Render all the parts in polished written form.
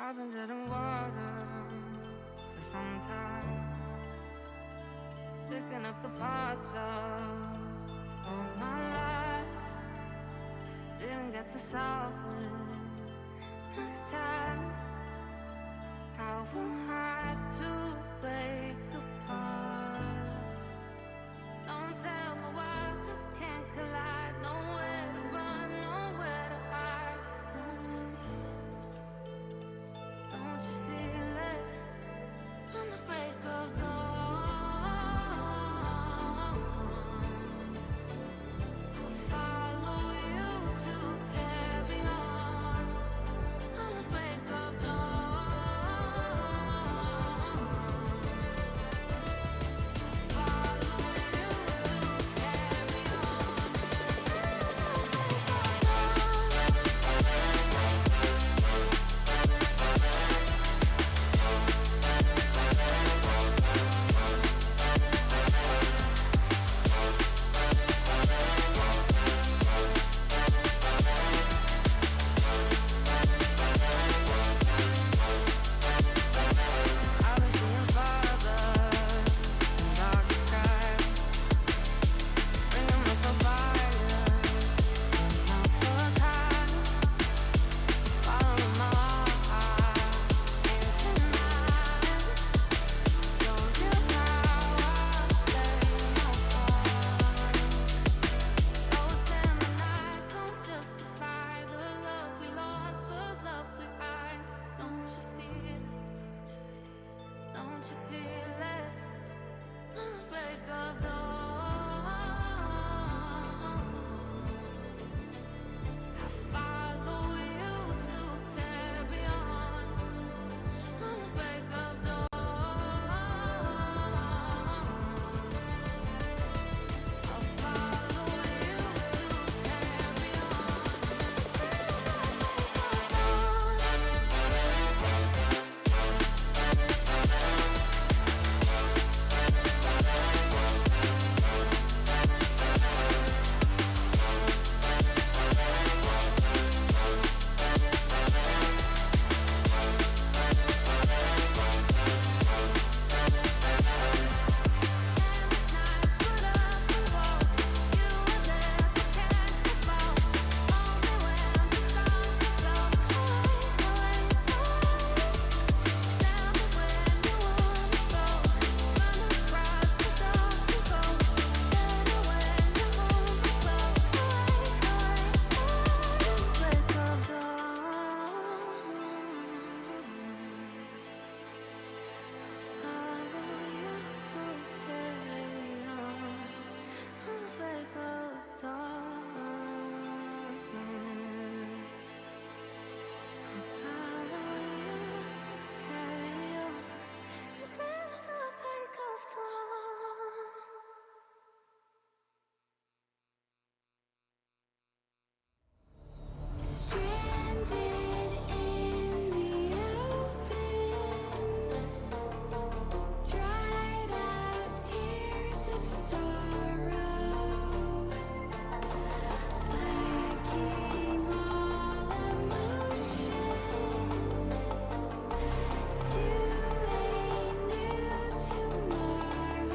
I've been drinking water for some time, picking up the parts of all my lies. Didn't get to solve it this time. How am I to break apart? Don't tell me why we can't collide. Nowhere to run, nowhere to hide. Don't you feel it? Don't you feel it? On the break of dawn, I'll follow you to carry on. On the break of dawn, I'll follow you to carry on. Till the break of I've been seeing farther in darker skies, bringing myself violence, not for time. Following my heart, ain't denying. Show you how I play my part. Ghosts in the night don't justify the love we lost, the love we hide. Don't you feel it? Don't you feel it? On the break of dawn, I follow you to carry on. On the break of dawn, I'll follow you to carry on. Till the break of dawn. Stranded in the open, dried out tears of sorrow, lacking all emotion to a new tomorrow.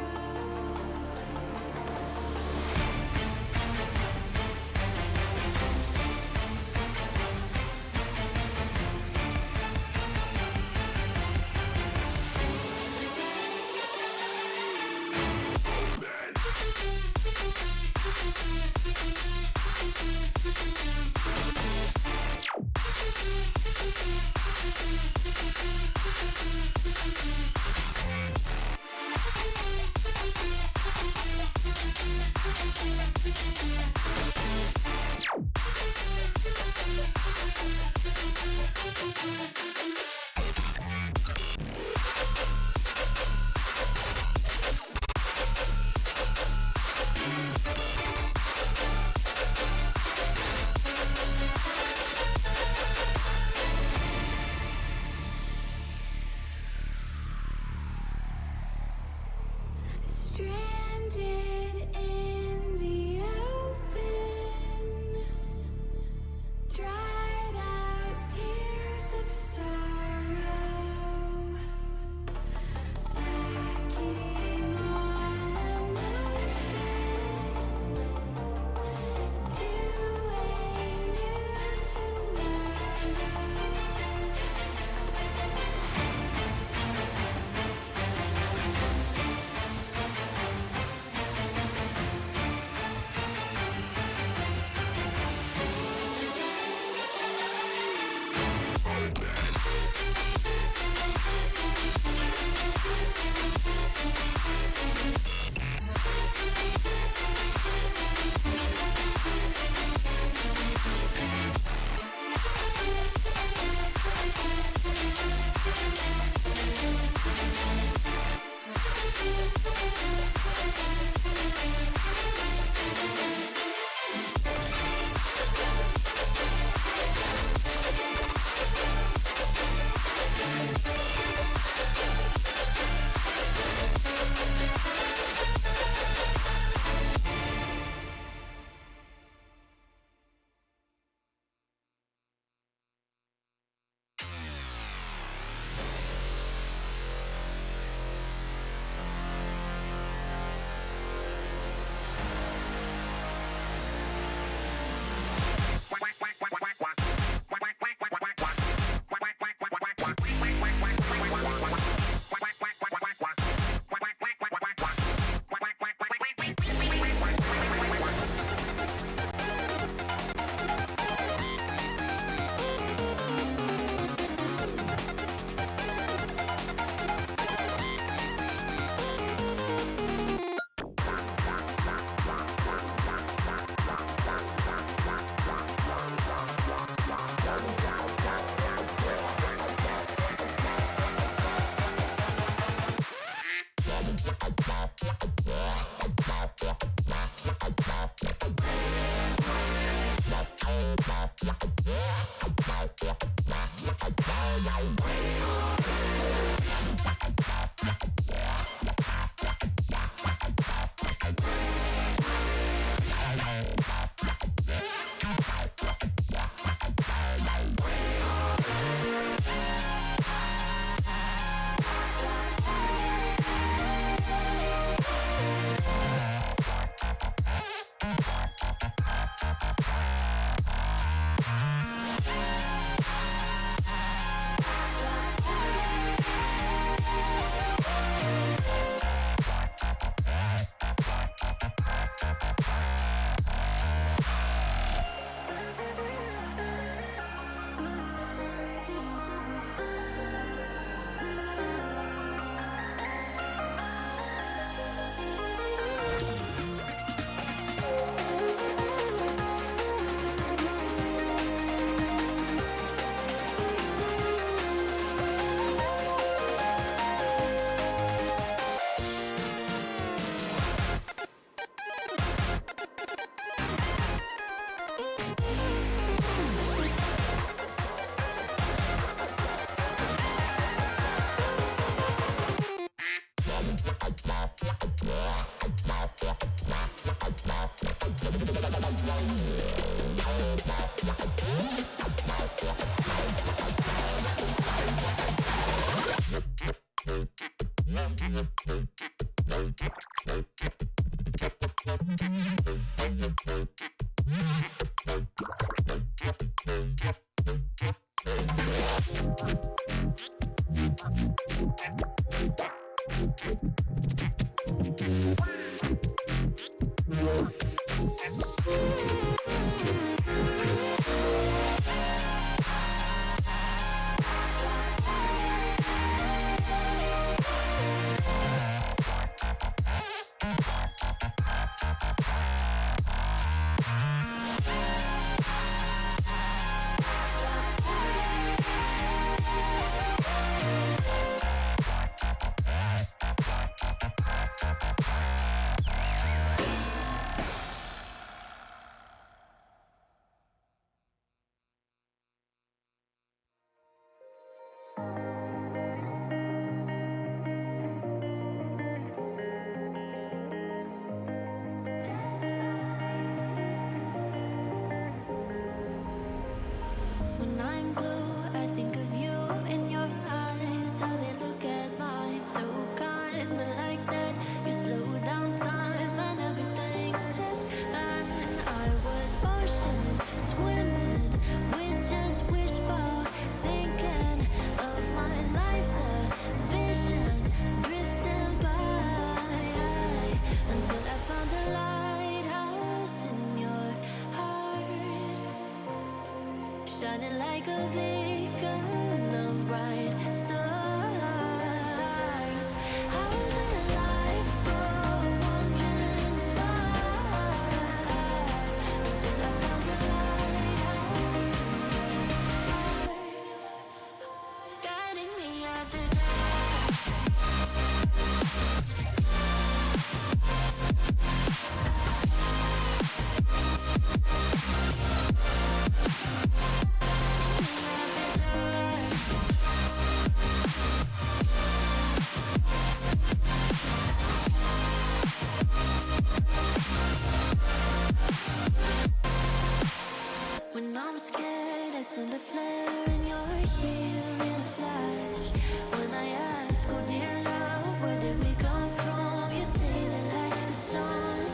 did we come from? You say that like the sun.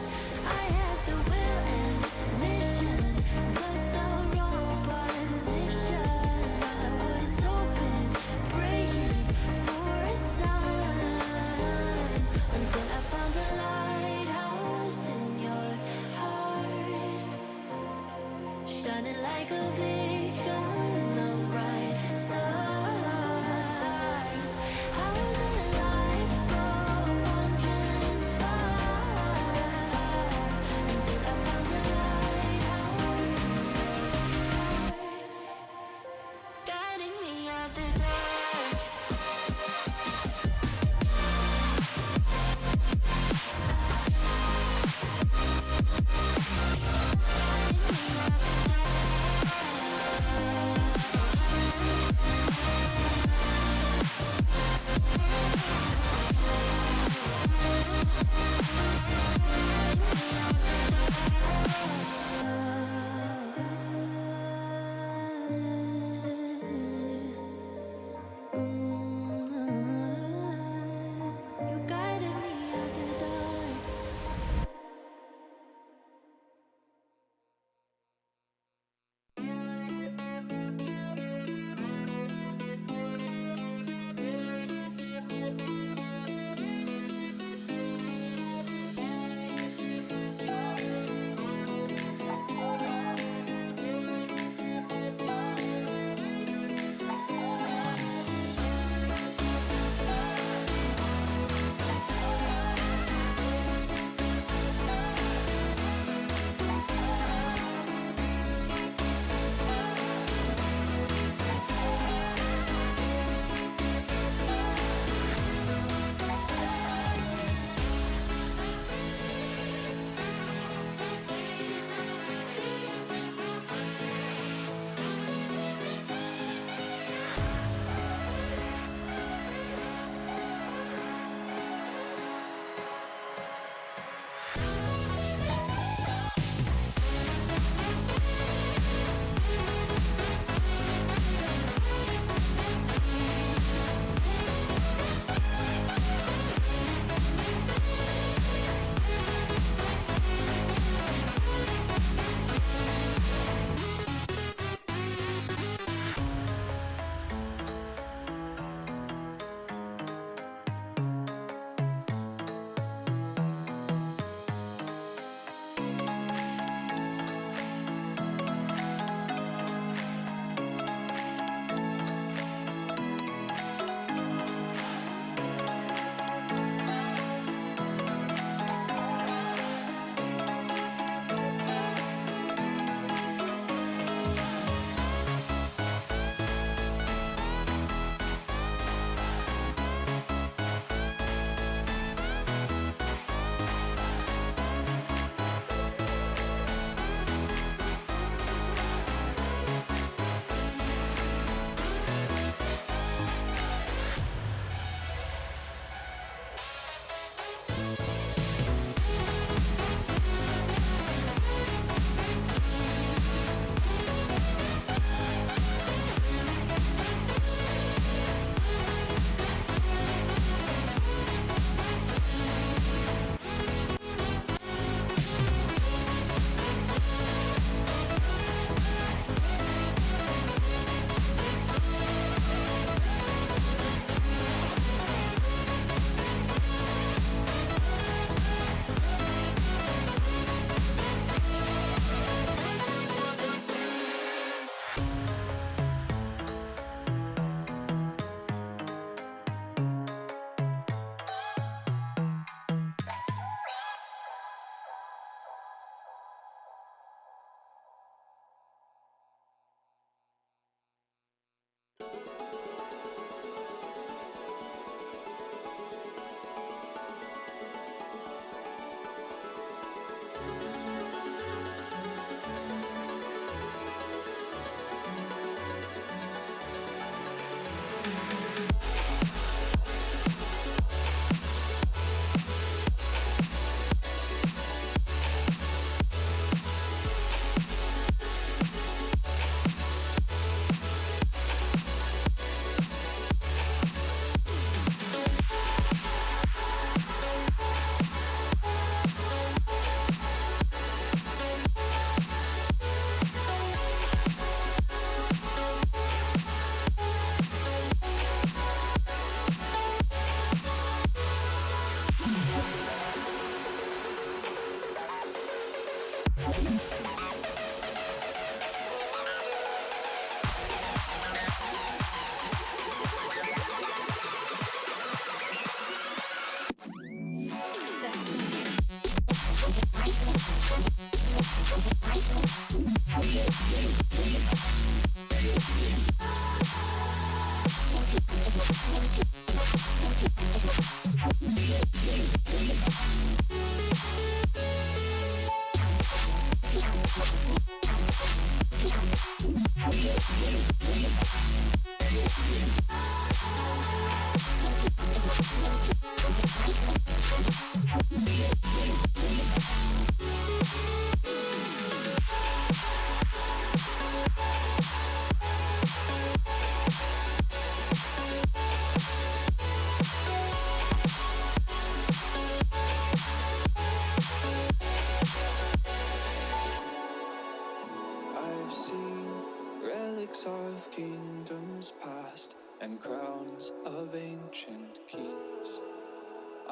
I had the will and mission, but the wrong position. I was open, praying for a sign, until I found a lighthouse in your heart, shining like a beacon of bright stars. I was alive for wandering far, until I found a lighthouse in your heart, guiding me out the dark. Guiding me out the dark.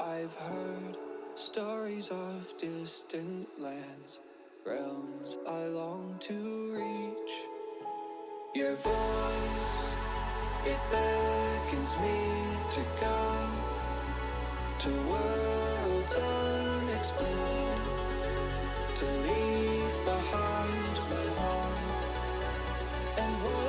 I've heard stories of distant lands, realms I long to reach. Your voice, it beckons me to go to worlds unexplored, to leave behind my home and wander.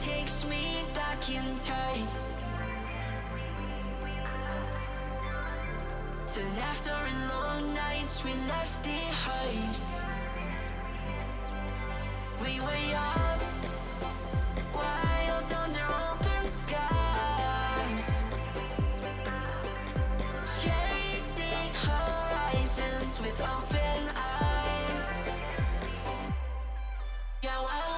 Takes me back in time to laughter and long nights we left behind. We were young, wild under open skies, chasing horizons with open eyes. Yeah, well,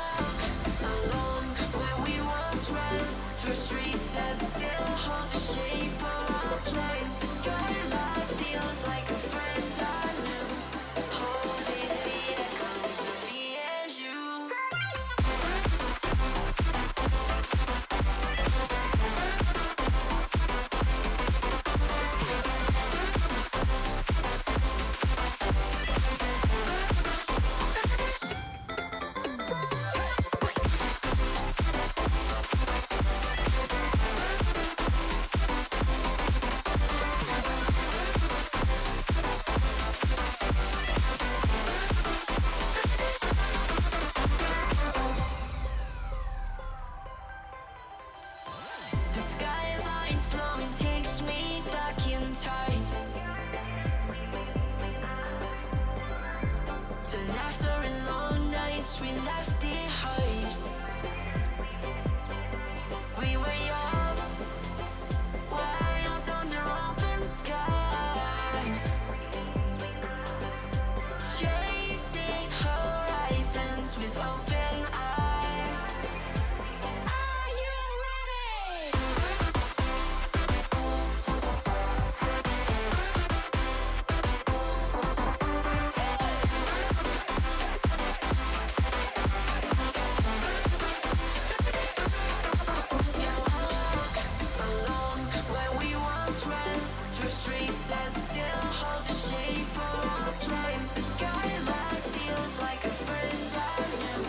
past we left behind. We were young, wild under open skies, chasing horizons with open eyes. Are you ready? Along where we once ran, through streets that still hold the shape of our plans. The skyline feels like a friend I knew.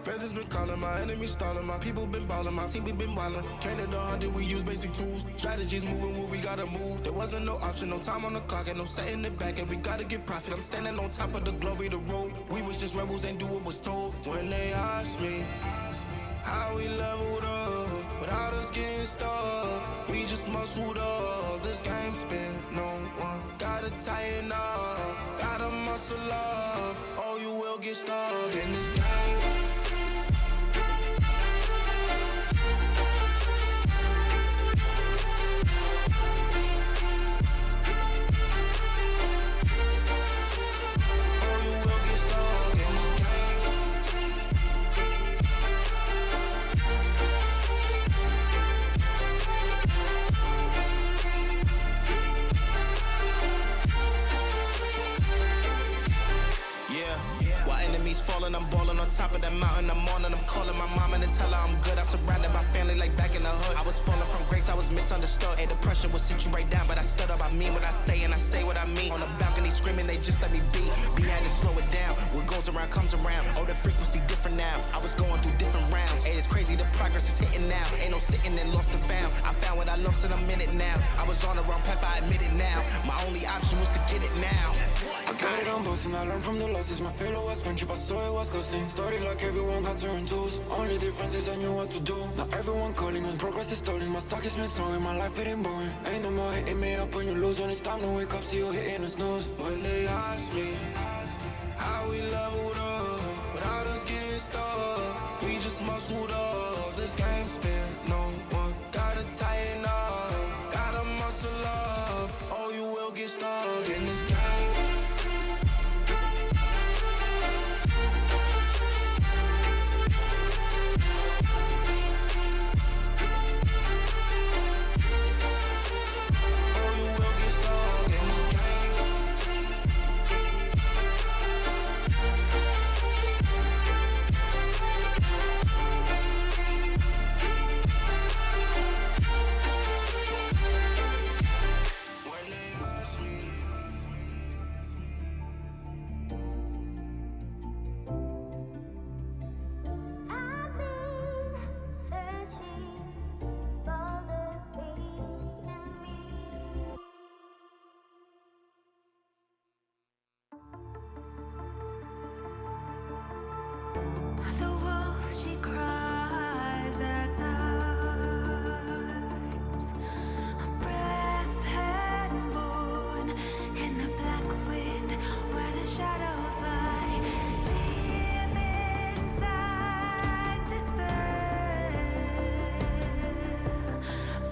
Feathers been calling, my enemies stalling, my people been balling, my team we been wildin'. Can't 100, we use basic tools. Strategies moving where we gotta move. There wasn't no option, no time on the clock, and no setting it back, and we gotta get profit. I'm standing on top of the glory, the road. We was just rebels, ain't do what was told. When they asked me how we leveled up, without us getting stuck, we just muscled up. This game spin, no one gotta tighten up, gotta muscle up, or you will get stuck in this game. Falling, I'm balling on top of that mountain. I'm on and I'm calling my mama to tell her I'm good. I'm surrounded by family like back in the hood. I was falling from grace, I was misunderstood. Hey, the pressure will sit you right down, but I stood up. I mean what I say and I say what I mean. On the balcony screaming, they just let me be. B had to slow it down. What goes around comes around. Oh, the frequency different now. I was going through different rounds. Hey, it's crazy, the progress is hitting now. Ain't no sitting and lost and found. I found what I lost and I'm in it now. I was on the wrong path, I admit it now. My only option was to get it now. I got it on both and I learned from the losses. My failure was friendship, I saw it was ghosting. Started like everyone had certain tools. Only difference is I knew what to do. Now everyone calling when progress is stolen. My stock is missing, my life it ain't boring. Ain't no more hitting me up when you lose. When it's time to wake up, see you hitting the snooze. When they ask me how we leveled up, without us getting stuck, we just muscled up. This game spin, no one gotta tighten up, gotta muscle up, or you will get stuck in this game. The wolf, she cries at night. A breath had born in the black wind where the shadows lie. Deep inside despair,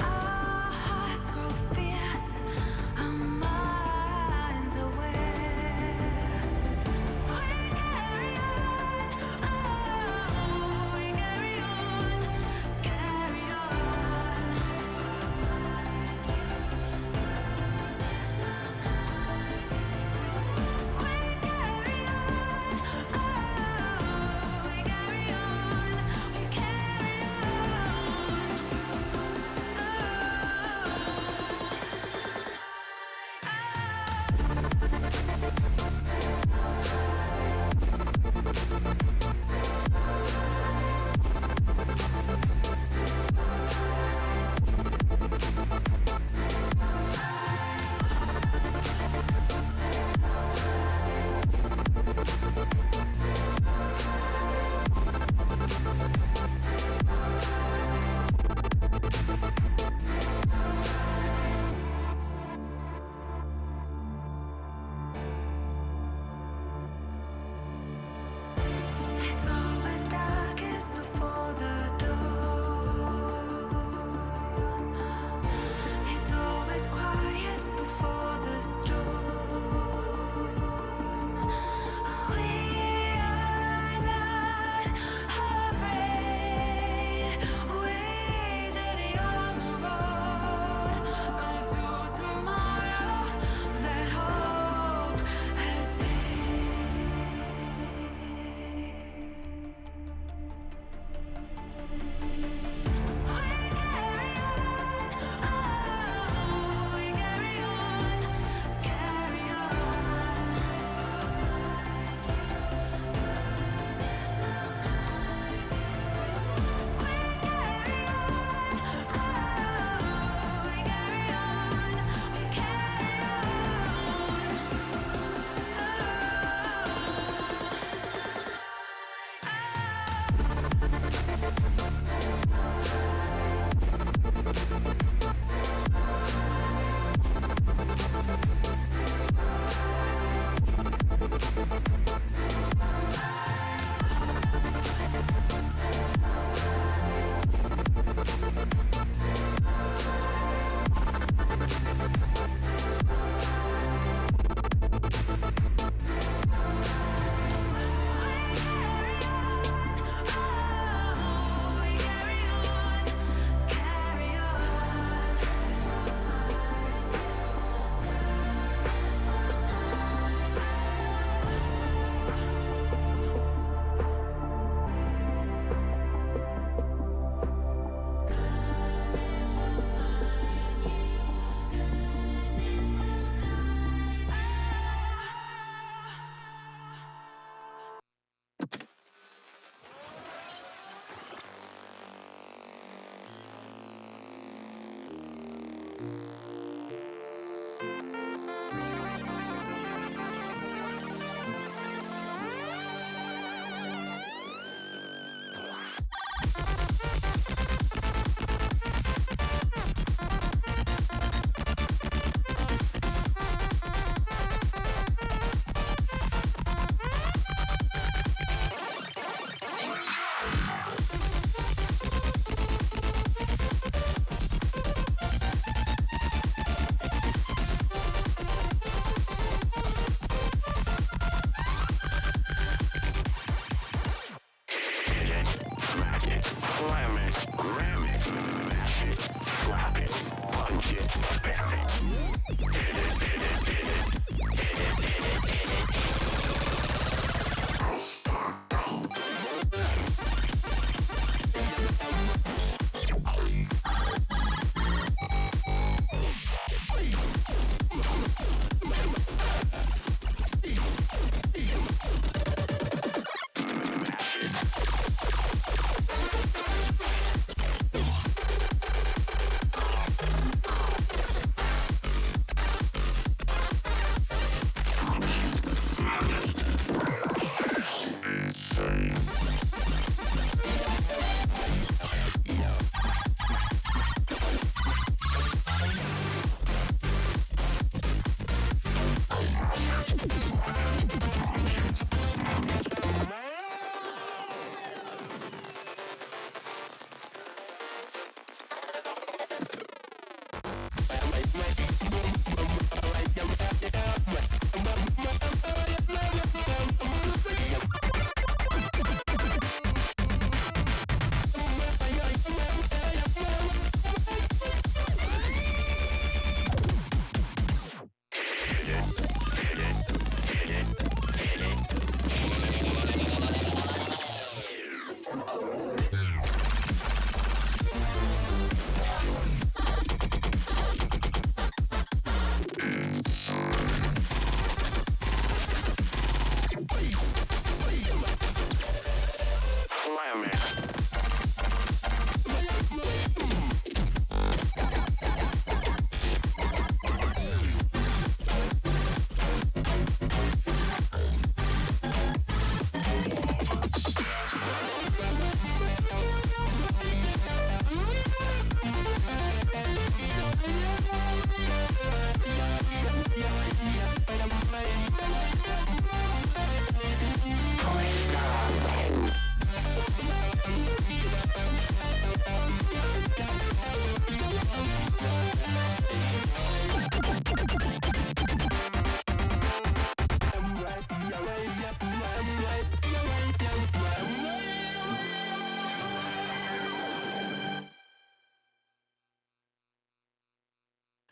our hearts grow fierce, our minds aware. We carry on, oh, we carry on, carry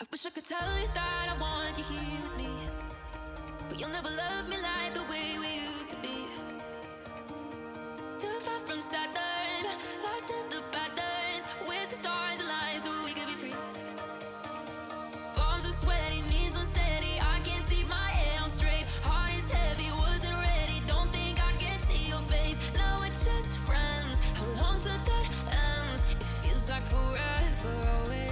I wish I could tell you that I want you here with me, but you'll never love me like the way we used to be. Too far from Saturn, lost in the patterns. Wish the stars aligned so we could be free. Palms are sweaty, knees unsteady. I can't see my head on straight. Heart is heavy, wasn't ready. Don't think I can see your face. Now we're just friends. How long till that ends? It feels like forever away.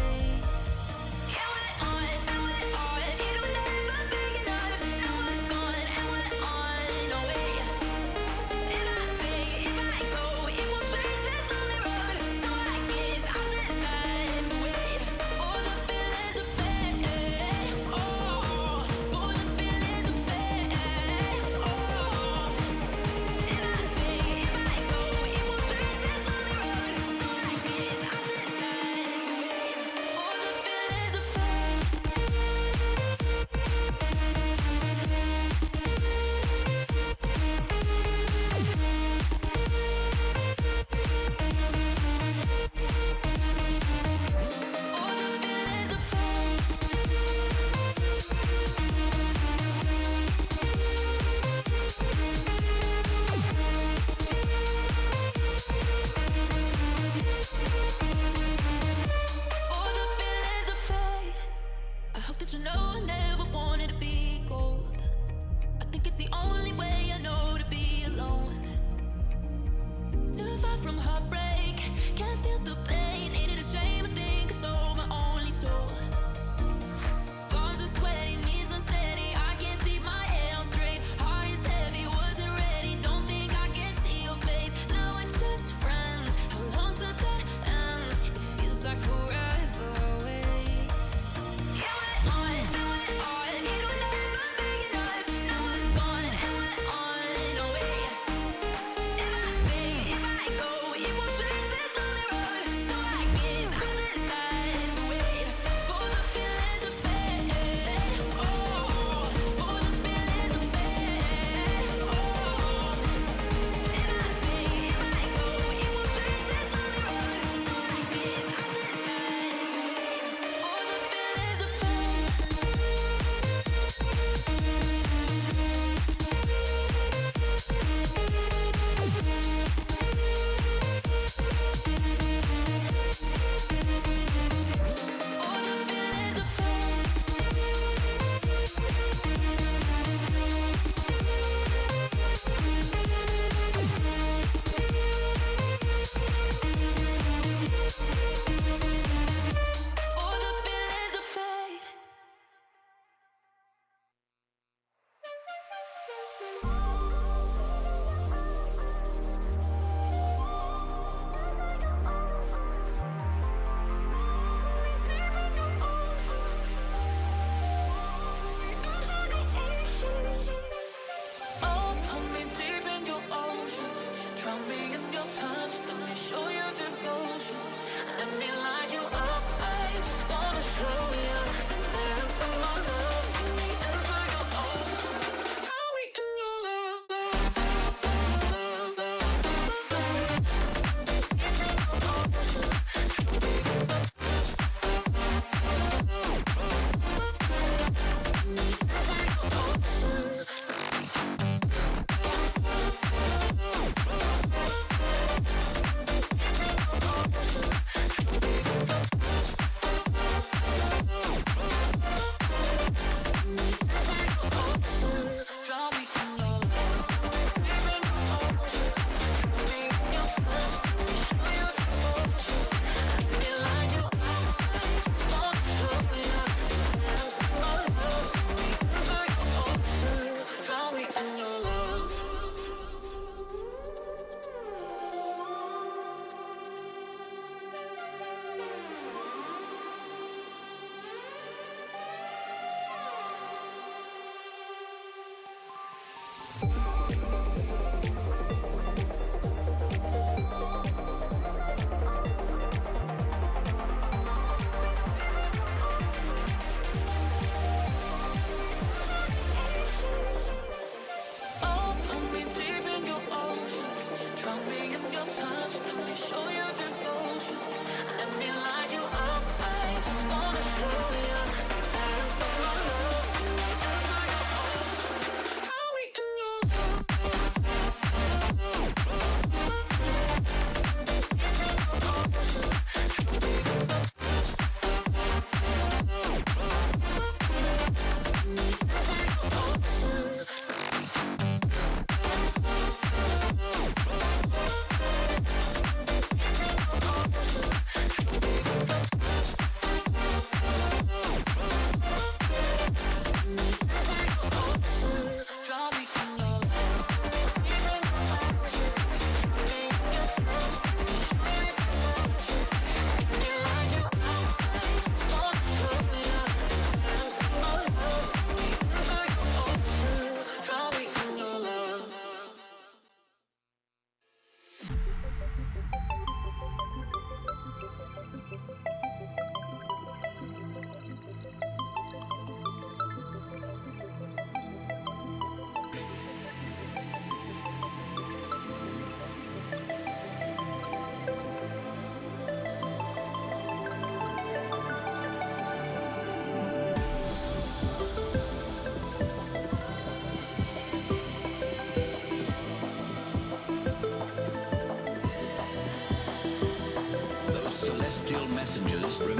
Palms are sweaty.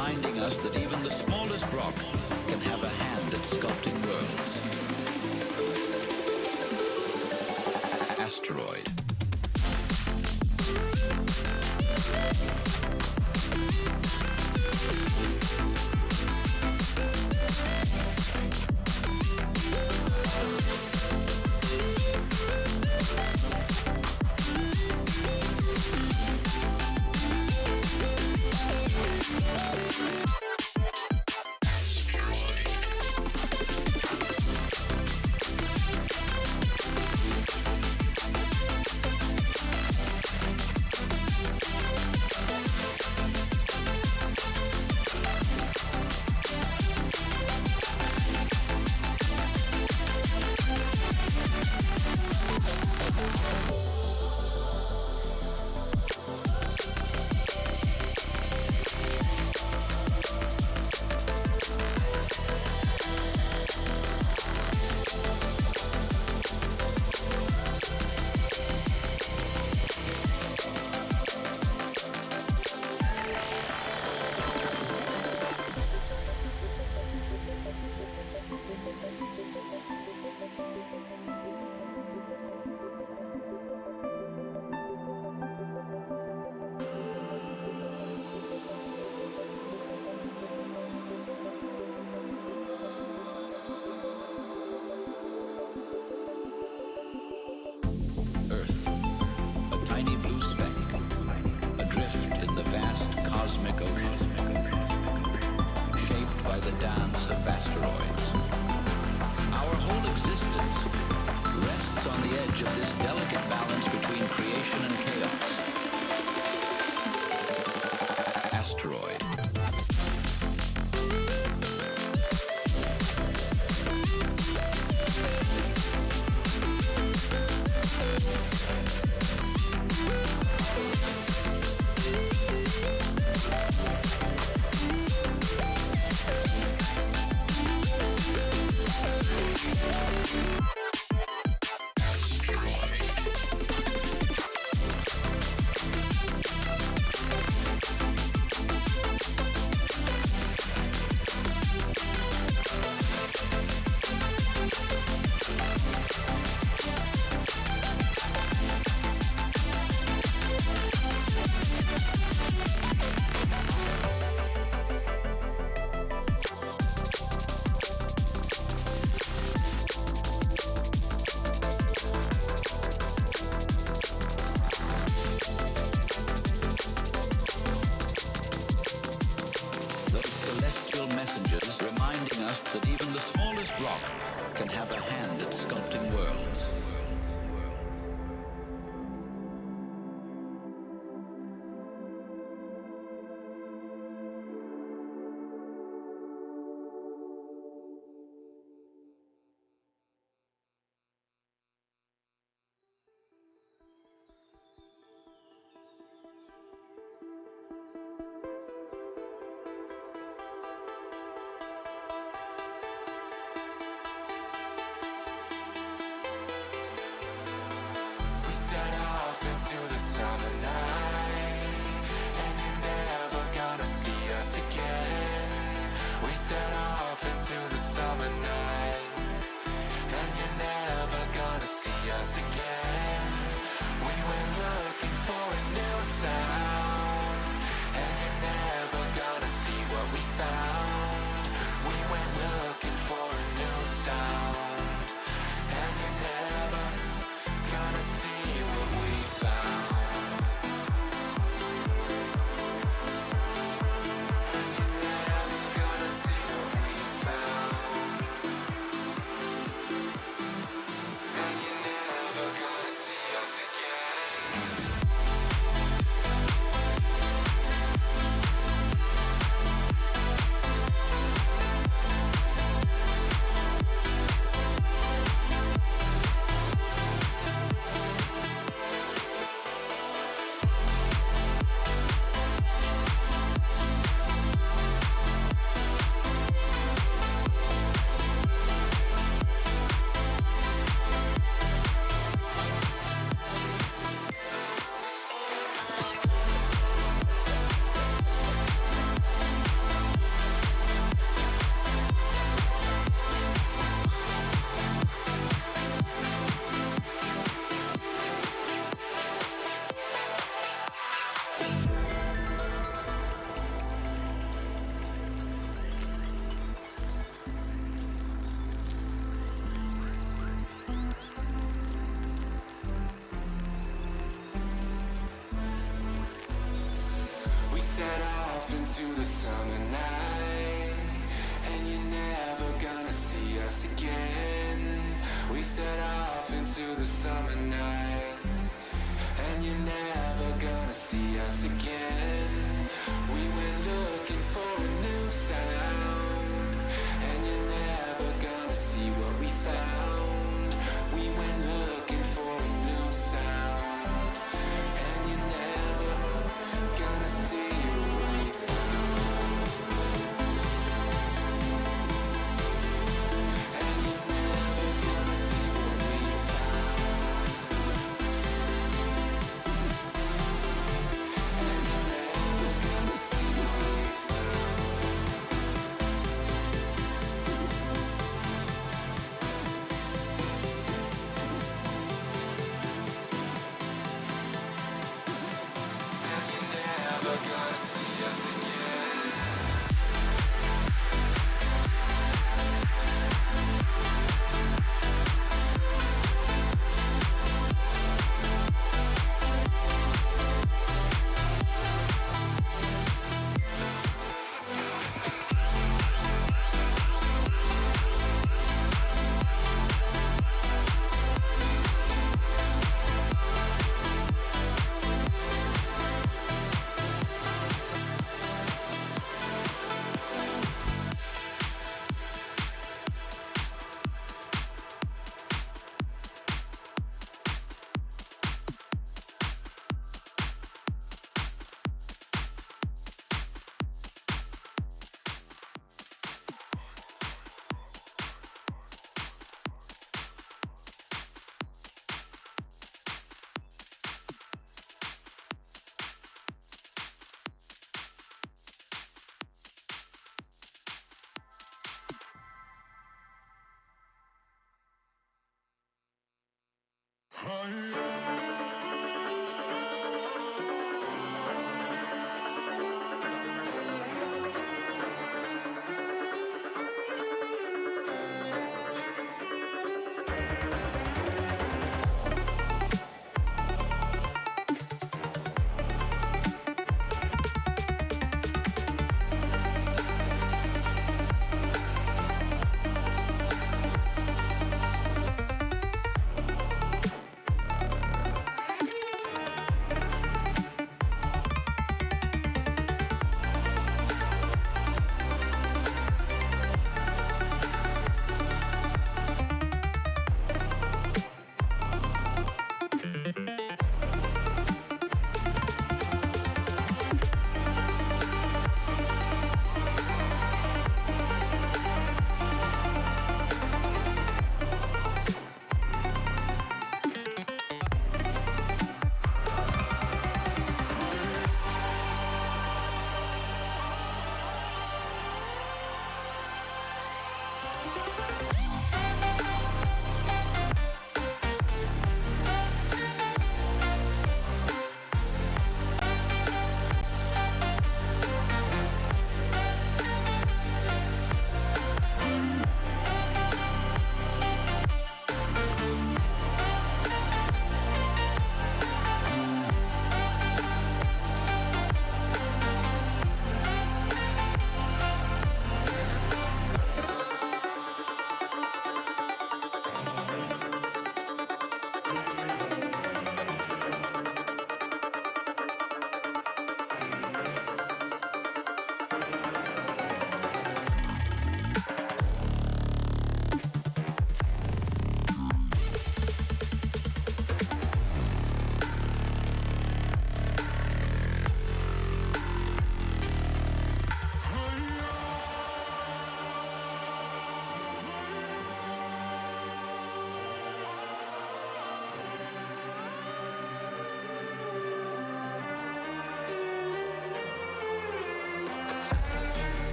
reminding us that even the smallest rock can have a hand at sculpting worlds. Asteroid. That even the smallest rock can have a hand at sculpting worlds. into the summer night, and you're never gonna see us again. We set off into the summer night, and you're never gonna see us again. We went looking for a new sound, and you're never gonna see what we found. We went looking for a new sound, and you're never gonna see what we found. And you're never gonna see what we found. And you're never gonna see what we found. And you're never gonna see us again.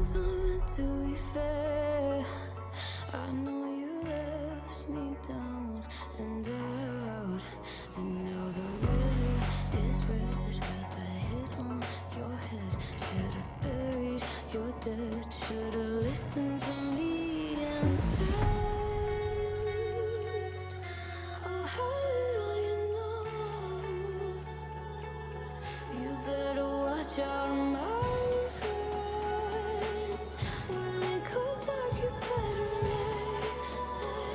things aren't meant to be fair. I know you left me down and out, and now the river is red. Got that hit on your head. Should've buried your dead. Should've listened to me and said, oh, how little you know. You better watch out, my friend. When it goes dark, you better lay low.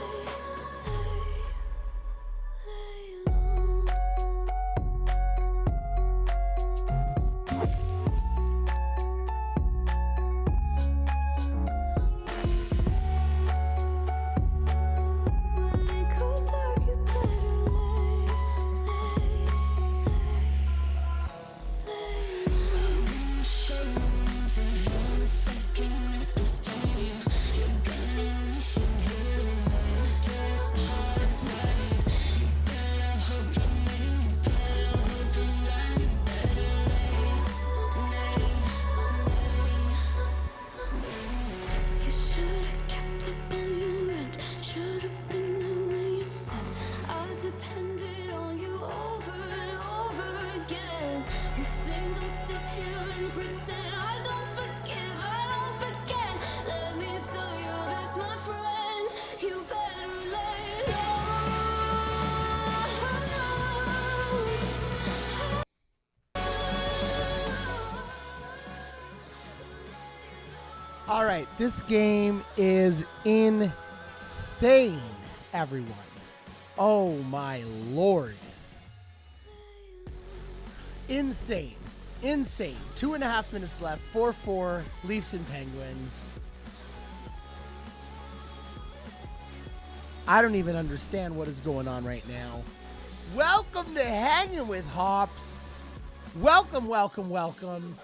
When it goes dark, you better You should've kept up on your end. Should've been there when you said I depended on you over and over again. You think I'll sit here and pretend I don't forgive, I don't forget. Let me tell you this, my friend. You better lay low. All right, this game is insane, everyone. Oh my lord. Insane. Insane. 2.5 minutes left. 4-4, Leafs and Penguins. I don't even understand what is going on right now. Welcome to Hangin with Hops. Welcome, welcome, welcome.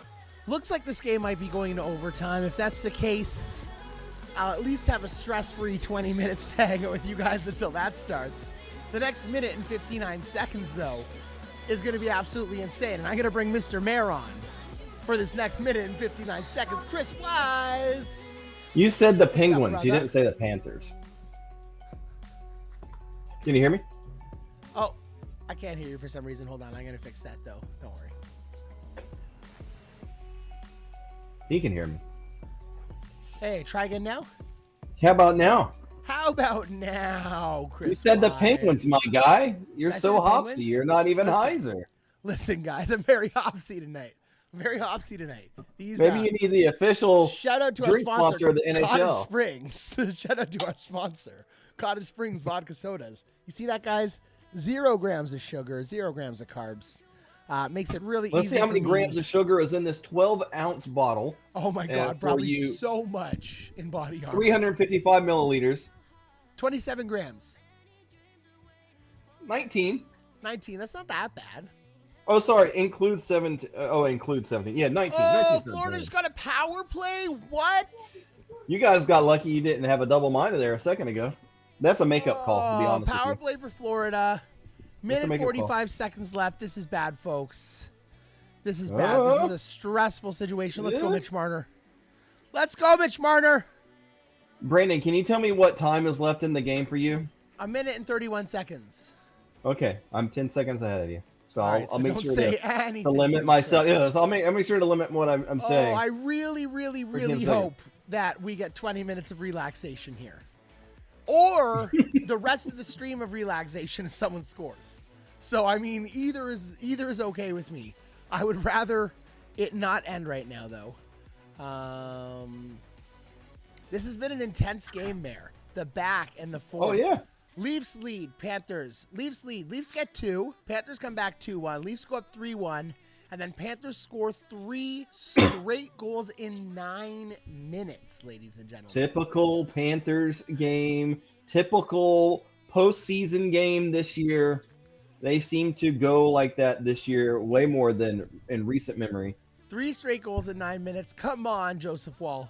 Looks like this game might be going to overtime. If that's the case, I'll at least have a stress-free 20 minutes to hang out with you guys until that starts. The next minute and 59 seconds, though, is going to be absolutely insane. And I'm going to bring Mr. Mayor on for this next minute and 59 seconds. Chris Wise! You said the What's up, Penguins. You brother? didn't say the Panthers. Can you hear me? Oh, I can't hear you for some reason. Hold on. I'm going to fix that, though. Don't worry. He can hear me. Hey, try again now. How about now? How about now, Chris You said the Wise? Penguins, my guy. You're Did I say so the hopsy. Penguins? You're not even Listen. Heiser. Listen, guys, I'm very hopsy tonight. These Maybe you need the official shout out to our drink sponsor of the Cottage NHL. Springs. Shout out to our sponsor, Cottage Springs vodka sodas. You see that, guys? 0 grams of sugar, 0 grams of carbs. Makes it really Let's easy. see how for many me. grams of sugar is in this 12-ounce bottle. Oh my God, for probably you- so much in body armor. 355 milliliters. 27 grams. 19. 19. That's not that bad. Oh, sorry. Include 17. Oh, include 17. Yeah, 19. Oh, 19 's not Florida's bad. got a power play. What? You guys got lucky you didn't have a double minor there a second ago. That's a makeup call, to be honest Power with you. play for Florida. Just to Minute make it 45 seconds left. This is bad, folks. This is bad. This is a stressful situation. Let's go, Yeah. Mitch Marner. Let's go, Mitch Marner. Brandon, can you tell me what time is left in the game for you? 1 minute and 31 seconds. Okay, I'm 10 seconds ahead of you. So All I'll, right, I'll so make don't sure say to anything. limit Chris. myself. Yes, I'll make sure to limit what I'm Oh, saying. I really, really, For really 10 hope seconds. that we get 20 minutes of relaxation here. Or the rest of the stream of relaxation if someone scores. So, I mean, either is okay with me. I would rather it not end right now, though. This has been an intense game, Mayor. The back and the forth. Oh, yeah. Leafs lead, Panthers. Leafs lead. Leafs get 2. Panthers come back 2-1. Leafs go up 3-1. And then Panthers score 3 straight goals in 9 minutes, ladies and gentlemen. Typical Panthers game. Typical postseason game this year. They seem to go like that this year way more than in recent memory. 3 straight goals in 9 minutes. Come on, Joseph Wall.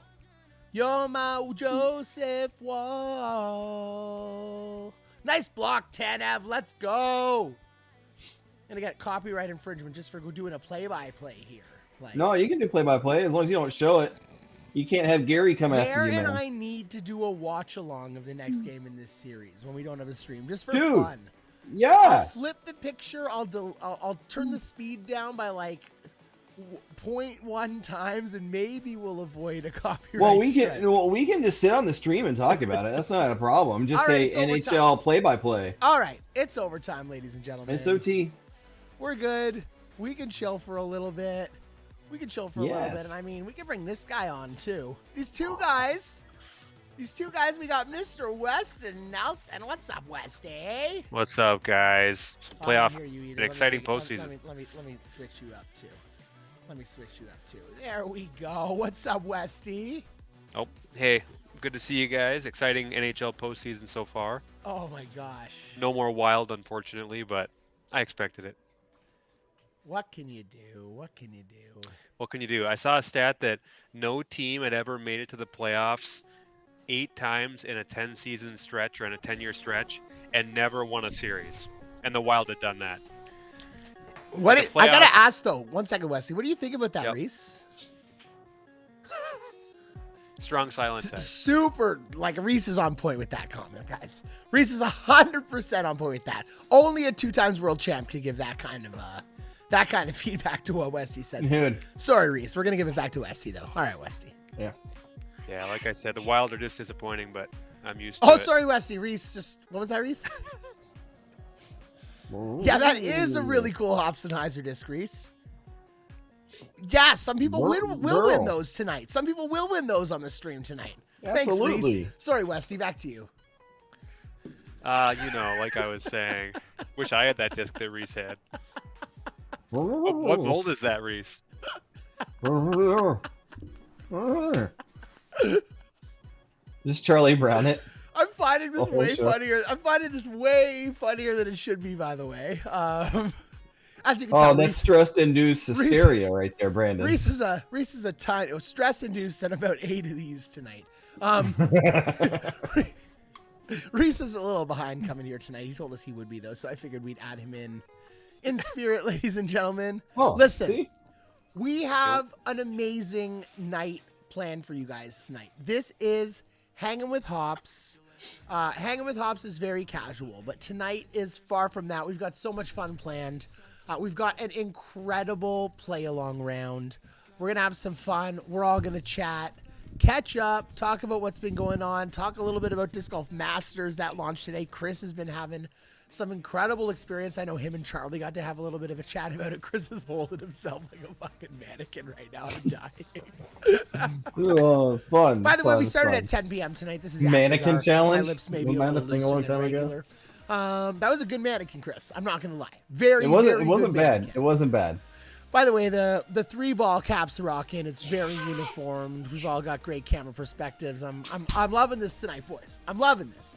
You're my Joseph Wall. Nice block, Tanev. Let's go. Gonna get copyright infringement just for doing a play-by-play here. Like, No, you can do play-by-play as long as you don't show it. You can't have Gary come after Mare you, man. and I need to do a watch along of the next game in this series when we don't have a stream, just for Dude. fun. I'll Yeah. flip the picture. I'll turn the speed down by like 0.1 times, and maybe we'll avoid a copyright. Well, we strike. can just sit on the stream and talk about it. That's not a problem. Just All say right, it's overtime. NHL play-by-play. All right, it's overtime, ladies and gentlemen. SOT. We're good. We can chill for a little bit. We can chill for a little Yes. bit, and I mean, we can bring this guy on too. These two guys, we got Mr. Weston Nelson. What's up, Westy? What's up, guys? Some Oh, I playoff, don't hear you either. an Let me exciting take it. postseason. Let me switch you up too. There we go. What's up, Westy? Oh, hey, good to see you guys. Exciting NHL postseason so far. Oh my gosh. No more Wild, unfortunately, but I expected it. What can you do? What can you do? What can you do? I saw a stat that no team had ever made it to the playoffs 8 times in a 10-season stretch or in a 10-year stretch and never won a series. And the Wild had done that. What The I gotta playoffs- ask though. 1 second, Wesley. What do you think about that, Yep. Reese? Strong silent type. Super, like Reese is on point with that comment, guys. Reese is 100% on point with that. Only a 2-times world champ could give that kind of feedback to what Westy said. Dude. Sorry, Reese. We're gonna give it back to Westy though. All right, Westy. Yeah. Yeah, like I said, the Wild are just disappointing, but I'm used to Oh, it. sorry, Westy. Reese, just what was that, Reese? Yeah, that is a really cool Hopsenheiser disc, Reese. Yeah, some people will win those tonight. Some people will win those on the stream tonight. Thanks, Reese. Absolutely. Sorry, Westy. Back to you. Like I was saying, wish I had that disc that Reese had. What mold is that, Reese? Just Charlie Brown it. I'm finding this Oh, way sure. funnier. I'm finding this way funnier than it should be, by the way. As you can Oh, tell, that's stress-induced hysteria right there, Brandon. Reese is a ton. It was stress-induced and about 8 of these tonight. Reese is a little behind coming here tonight. He told us he would be though, so I figured we'd add him in spirit, ladies and gentlemen. Oh, Listen, see? we have an amazing night planned for you guys tonight. This is Hangin' with Hops. Hanging with Hops is very casual, but tonight is far from that. We've got so much fun planned. We've got an incredible play-along round. We're going to have some fun. We're all going to chat, catch up, talk about what's been going on, talk a little bit about Disc Golf Masters that launched today. Chris has been having some incredible experience. I know him and Charlie got to have a little bit of a chat about it. Chris is holding himself like a fucking mannequin right now. I'm dying. Oh, it's fun. By the way, Fun, we started fun. at 10 p.m. tonight. This is Mannequin after dark. challenge? My lips may be a Wasn't little that a thing a long looser than time ago? regular. That was a good mannequin, Chris. I'm not gonna lie. Very, It very wasn't good bad. mannequin. It wasn't bad. By the way, the 3-ball caps are rocking. It's very uniformed. We've all got great camera perspectives. I'm loving this tonight, boys. I'm loving this.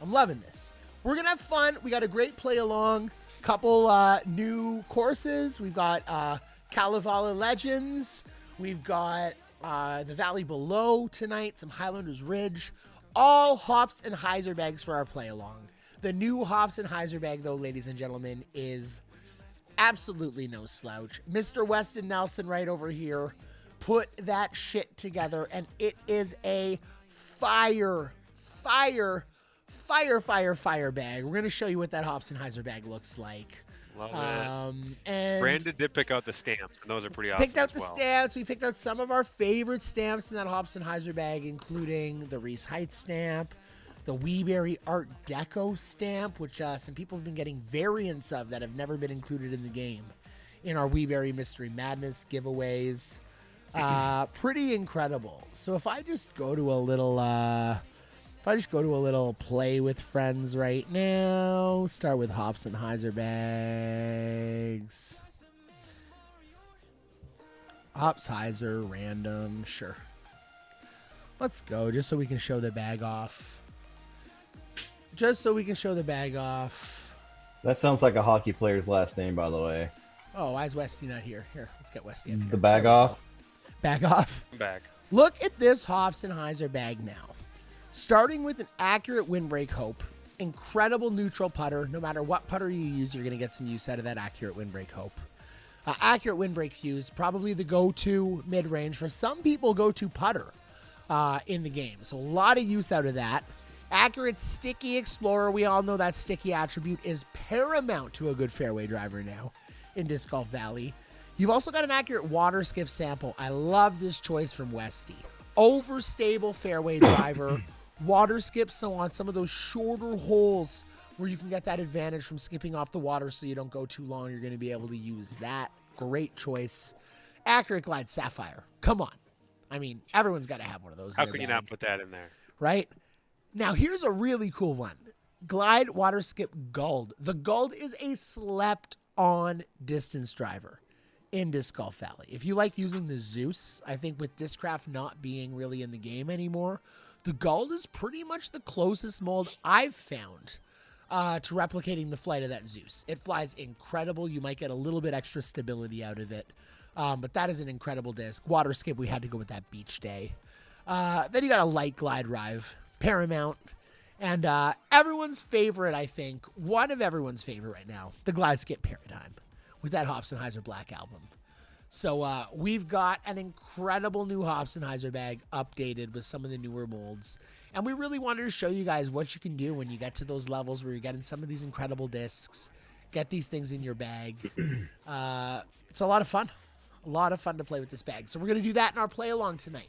We're gonna have fun. We got a great play along. Couple new courses. We've got Kalevala Legends. We've got the Valley Below tonight. Some Highlanders Ridge. All hops and hyzer bags for our play along. The new hops and hyzer bag, though, ladies and gentlemen, is absolutely no slouch. Mr. Weston Nelson right over here put that shit together, and it is a fire bag. We're going to show you what that hops and hyzer bag looks like. Love it. And Brandon did pick out the stamps, and those are pretty awesome. picked out the as well. stamps. We picked out some of our favorite stamps in that hops and hyzer bag, including the Reese Heights stamp, the Weeberry Art Deco stamp, which some people have been getting variants of that have never been included in the game in our Weeberry Mystery Madness giveaways. Pretty incredible. So if I just go to a little play with friends right now, start with hops and hyzer bags. Hops, hyzer, random, sure. Let's go, just so we can show the bag off. That sounds like a hockey player's last name, by the way. Oh, why is Westy not here? Here, let's get Westy up here. The bag There we off. go. Bag off. Back. Look at this hops and hyzer bag now. Starting with an accurate windbreak hope. Incredible neutral putter. No matter what putter you use, you're going to get some use out of that accurate windbreak hope. Accurate windbreak fuse, probably the go-to mid-range. For some people, go-to putter. in the game. So a lot of use out of that. Accurate Sticky Explorer. We all know that sticky attribute is paramount to a good fairway driver now in Disc Golf Valley. You've also got an accurate water skip sample. I love this choice from Westy. Overstable fairway driver. Water skip, so on some of those shorter holes where you can get that advantage from skipping off the water so you don't go too long, you're going to be able to use that. Great choice. Accurate Glide Sapphire. Come on. I mean, everyone's got to have one of those. How could you not put that in there? Right? Now, here's a really cool one. Glide Water Skip Guld. The Guld is a slept-on distance driver in Disc Golf Valley. If you like using the Zeus, I think with Discraft not being really in the game anymore, the Guld is pretty much the closest mold I've found to replicating the flight of that Zeus. It flies incredible. You might get a little bit extra stability out of it, but that is an incredible disc. Water Skip, we had to go with that Beach Day. Then you got a Light Glide Drive, paramount, and everyone's favorite, I think, one of everyone's favorite right now, the Glide Skip Paradigm with that Hopsonheiser Black Album. So we've got an incredible new Hopsonheiser bag updated with some of the newer molds. And we really wanted to show you guys what you can do when you get to those levels where you're getting some of these incredible discs. Get these things in your bag. It's a lot of fun. A lot of fun to play with this bag. So we're going to do that in our play along tonight.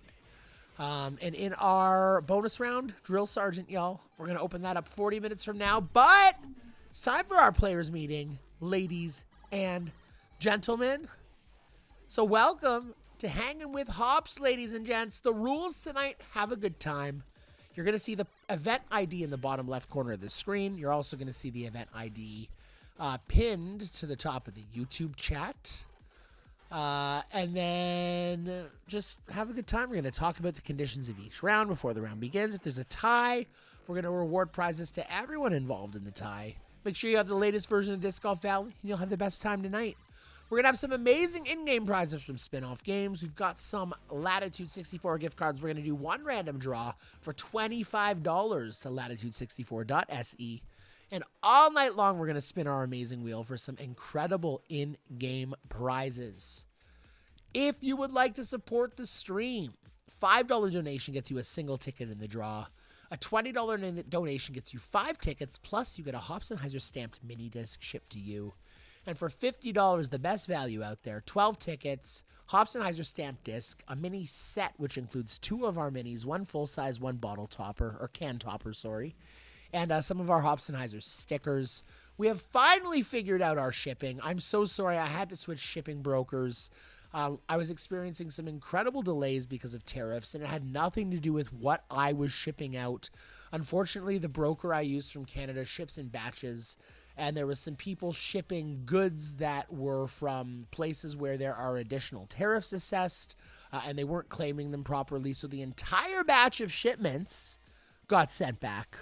And in our bonus round, Drill Sergeant, y'all, we're going to open that up 40 minutes from now. But it's time for our players meeting, ladies and gentlemen. So welcome to Hanging with Hops, ladies and gents. The rules tonight, have a good time. You're going to see the event ID in the bottom left corner of the screen. You're also going to see the event ID pinned to the top of the YouTube chat. And then just have a good time. We're going to talk about the conditions of each round before the round begins. If there's a tie, we're going to reward prizes to everyone involved in the tie. Make sure you have the latest version of Disc Golf Valley, and you'll have the best time tonight. We're going to have some amazing in-game prizes from spin-off games. We've got some Latitude 64 gift cards. We're going to do one random draw for $25 to latitude64.se. And all night long, we're going to spin our amazing wheel for some incredible in-game prizes. If you would like to support the stream, $5 donation gets you a single ticket in the draw. A $20 donation gets you 5 tickets, plus you get a Hopsonheiser stamped mini disc shipped to you. And for $50, the best value out there, 12 tickets, Hopsonheiser stamped disc, a mini set which includes 2 of our minis, 1 full-size, 1 bottle topper, or can topper, sorry, and some of our Hopsonheiser stickers. We have finally figured out our shipping. I'm so sorry, I had to switch shipping brokers. I was experiencing some incredible delays because of tariffs, and it had nothing to do with what I was shipping out. Unfortunately, the broker I used from Canada ships in batches, and there was some people shipping goods that were from places where there are additional tariffs assessed, and they weren't claiming them properly. So the entire batch of shipments got sent back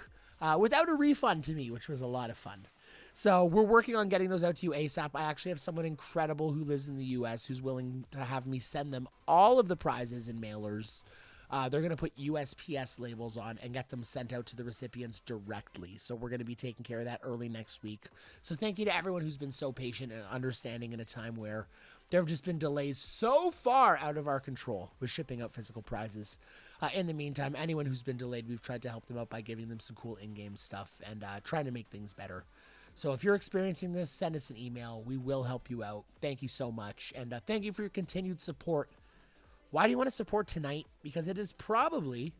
without a refund to me, which was a lot of fun. So we're working on getting those out to you ASAP. I actually have someone incredible who lives in the U.S. who's willing to have me send them all of the prizes and mailers. They're going to put USPS labels on and get them sent out to the recipients directly. So we're going to be taking care of that early next week. So thank you to everyone who's been so patient and understanding in a time where there have just been delays so far out of our control with shipping out physical prizes. In the meantime, anyone who's been delayed, we've tried to help them out by giving them some cool in-game stuff and trying to make things better. So if you're experiencing this, send us an email. We will help you out. Thank you so much. And thank you for your continued support. Why do you want to support tonight? Because it is probably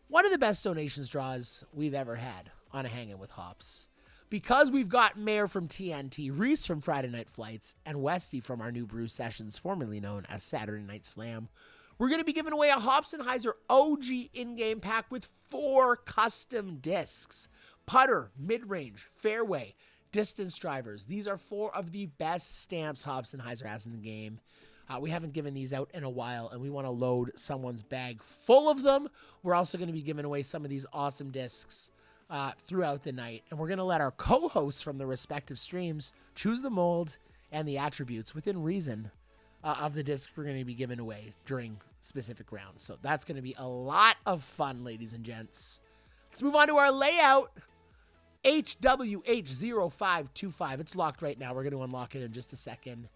one of the best donations draws we've ever had on a Hangin' with Hops. Because we've got Mayor from TNT, Reese from Friday Night Flights, and Westy from our new Brew Sessions, formerly known as Saturday Night Slam, we're going to be giving away a Hopsonheiser OG in-game pack with 4 custom discs. Putter, mid-range, fairway, distance drivers. These are 4 of the best stamps Hopsonheiser has in the game. We haven't given these out in a while, and we want to load someone's bag full of them. We're also going to be giving away some of these awesome discs throughout the night, and we're going to let our co-hosts from the respective streams choose the mold and the attributes within reason of the discs we're going to be giving away during specific rounds. So that's going to be a lot of fun, ladies and gents. Let's move on to our layout. HWH0525. It's locked right now. We're going to unlock it in just a second.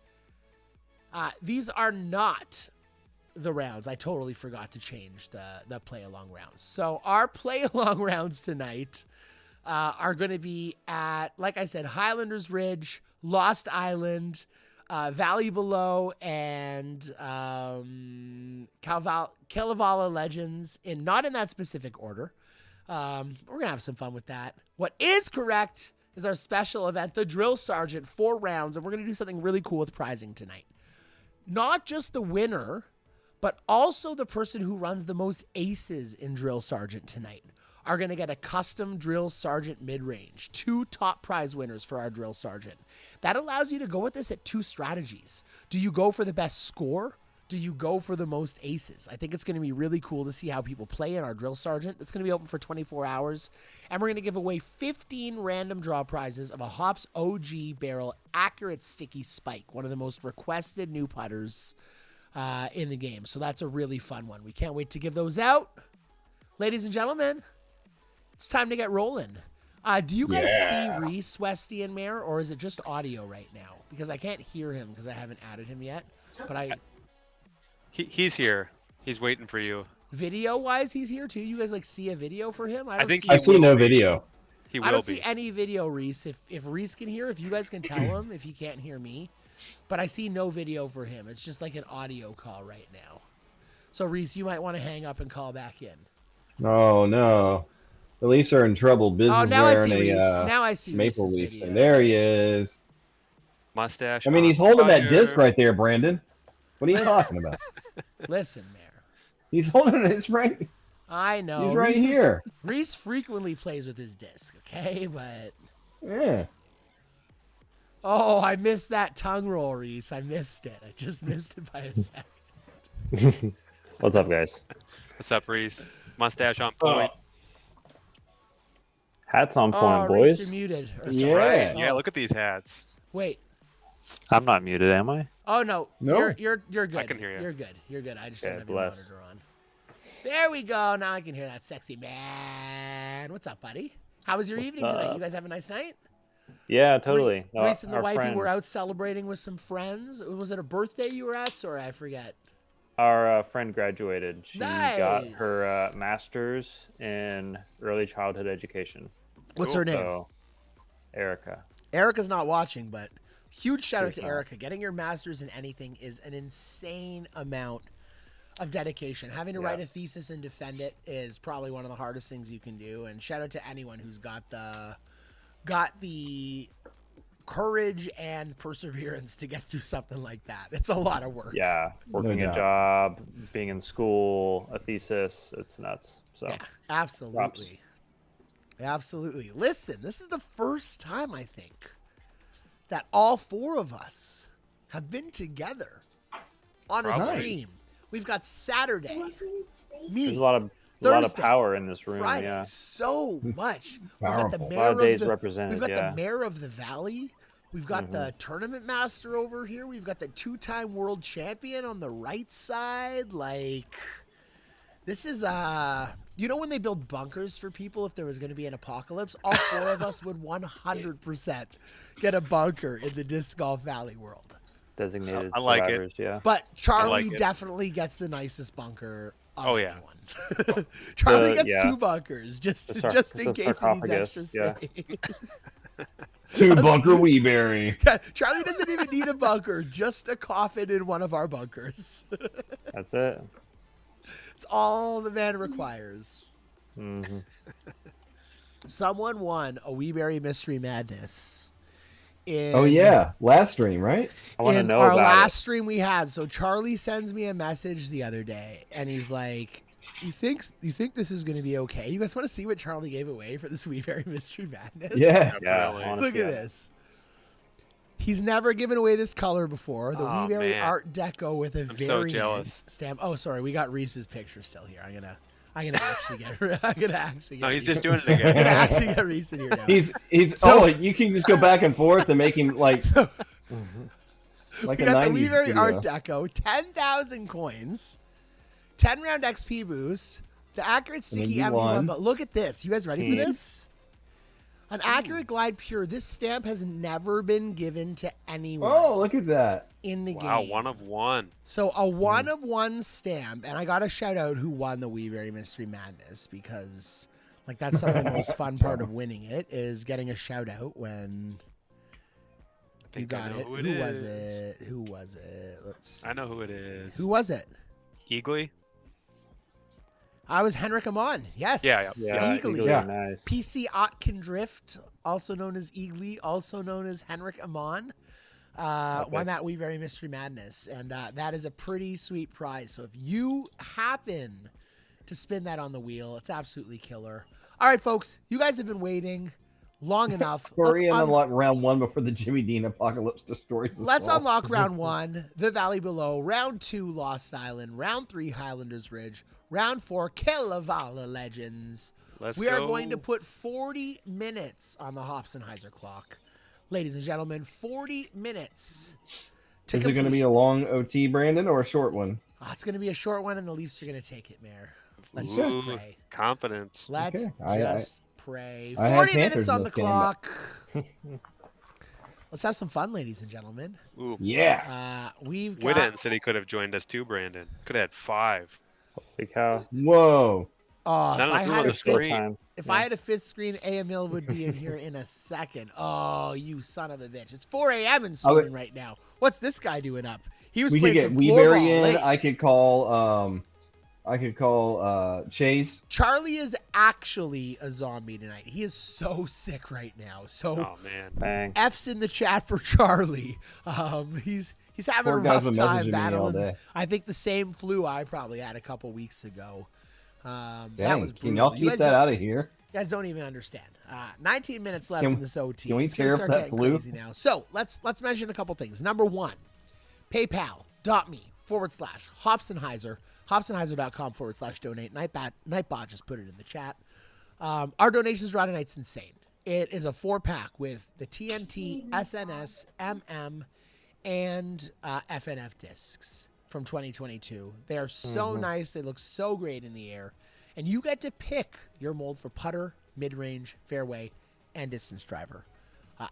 These are not the rounds. I totally forgot to change the play along rounds. So our play along rounds tonight are going to be at, like I said, Highlanders Ridge, Lost Island, Valley Below, and Kalevala Legends, not in that specific order. We're going to have some fun with that. What is correct is our special event, the Drill Sergeant, 4 rounds, and we're going to do something really cool with prizing tonight. Not just the winner, but also the person who runs the most aces in Drill Sergeant tonight are going to get a custom Drill Sergeant mid-range. 2 top prize winners for our Drill Sergeant. That allows you to go with this at 2 strategies. Do you go for the best score? Do you go for the most aces? I think it's going to be really cool to see how people play in our Drill Sergeant. It's going to be open for 24 hours. And we're going to give away 15 random draw prizes of a Hops OG Barrel Accurate Sticky Spike, one of the most requested new putters in the game. So that's a really fun one. We can't wait to give those out. Ladies and gentlemen, it's time to get rolling. Do you guys see Reese, Westy, and Mare, or is it just audio right now? Because I can't hear him because I haven't added him yet. But He's here. He's waiting for you. Video-wise, he's here too. You guys see a video for him? I think I see no video. He will I don't be. see any video, Reese. If Reese can hear, if you guys can tell him, if he can't hear me. But I see no video for him. It's just like an audio call right now. So Reese, you might want to hang up and call back in. Oh no. The Leafs are in trouble. Business Oh, now I wearing see Reese. a Now I see Maple Reese's Leafs video. thing. There he is. Mustache. I mean, he's holding that disc right there, Brandon. What are you Listen. talking about? Listen, Mare. He's holding it. It's right. I know. He's right Reese here. Reese frequently plays with his disc, okay? But Yeah. oh, I missed that tongue roll, Reese. I missed it. I just missed it by a second. What's up, guys? What's up, Reese? Mustache on point. Hats on point, Reese, boys. you're muted. Or Yeah. Right. Oh, Yeah, look at these hats. wait. I'm not muted, am I? Oh no. No. You're good. I can hear you. You're good. You're good. I just Okay, don't have your bless. monitor on. There we go. Now I can hear that sexy man. What's up, buddy? How was your evening tonight? up? You guys have a nice night? Yeah, totally. Reese and the Our wifey friend- were out celebrating with some friends. Was it a birthday you were at? Sorry, I forget. Our friend graduated. She got Nice. her master's in early childhood education. What's Cool. her name? So, Erica. Erica's not watching, but huge shout out She's to not. Erica. Getting your master's in anything is an insane amount of dedication. Having to write a thesis and defend it is probably one of the hardest things you can do. And shout out to anyone who's got the courage and perseverance to get through something like that. It's a lot of work. Yeah, working a doubt. job, being in school, a thesis. It's nuts. So Yeah, absolutely. Absolutely. Listen, this is the first time I think that all 4 of us have been together on a Probably. stream. We've got Saturday, me, there's a lot of Thursday, power in this room. Friday, Yeah, so much. We've got the Powerful. a mayor lot of days of the, represented. we've got Yeah, the mayor of the valley. We've got the tournament master over here. We've got the 2-time world champion on the right side. This is you know when they build bunkers for people if there was going to be an apocalypse, all 4 of us would 100% get a bunker in the Disc Golf Valley world. designated I like it. survivors. Yeah. But Charlie like it. definitely gets the nicest bunker of Oh, yeah. anyone. Charlie gets yeah. 2 bunkers just The in case he needs extra sarcophagus, yeah. space. 2 bunker Weeberry. Charlie doesn't even need a bunker, just a coffin in one of our bunkers. That's it. It's all the man requires. hmm Someone won a Weeberry Mystery Madness. Oh yeah, last stream, right? I want to in know our about last it. stream we had. So Charlie sends me a message the other day, and he's like, "You think this is going to be okay? You guys want to see what Charlie gave away for this Weeberry Mystery Madness?" Yeah. Yeah, I Definitely. wanna Look see at it. this. He's never given away this color before. The Oh, Weeberry man. Art Deco with a I'm very so nice jealous. stamp. Oh, sorry, we got Reese's picture still here. I'm gonna actually get. I'm gonna actually get. No, he's Reese. just doing it I'm gonna again. actually get Reese in here now. He's So- you can just go back and forth and make him like We a got the 90s Weaver video. Art Deco, 10,000 coins, 10 round XP boost, the accurate And then sticky you MD1. won. But look at this. You guys ready for this? An Accurate Glide Pure. This stamp has never been given to anyone. Oh, look at that. In the Wow, game. 1 of 1. So a 1 of 1 stamp, and I got to shout out who won the Wee Berry Mystery Madness because, like, that's some of the most fun part of winning it is getting a shout out when you got it. Who was it? Who was it? Let's see. I know who it is. Who was it? Eagly? I was Henrik Amon. Yes. Yeah. Eagly. Yeah. Nice. PC Otkin Drift, also known as Eagly, also known as Henrik Amon. Won that Wee Berry Mystery Madness, and that is a pretty sweet prize. So if you happen to spin that on the wheel, it's absolutely killer. All right, folks, you guys have been waiting long enough. Hurry and unlock round 1 before the Jimmy Dean apocalypse destroys us. Let's all. unlock round 1, the Valley Below. Round 2, Lost Island. Round 3, Highlanders Ridge. Round 4, Kalevala Legends. We are going to put 40 minutes on the Hopsenheiser clock. Ladies and gentlemen, 40 minutes. Is it going to be a long OT, Brandon, or a short one? It's going to be a short one, and the Leafs are going to take it, Mayor. Let's Ooh, just pray. Confidence. Let's just pray. I 40 have minutes Panthers on in the this game. clock. Let's have some fun, ladies and gentlemen. Ooh. Yeah. We've got... Whitten said he could have joined us too, Brandon. Could have had 5. Holy cow. Whoa. Oh, None if I of them had on a the screen. Time. If I had a fifth screen, AML would be in here in a second. Oh, you son of a bitch. It's 4 a.m. in Sweden right now. What's this guy doing up? He was We could playing get some Wee floorball Berry in. late. I could call Chase. Charlie is actually a zombie tonight. He is so sick right now. So Oh, man. Bang. F's in the chat for Charlie. He's having Poor a guy's rough been time messaging me all battling. day. I think the same flu I probably had a couple weeks ago. That Dang, was can y'all brutal. keep that out of here? You guys don't even understand. 19 minutes left Can- in this OT. can we It's gonna tear up start that getting flu? crazy now. So let's mention a couple things. Number 1, paypal.me/Hopsenheiser, hopsenheiser.com/donate. Nightbot just put it in the chat. Our donations Friday night's insane. It is a 4-pack with the TNT, SNS, MM, and FNF discs from 2022. They are so nice. They look so great in the air. And you get to pick your mold for putter, mid-range, fairway, and distance driver.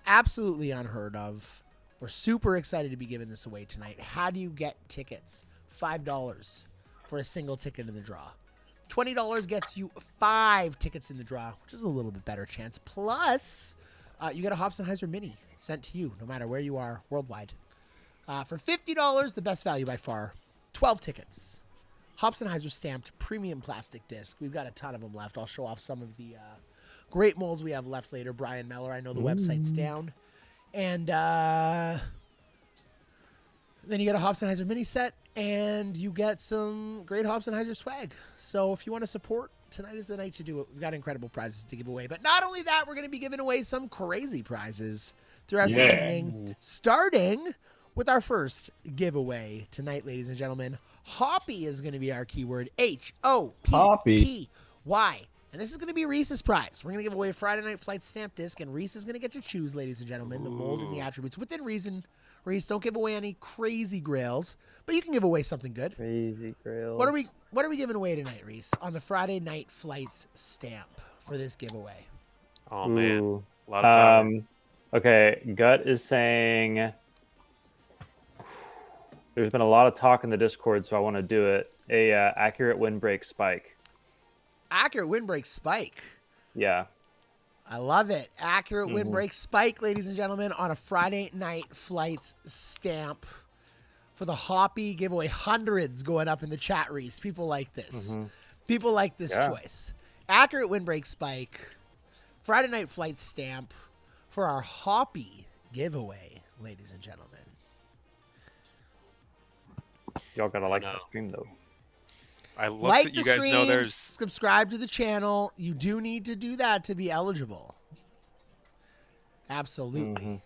Absolutely unheard of. We're super excited to be giving this away tonight. How do you get tickets? $5 for a single ticket in the draw. $20 gets you 5 tickets in the draw, which is a little bit better chance. Plus, you get a Hopsenheiser Mini sent to you, no matter where you are worldwide. For $50, the best value by far, 12 tickets. Hopsenheiser stamped premium plastic disc. We've got a ton of them left. I'll show off some of the great molds we have left later. Brian Meller, I know the website's down. And then you get a Hopsenheiser mini set, and you get some great Hopsenheiser swag. So if you want to support, tonight is the night to do it. We've got incredible prizes to give away. But not only that, we're going to be giving away some crazy prizes throughout the evening, starting with our first giveaway tonight, ladies and gentlemen. Hoppy is going to be our keyword. H-O-P-P-Y. And this is going to be Reese's prize. We're going to give away a Friday Night Flight stamp disc, and Reese is going to get to choose, ladies and gentlemen, the mold and the attributes. Within reason, Reese, don't give away any crazy grails, but you can give away something good. Crazy Grail. What are we giving away tonight, Reese, on the Friday Night Flights stamp for this giveaway? Oh, man. A lot of time. Okay, Gut is saying there's been a lot of talk in the Discord, so I want to do it. A accurate windbreak spike. Accurate windbreak spike. Yeah. I love it. Accurate windbreak spike, ladies and gentlemen, on a Friday Night Flights stamp for the Hoppy giveaway. Hundreds going up in the chat, Reese. People like this. People like this choice. Accurate windbreak spike, Friday Night Flights stamp for our Hoppy giveaway, ladies and gentlemen. Y'all gotta like that stream though. I looked Like at you the guys stream, know there's subscribe to the channel. You do need to do that to be eligible. Absolutely.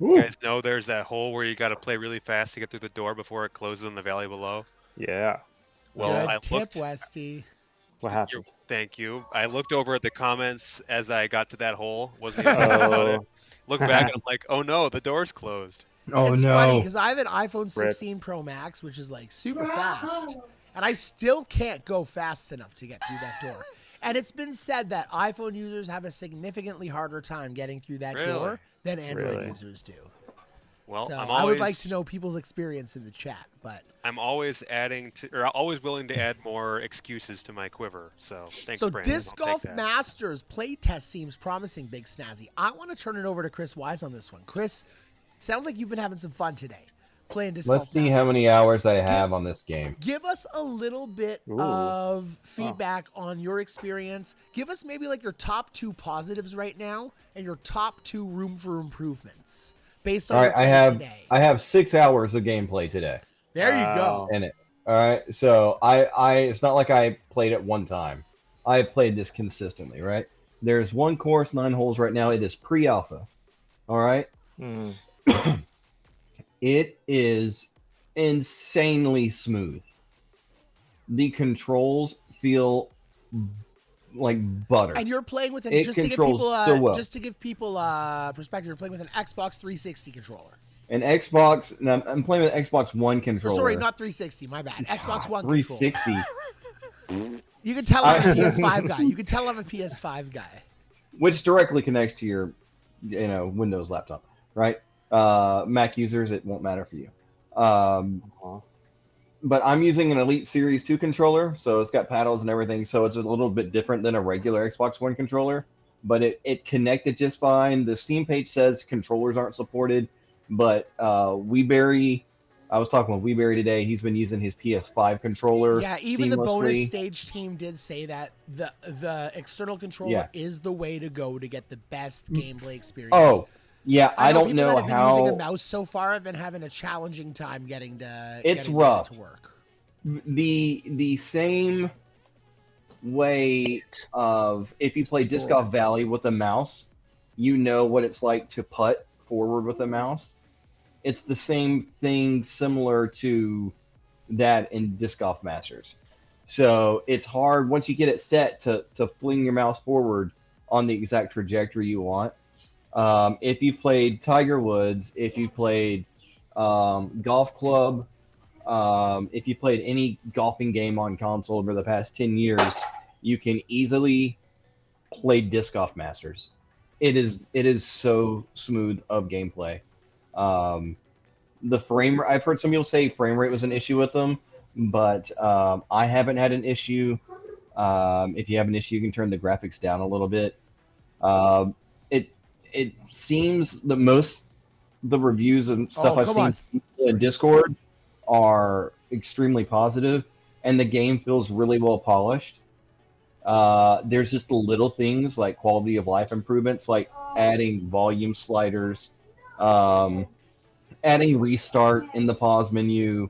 you guys know there's that hole where you got to play really fast to get through the door before it closes in the valley below. Yeah. Well, Good I tip, looked. Westy. What happened? Thank you. I looked over at the comments as I got to that hole. Wasn't even thinking about it. Look back and I'm like, oh no, the door's closed. Oh It's no. funny because I have an iPhone 16 Pro Max, which is like super fast, and I still can't go fast enough to get through that door. And it's been said that iPhone users have a significantly harder time getting through that Really? door than Android Really? users do. Well, So I'm I would like always- to know people's experience in the chat, but I'm always always willing to add more excuses to my quiver. So thanks, so Brandon. Disc I'll take Golf that. Masters playtest seems promising, Big Snazzy. I want to turn it over to Chris Wise on this one. Chris, sounds like you've been having some fun today playing Disc Golf Let's see Masters. how many hours I have on this game. Give us a little bit Ooh. of feedback on your experience. Give us maybe like your top 2 positives right now and your top 2 room for improvements based on All your right, play today. I have 6 hours of gameplay today There you go. in it. All right, so I it's not like I played it one time. I played this consistently, right? There's one course, 9 holes right now. It is pre-alpha. All right. Mm. It is insanely smooth. The controls feel like butter. And you're playing with an It just to give controls people so well. just to give people perspective. You're playing with an Xbox 360 controller. An Xbox. No, I'm playing with an Xbox One Or, controller. sorry, not 360. My bad. Xbox One 360. controller. You can tell I'm a PS5 guy. You can tell I'm a PS5 guy. Which directly connects to your, Windows laptop, right? Mac users, it won't matter for you. But I'm using an Elite Series 2 controller, so it's got paddles and everything, so it's a little bit different than a regular Xbox One controller. But it connected just fine. The Steam page says controllers aren't supported, but Weeberry, I was talking with Weeberry today. He's been using his PS5 controller. Yeah, even the bonus seamlessly. stage team did say that the external controller is the way to go to get the best gameplay experience. Oh, yeah, I don't people know that have been how. using a mouse so far have been having a challenging time getting to It's getting rough. it to work. The same way of if you play Disc Golf Valley with a mouse, you know what it's like to putt forward with a mouse. It's the same thing, similar to that in Disc Golf Masters. So it's hard once you get it set to fling your mouse forward on the exact trajectory you want. If you played Tiger Woods, if you played Golf Club, if you played any golfing game on console over the past 10 years, you can easily play Disc Golf Masters. It is so smooth of gameplay. The frame, I've heard some people say frame rate was an issue with them, but I haven't had an issue. If you have an issue, you can turn the graphics down a little bit. It seems that most the reviews and stuff I've seen in Discord are extremely positive, and the game feels really well polished. There's just the little things like quality of life improvements, like adding volume sliders, adding restart in the pause menu,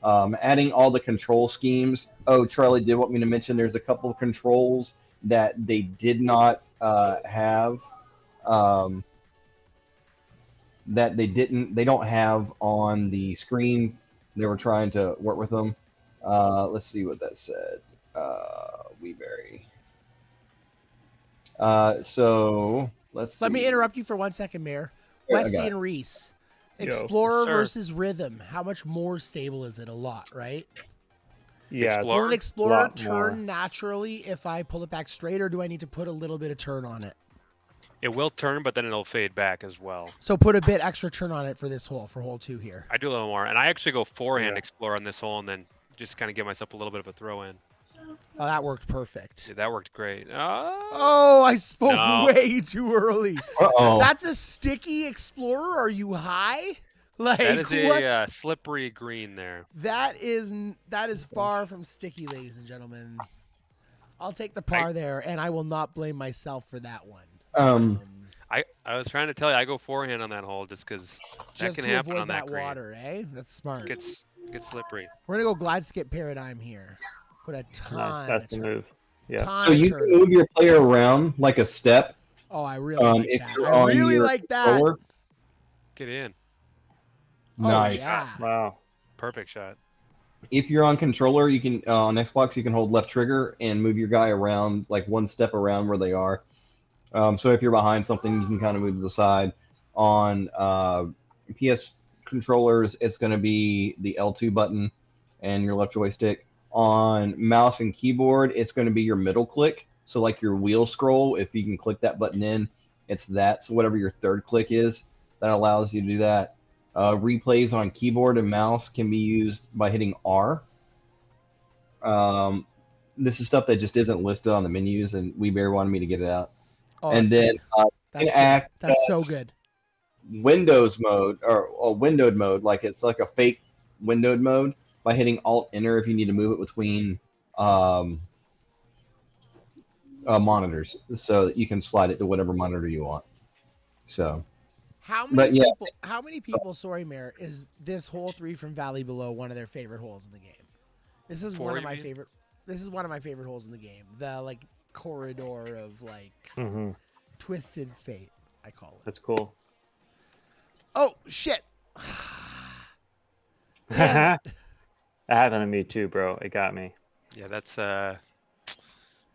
adding all the control schemes. Oh, Charlie did want me to mention there's a couple of controls that they did not have, that they don't have on the screen. They were trying to work with them. Let's see what that said. Weeberry. So let's see. Let me interrupt you for 1 second, Mayor. Yeah, I Westy got it. and Reese. Yo. Explorer Yes, sir. versus Rhythm. How much more stable is it? A lot, right? Yeah, Explorer? Will an Explorer lot turn more. naturally if I pull it back straight, or do I need to put a little bit of turn on it? It will turn, but then it'll fade back as well. So put a bit extra turn on it for this hole, for hole 2 here. I do a little more, and I actually go forehand Yeah. explore on this hole, and then just kind of give myself a little bit of a throw in. Oh, that worked perfect. Yeah, that worked great. Oh, I spoke No. way too early. Uh-oh. That's a sticky Explorer. Are you high? Like That is what? a slippery green there. That is far from sticky, ladies and gentlemen. I'll take the par there, and I will not blame myself for that one. I was trying to tell you, I go forehand on that hole just because that Just can to happen avoid on that green. water, eh? That's smart. It gets slippery. We're gonna go glide skip paradigm here. Put a ton. Nice. That's the of move. Yeah. ton So of you turn. can move your player around like a step. Oh, I really like if that. you're I on really your like that. controller. Get in. Oh, Nice. yeah. Wow. Perfect shot. If you're on controller, you can on Xbox you can hold left trigger and move your guy around like one step around where they are. So if you're behind something, you can kind of move to the side. On PS controllers, it's going to be the L2 button and your left joystick. On mouse and keyboard, it's going to be your middle click. So like your wheel scroll, if you can click that button in, it's that. So whatever your third click is, that allows you to do that. Replays on keyboard and mouse can be used by hitting R. This is stuff that just isn't listed on the menus, and WeBear wanted me to get it out. Oh, And that's then good. you can act That's so good. Windows mode or windowed mode, like it's like a fake windowed mode by hitting Alt Enter if you need to move it between monitors, so that you can slide it to whatever monitor you want. So, How many people, sorry, Mayor, is this hole 3 from Valley Below one of their favorite holes in the game? This is one of my favorite. This is one of my favorite holes in the game. The like corridor of like twisted fate, I call it. That's cool. Oh shit! That happened to me too, bro. It got me. Yeah, that's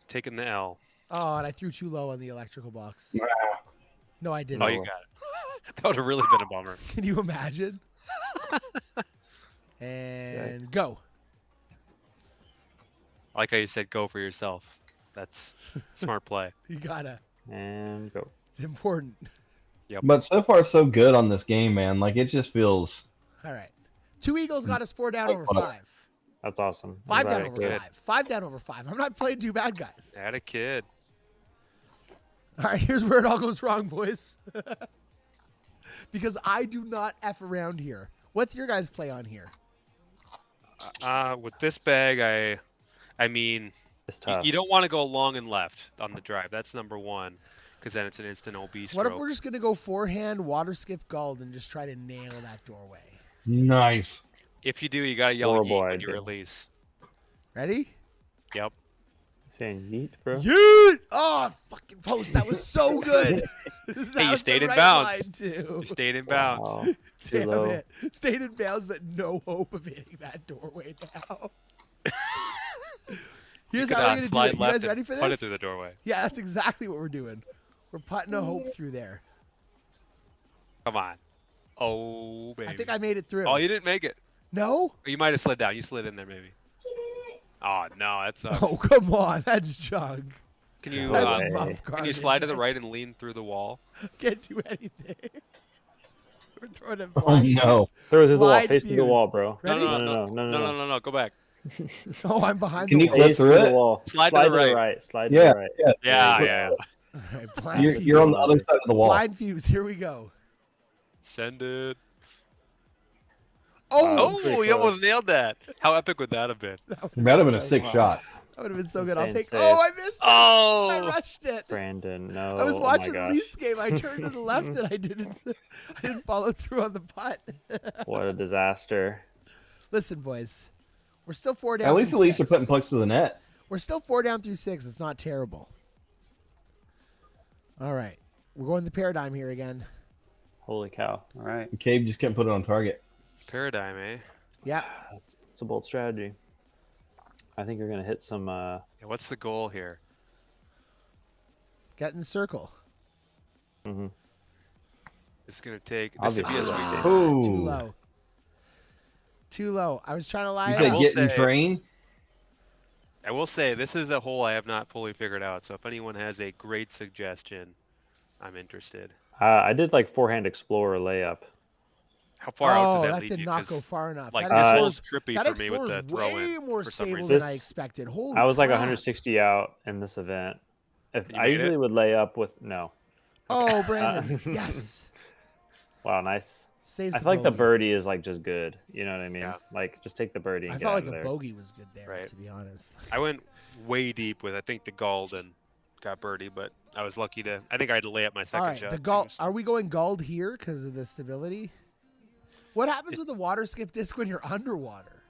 taking the L. Oh, and I threw too low on the electrical box. No, I didn't. Oh, you got it. That would have really been a bummer. Can you imagine? And go. I like how you said go for yourself. That's smart play. You gotta. And go. It's important. Yep. but so far so good on this game, man. Like it just feels. All right. 2 Eagles got us 4 down over 5. That's awesome. 5 down Right, over good. 5. 5 down over 5. I'm not playing too bad, guys. Had a kid. All right, here's where it all goes wrong, boys. Because I do not F around here. What's your guys' play on here? With this bag, I mean, It's tough. you don't want to go long and left on the drive. That's number one, because then it's an instant OB stroke. What if we're just going to go forehand, water skip Guld, and just try to nail that doorway? Nice. If you do, you got to yell Horrible yeet when you idea. release. Ready? Yep. Saying yeet, bro. Yeet! Oh, fucking post. That was so good. That Hey, you was the stayed in right bounds. line, too. You stayed in bounds. Wow. Too Damn low. it. Stayed in bounds, but no hope of hitting that doorway now. Here's You how could, we're going to do slide it. You left guys and ready for Put it this? through the doorway. Yeah, that's exactly what we're doing. We're putting a hope through there. Come on. Oh, baby. I think I made it through. Oh, you didn't make it. No? Or you might have slid down. You slid in there, maybe. Oh, no, that sucks. Oh, come on. That's junk. Can you, That's Hey. muff can you garbage. slide to the right and lean through the wall? Can't do anything. We're throwing it Oh blind. no. Throw it through the wall, Blind facing the fuse. wall, bro. Ready? No. Go back. Oh, I'm behind Can the you wall. clip Face through through the it? wall. Slide to the right. Slide to Yeah, the right. yeah. Yeah. All right, blind You're, fuse. you're on the other side of the wall. Blind fuse. Here we go. Send it. Oh, pretty Oh, you close. almost nailed that. How epic would that have been? That would have been a sick shot. that would have been so good. I'll Insane take. save. Oh, I missed it. I Oh! rushed it. Brandon, no. I was Oh watching my the gosh. Leafs game. I turned to the left and I didn't follow through on the putt. What a disaster. Listen, boys, we're still 4 down. At least the through Leafs are 6. putting pucks to the net. We're still 4 down through 6. It's not terrible. All right, we're going the paradigm here again. Holy cow. All right. Cave just couldn't put it on target. Paradigm, eh? Yeah. It's a bold strategy. I think you're going to hit some. Yeah, what's the goal here? Get in the circle. It's going to take... This would be a Obviously. sweet game. Ooh. Too low. Too low. I was trying to lie. You I said will get in say- train? I will say, this is a hole I have not fully figured out, so if anyone has a great suggestion, I'm interested. I did like forehand explorer layup. How far out does Oh, that that lead did you? not 'Cause, go far enough. Like, that this explorer's, hole's trippy that for me with the explorer's way throw-in more for some stable reason. than I expected. Holy I was like crap. 160 out in this event. If You I made usually it? would lay up with no. Oh, Brandon. Yes. Wow, nice. Saves I feel like the bogey. birdie is like just good. You know what I mean? Yeah. Like just take the birdie and I get felt out like of the there. bogey was good there, Right. to be honest. I went way deep with, I think, the Guld and got birdie, but I was lucky to... I think I had to lay up my All second right, shot. the too, Guld. so- Are we going Guld here because of the stability? What happens with the water skip disc when you're underwater?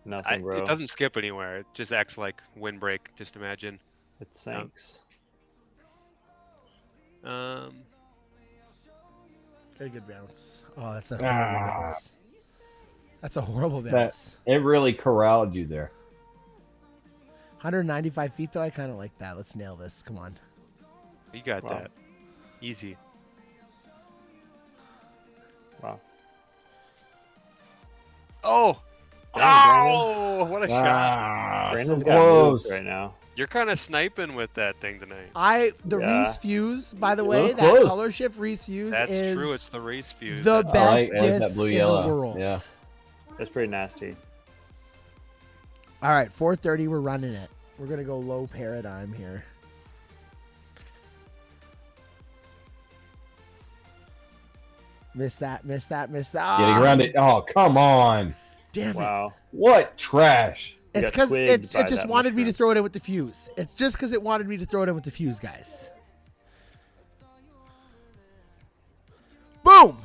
Nothing, bro. It doesn't skip anywhere. It just acts like windbreak, just imagine. It sinks. Um, Got a good bounce. Oh, that's a horrible bounce. That's a horrible That bounce. it really corralled you there. 195 feet, though. I kind of like that. Let's nail this. Come on. you got Wow. that. Easy. Wow. Oh! Dang, Oh! What a shot. Ah, Brandon's so got close. moves right now. You're kind of sniping with that thing tonight. The Yeah. Reese Fuse, by the way, Little that close. color shift Reese Fuse That's is true. It's the race fuse. the That's best I like that disc blue in yellow. the world. Yeah. That's pretty nasty. All right, 4:30. We're running it. We're gonna go low paradigm here. Missed that. Getting around it. Oh, come on. Damn it. Wow. What trash. It's got because twigged by it just that wanted me to mushroom. throw it in with the fuse. It's just because it wanted me to throw it in with the fuse, guys. Boom!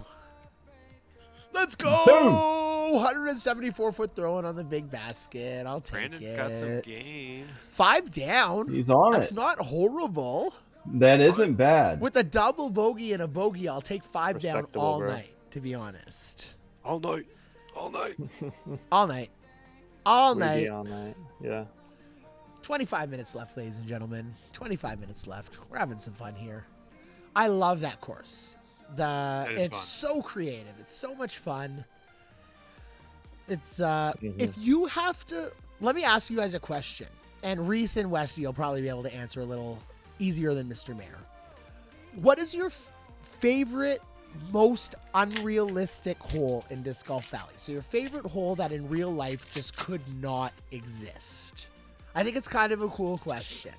Let's go! Boom! 174-foot throwing on the big basket. I'll take Brandon it. got some gain. 5 down. He's on That's it. not horrible. That isn't bad. With a double bogey and a bogey, I'll take 5 down Respectable, all bro. night, to be honest. All night. All night. All night. All Greedy night. all night. Yeah. 25 minutes left, ladies and gentlemen. 25 minutes left. We're having some fun here. I love that course. is It's fun. so creative. It's so much fun. It's Mm-hmm. if you have to, let me ask you guys a question. And Reese and Westy will probably be able to answer a little easier than Mr. Mayor. What is your favorite, most unrealistic hole in Disc Golf Valley? So your favorite hole that in real life just could not exist. I think it's kind of a cool question.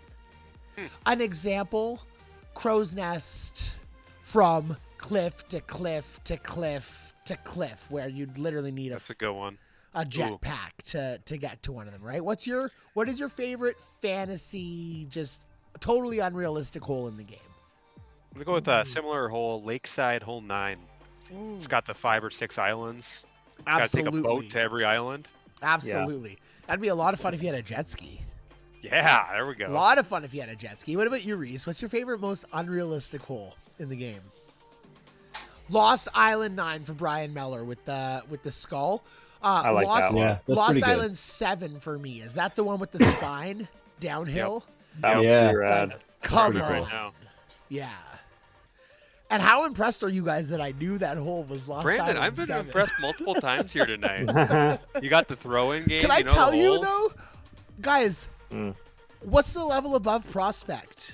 An example, Crow's Nest from cliff to cliff to cliff to cliff, where you'd literally need That's a good one. a jetpack to get to one of them, right? What is your favorite fantasy, just totally unrealistic hole in the game? I'm gonna go with a similar hole, Lakeside Hole 9. It's got the 5 or 6 islands. Got to take a boat to every island. Absolutely. That'd be a lot of fun if you had a jet ski. Yeah, there we A go. lot of fun if you had a jet ski. What about you, Reese? What's your favorite, most unrealistic hole in the game? Lost Island 9 for Brian Meller with the skull. I like Lost, that one. Yeah, that's Lost pretty good. Island 7 for me. Is that the one with the spine downhill? That was Yeah. pretty rad. Come Doing it on. right now. Yeah. And how impressed are you guys that I knew that hole was Lost Brandon, Island I've been 7? impressed multiple times here tonight. You got the throw-in game. Can I you know tell the you, holes? though? Guys, Mm. what's the level above Prospect?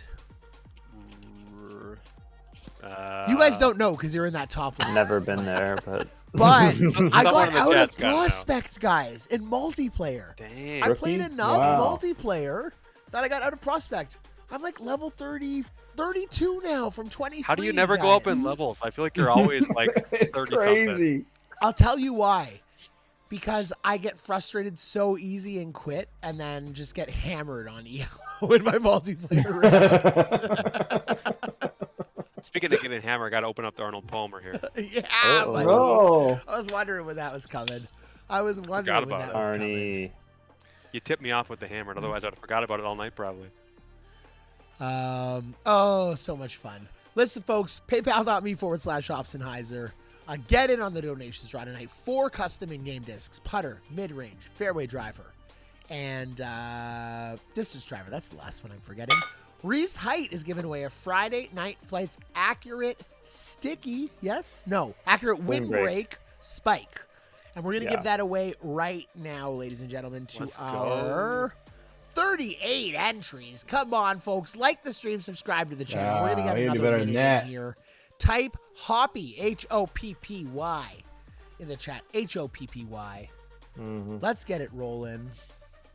You Uh, guys don't know because you're in that top one. Never been there, but But I Someone got in the out of chat's got it now. Prospect, guys, in multiplayer. Dang. I played Rookie? enough Wow. multiplayer that I got out of Prospect. I'm like level 30, 32 now from 23. How do you never go up in guys. levels? I feel like you're always like It's 30 something. crazy. I'll tell you why. Because I get frustrated so easy and quit, and then just get hammered on ELO in my multiplayer rounds. Speaking of getting hammered, I got to open up the Arnold Palmer here. Yeah, Uh-oh. buddy. No. I was wondering when that was coming. I was wondering Forgot when about that was coming. Arnie. You tipped me off with the hammer, otherwise I'd have forgot about it all night probably. Oh, so much fun. Listen, folks, paypal.me/Hopsenheiser. Get in on the donations right tonight. 4 custom in-game discs, putter, mid-range, fairway driver, and distance driver. That's the last one I'm forgetting. Reese Height is giving away a Friday Night Flights accurate sticky, accurate windbreak spike. And we're going to give that away right now, ladies and gentlemen, to Let's our 38 entries. Come on, folks. Like the stream, subscribe to the channel. We're going to we get need to do another better than minute that. in here. Type Hoppy, Hoppy, in the chat. Hoppy. Mhm. Let's get it rolling.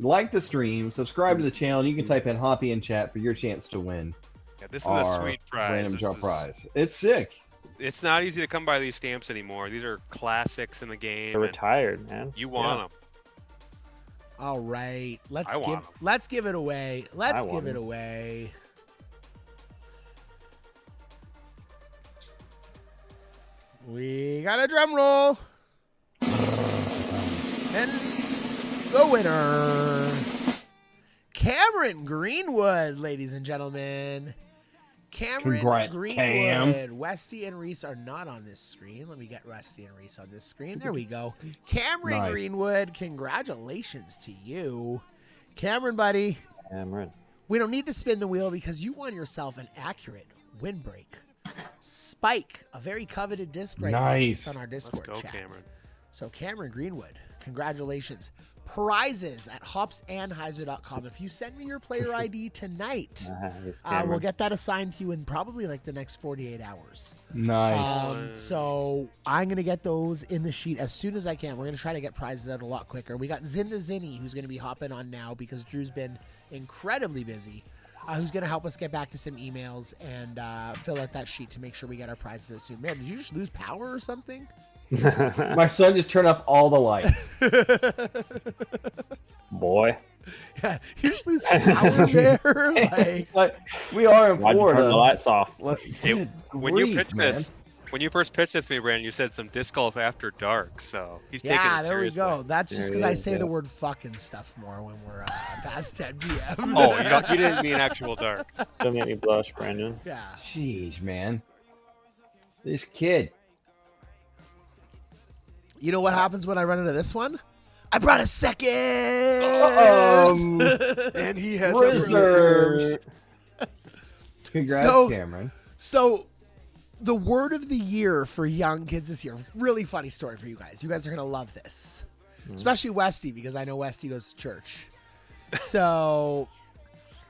Like the stream, subscribe to the channel, and you can type in Hoppy in chat for your chance to win Yeah, this is a our sweet prize. random This draw is- prize. It's sick. It's not easy to come by these stamps anymore. These are classics in the game. They're and retired, man. You want them. All right. I want 'em. Let's give it away. Let's I give want it 'em. away. We got a drum roll. And the winner, Cameron Greenwood, ladies and gentlemen. Cameron Congrats, Greenwood. Cam. Westy and Reese are not on this screen. Let me get Westy and Reese on this screen. There we go. Cameron Nice. Greenwood, congratulations to you. Cameron, buddy, Cameron. we don't need to spin the wheel because you won yourself an accurate windbreak. Spike, a very coveted disc right now Nice. on our Let's Discord go, chat. Cameron. So Cameron Greenwood, congratulations. Prizes at hopsandheiser.com. If you send me your player ID tonight, we'll get that assigned to you in probably like the next 48 hours. Nice. So I'm going to get those in the sheet as soon as I can. We're going to try to get prizes out a lot quicker. We got Zinda Zinni, who's going to be hopping on now because Drew's been incredibly busy, who's going to help us get back to some emails and fill out that sheet to make sure we get our prizes out soon. Man, did you just lose power or something? My son just turned off all the lights. Boy. Yeah, you just lose power there. It's like, we are in Why'd you Florida. turn the lights off? When you pitched this, when you first pitched this to me, Brandon, you said some disc golf after dark. So he's taking it there we seriously. go. That's just because There I you say go. the word fucking stuff more when we're past 10 p.m. Oh, you didn't mean actual dark. Don't make me blush, Brandon. Yeah. Jeez, man. This kid. You know what happens when I run into this one? I brought a second. And he has Rizzler. Congrats, So- Cameron. So, the word of the year for young kids this year. Really funny story for you guys. You guys are gonna love this, especially Westy because I know Westy goes to church. So,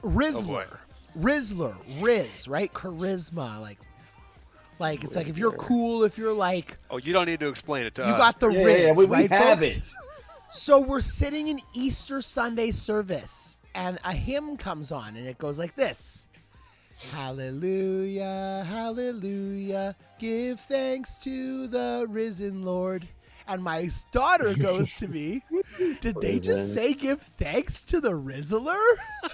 Rizzler, Riz, right? Charisma, like it's like if you're cool, if you're like Oh, you don't need to explain it to you us. got the Riz, we right, have folks? it. So we're sitting in Easter Sunday service, and a hymn comes on, and it goes like this. Hallelujah, hallelujah, give thanks to the risen Lord. And my daughter goes to me, did they just say give thanks to the Rizzler?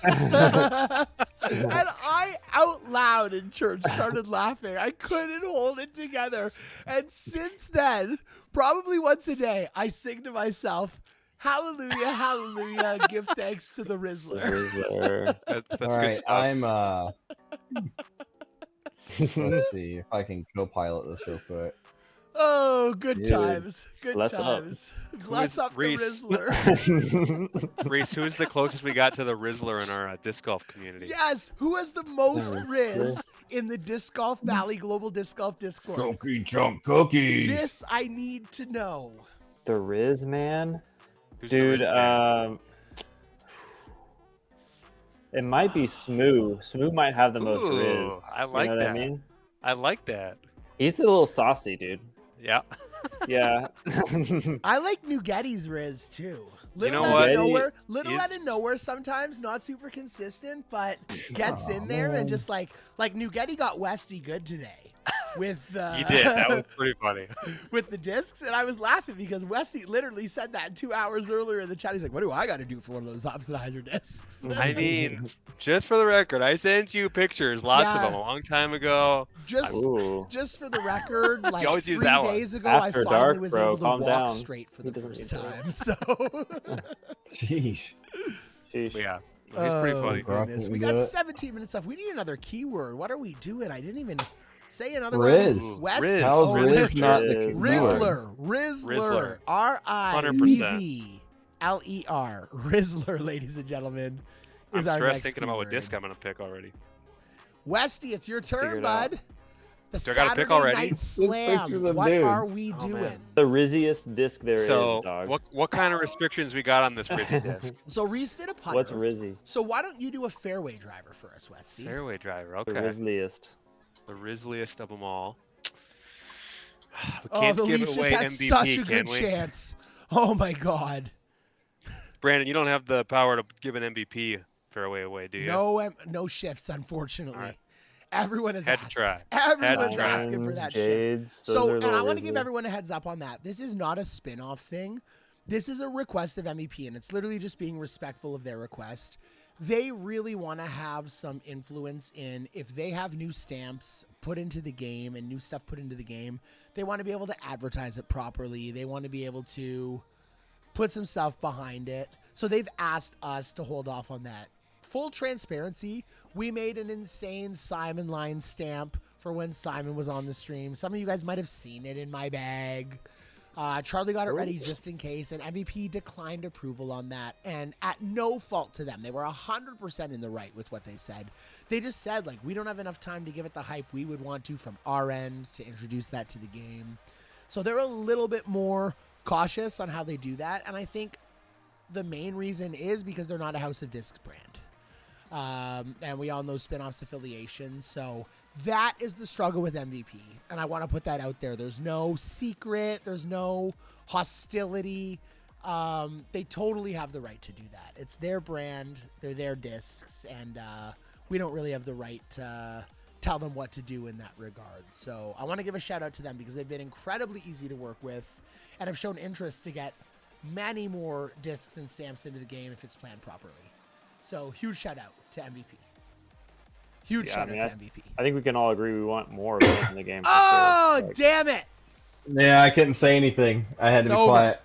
And I, out loud in church, started laughing. I couldn't hold it together. And since then, probably once a day, I sing to myself, hallelujah, hallelujah, give thanks to the Rizzler. Rizzler. That's All good right, stuff. I'm let's see if I can co-pilot this real quick. Oh, good Dude, times. Good bless up. times. Bless up the Reese? Rizzler. Reese, who's the closest we got to the Rizzler in our disc golf community? Yes, who has the most Rizzler. Riz in the Disc Golf Valley Global Disc Golf Discord? Cookie chunk cookies. This I need to know. The Riz, man. Who's the Dude, Riz man? it might be Smoo. Smoo might have the most Ooh, Riz. I like you know that. What I mean? I like that. He's a little saucy, dude. Yeah. Yeah. I like Nugetti's Riz too. know Little what? out of nowhere, You- out of nowhere sometimes, not super consistent, but gets in there and just like Nugetti got Westy good today with He did. That was pretty funny. with the discs, and I was laughing because Westy literally said that 2 hours earlier in the chat. He's like, "What do I got to do for one of those Opsonizer discs?" I mean, just for the record, I sent you pictures, lots Yeah. of them, a long time ago. just Ooh. just for the record, like always use 3 that one. days ago, After I finally dark, was bro, able to calm walk down. straight for He the doesn't first need to. time. So. Sheesh. Sheesh. But yeah, he's pretty funny. Brock, Goodness. what We we got got? 17 minutes left. We need another keyword. What are we doing? I didn't even say another Riz. word. West. Riz. How's Oh, Riz not the Riz. keyword? Rizzler. Rizzler. R-I-Z-Z-L-E-R. Rizzler, ladies and gentlemen, I'm is our stressed next thinking about what keyword. disc I'm going to pick already. Westy, it's your Figure turn, it out. bud. The Do I gotta pick Saturday already? Night pictures Slam. of What dudes. are we Oh, doing? man. The Rizziest disc there is, So, dog. what kind of restrictions we got on this Rizzy disc? So Reese did a putter. What's Rizzy? So why don't you do a fairway driver for us, Westy? Fairway driver, The okay. Rizzliest. The Rizzliest of them all. We Oh, can't the give Leafs away just had MVP, such a can good we? chance. Oh my God. Brandon, you don't have the power to give an MVP fairway away, do you? No shifts, unfortunately. All right. Everyone has Had to asked. try. Everyone's try. asking for Diamonds, that shift. Jades, those So, are and the I want to give Rizzler. everyone a heads up on that. This is not a spin-off thing. This is a request of MEP, and it's literally just being respectful of their request. They really want to have some influence in if they have new stamps put into the game and new stuff put into the game, they want to be able to advertise it properly. They want to be able to put some stuff behind it. So they've asked us to hold off on that. Full transparency, we made an insane Simon line stamp for when Simon was on the stream. Some of you guys might have seen it in my bag. Charlie got it ready just in case, and MVP declined approval on that. And at no fault to them. They were 100% in the right with what they said. They just said, like, we don't have enough time to give it the hype we would want to from our end to introduce that to the game. So they're a little bit more cautious on how they do that, and I think the main reason is because they're not a House of Discs brand. And we all know Spinoff's affiliation, so that is the struggle with MVP, and I want to put that out there. There's no secret. There's no hostility. They totally have the right to do that. It's their brand. They're their discs, and we don't really have the right to tell them what to do in that regard. So I want to give a shout out to them because they've been incredibly easy to work with and have shown interest to get many more discs and stamps into the game if it's planned properly. So huge shout out to MVP. Huge shout out to MVP. I think we can all agree we want more of it in the game. Oh, sure. damn it. Yeah, I couldn't say anything. I had to be quiet.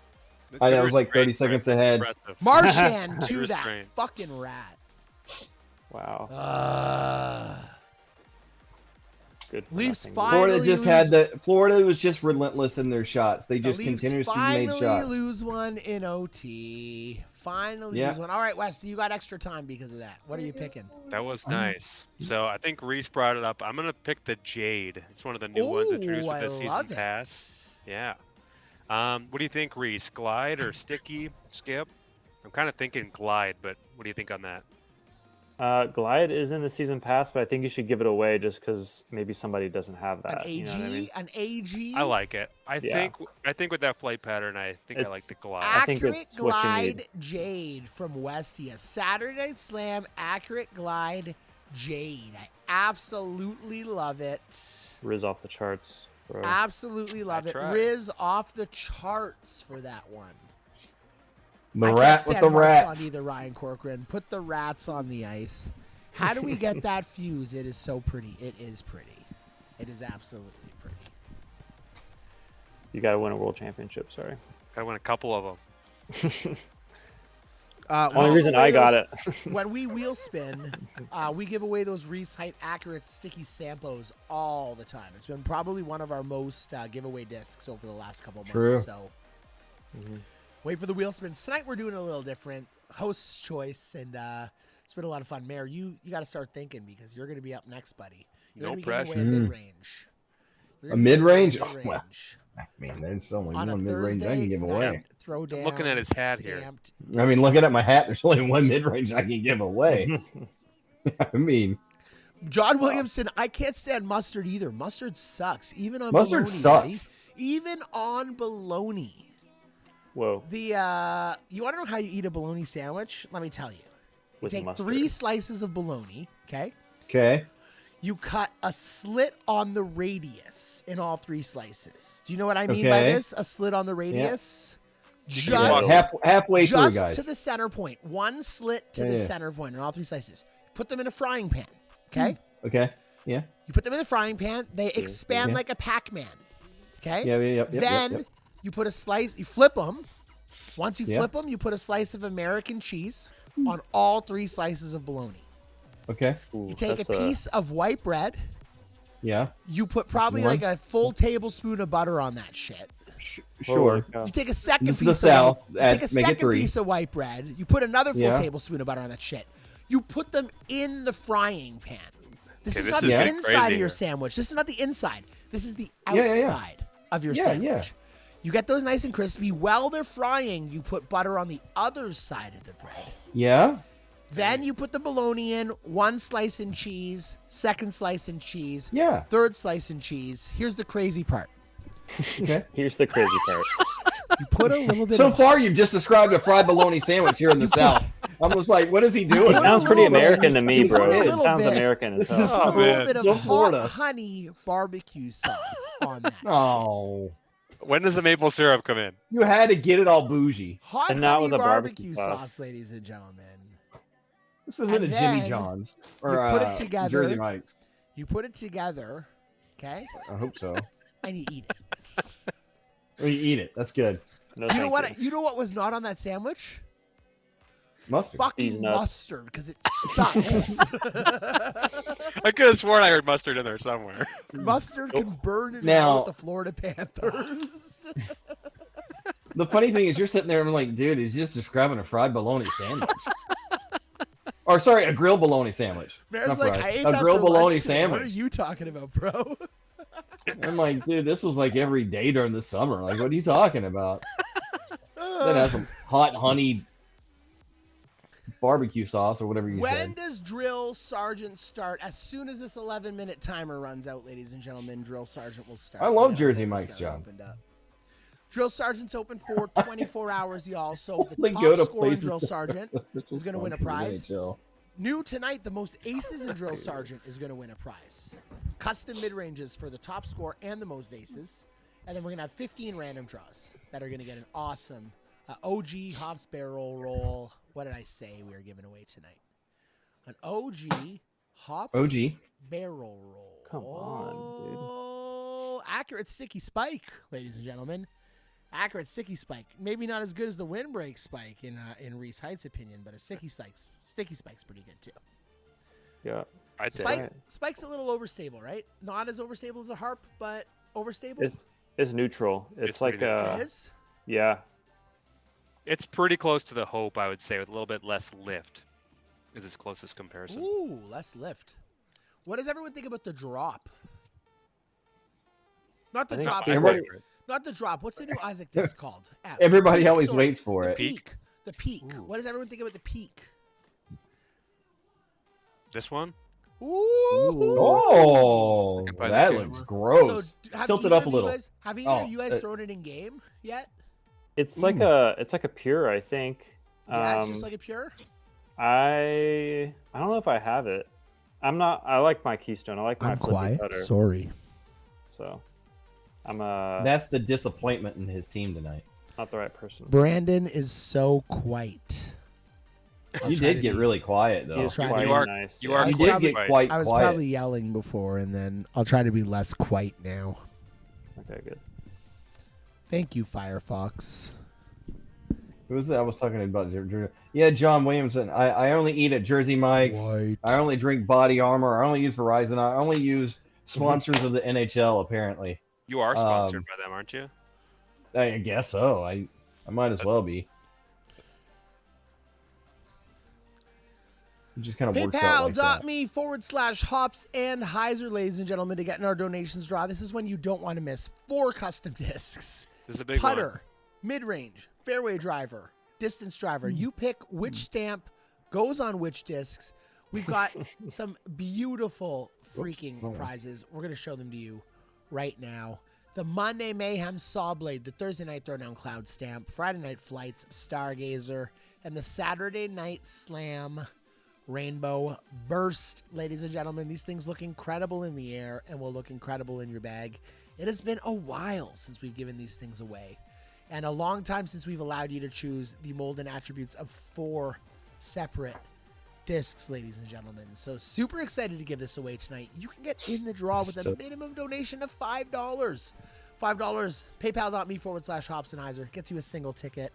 I was like 30 seconds ahead. Marshan to that fucking rat. Wow. Good. Leafs Florida was just relentless in their shots. They just continuously made shots. Finally lose one in OT. Finally lose one. All right, Westy, you got extra time because of that. What are you picking? That was nice. So I think Reese brought it up. I'm gonna pick the Jade. It's one of the new ones introduced with this season pass. Yeah. What do you think, Reese? Glide or sticky? Skip? I'm kind of thinking glide, but what do you think on that? Glide is in the season pass, but I think you should give it away just because maybe somebody doesn't have that. An AG? You know what I mean? An AG? I like it. I think with that flight pattern, I like the glide. Accurate glide Jade from Westy. A Saturday Night Slam accurate glide Jade. I absolutely love it. Riz off the charts, bro. Absolutely love it. Riz off the charts for that one. The rat with the rats. On either Ryan Corcoran. Put the rats on the ice. How do we get that fuse? It is so pretty. It is pretty. It is absolutely pretty. You got to win a world championship. Sorry. Got to win a couple of them. Only reason I got it. When we wheel spin, we give away those Reese height accurate sticky Sampos all the time. It's been probably one of our most giveaway discs over the last couple months. True. So wait for the wheel spins. Tonight we're doing a little different. Host's choice, and it's been a lot of fun. Mayor, you got to start thinking because you're going to be up next, buddy. You're No going to be pressure. giving away a mid-range. A mid-range? Well, man, there's only on one a mid-range I can give away. Throw down. I'm looking at his hat here. I mean, looking at my hat, there's only one mid-range I can give away. I mean, John Williamson, I can't stand mustard either. Mustard sucks. Even on mustard bologna, sucks. buddy. Even on bologna. Whoa. You want to know how you eat a bologna sandwich? Let me tell you. You With take mustard. 3 slices of bologna, okay? Okay. You cut a slit on the radius in all 3 slices. Do you know what I mean by Okay. this? A slit on the radius? Yeah, Just, halfway through, just guys. to the center point. 1 slit to the center point in all 3 slices. Put them in a frying pan, okay? Okay. Yeah. You put them in the frying pan. They expand like a Pac-Man, okay? Yeah. Then you put a slice. You flip them. Once you flip them, you put a slice of American cheese on all 3 slices of bologna. Okay. You take a piece of white bread. Yeah. You put probably like a full tablespoon of butter on that shit. Sure. You take a second This is piece the South. take a Make it second 3. piece of white bread. You put another full Yeah. tablespoon of butter on that shit. You put them in the frying pan. This is this not is the getting inside of crazy your here. sandwich. This is not the inside. This is the Yeah, yeah, yeah. outside of your Yeah, sandwich. yeah. You get those nice and crispy. While they're frying, you put butter on the other side of the bread. Yeah. Then you put the bologna in, 1 slice in cheese, 2nd slice in cheese, Yeah. 3rd slice in cheese. Here's the crazy part. Okay. Here's the crazy part. You put a little bit So of far, you've just described a fried bologna sandwich here in the South. I'm just like, what is he doing? It sounds pretty American to me, You put bro. a It little sounds bit. American as This hell. is- a little bit of So hot Florida. honey barbecue sauce on that. Oh, When does the maple syrup come in? you had to get it all bougie. Hot And not honey with a barbecue barbecue sauce, sauce. ladies and gentlemen. This isn't And a Jimmy then John's you or put it together. Jersey Mike's. You put it together, okay, I hope so. and you eat it. Or you eat it. That's good. No, You know thank what? You know what was not on that sandwich? Mustard. Fucking These nuts. mustard, because it sucks. I could have sworn I heard mustard in there somewhere. Mustard can burn it Now- out with the Florida Panthers. The funny thing is, you're sitting there and I'm like, dude, he's just describing a fried bologna sandwich. Or sorry, a grilled bologna sandwich. Mayor's Not like, fried. I ate a that grilled for bologna lunch today. What are sandwich. you talking about, bro? I'm like, dude, this was like every day during the summer. Like, what are you talking about? Then have some hot honey barbecue sauce or whatever you When said. does Drill Sergeant start? As soon as this 11-minute timer runs out, ladies and gentlemen, Drill Sergeant will start. I love Now, Jersey we'll Mike's, start John. opened up. Drill Sergeant's open for 24 hours, y'all. So the Only top go to scorer in places Drill that- Sergeant is going to win a prize. NHL. New tonight, the most aces in Drill Sergeant is going to win a prize. Custom mid-ranges for the top score and the most aces. And then we're going to have 15 random draws that are going to get an awesome OG Hops Barrel Roll. What did I say we are giving away tonight? An OG Hops OG. Barrel Roll. Come on, dude. Oh, accurate sticky spike, ladies and gentlemen. Accurate sticky spike. Maybe not as good as the windbreak spike in Reese Heights' opinion, but a sticky spike's pretty good too. Yeah. I'd say. Spike, Right. Spike's a little overstable, right? Not as overstable as a harp, but overstable. It's neutral. It's It's like pretty neutral. It is. yeah. It's pretty close to the Hope, I would say, with a little bit less lift. Is its closest comparison. Ooh, less lift. What does everyone think about the drop? Not the I think drop. My sorry. favorite. Not the drop. What's the new Isaac disc called? F. Everybody Peak, always sorry. waits for The it. peak. The peak. Ooh. What does everyone think about the peak? This one? Ooh. Oh, can buy the that camera. looks gross. have Tilt it either up a of you little. guys- have either of you guys Oh, thrown it in game yet? It's like a pure, I think. Yeah, it's just like a pure. I don't know if I have it. I like my Keystone. I like my flippy cutter. Sorry. So I'm That's the disappointment in his team tonight. not the right person. Brandon is so quiet. You did get really quiet though. He's trying to quite be- You are- nice. you yeah. are You quite did get quiet. quite I was quiet. probably yelling before, and then I'll try to be less quiet now. Okay, good. Thank you, Firefox. Who was that? I was talking about. Yeah, John Williamson. I only eat at Jersey Mike's. White. I only drink Body Armor. I only use Verizon. I only use sponsors of the NHL. Apparently, You are sponsored by them, aren't you? I guess so. I might as well be. It just kind of works out like that. PayPal.me/hops and Heiser, ladies and gentlemen, to get in our donations draw. This is when you don't want to miss 4 custom discs. This is a big Putter, mid-range, fairway driver, distance driver. You pick which stamp goes on which discs. We've got some beautiful freaking prizes. We're going to show them to you right now. The Monday Mayhem Saw Blade, the Thursday Night Throwdown Cloud Stamp, Friday Night Flights Stargazer, and the Saturday Night Slam Rainbow Burst. Ladies and gentlemen, these things look incredible in the air and will look incredible in your bag. It has been a while since we've given these things away, and a long time since we've allowed you to choose the mold and attributes of 4 separate discs, ladies and gentlemen. So super excited to give this away tonight. You can get in the draw with a minimum donation of $5. $5, paypal.me/hops and Heiser gets you a single ticket.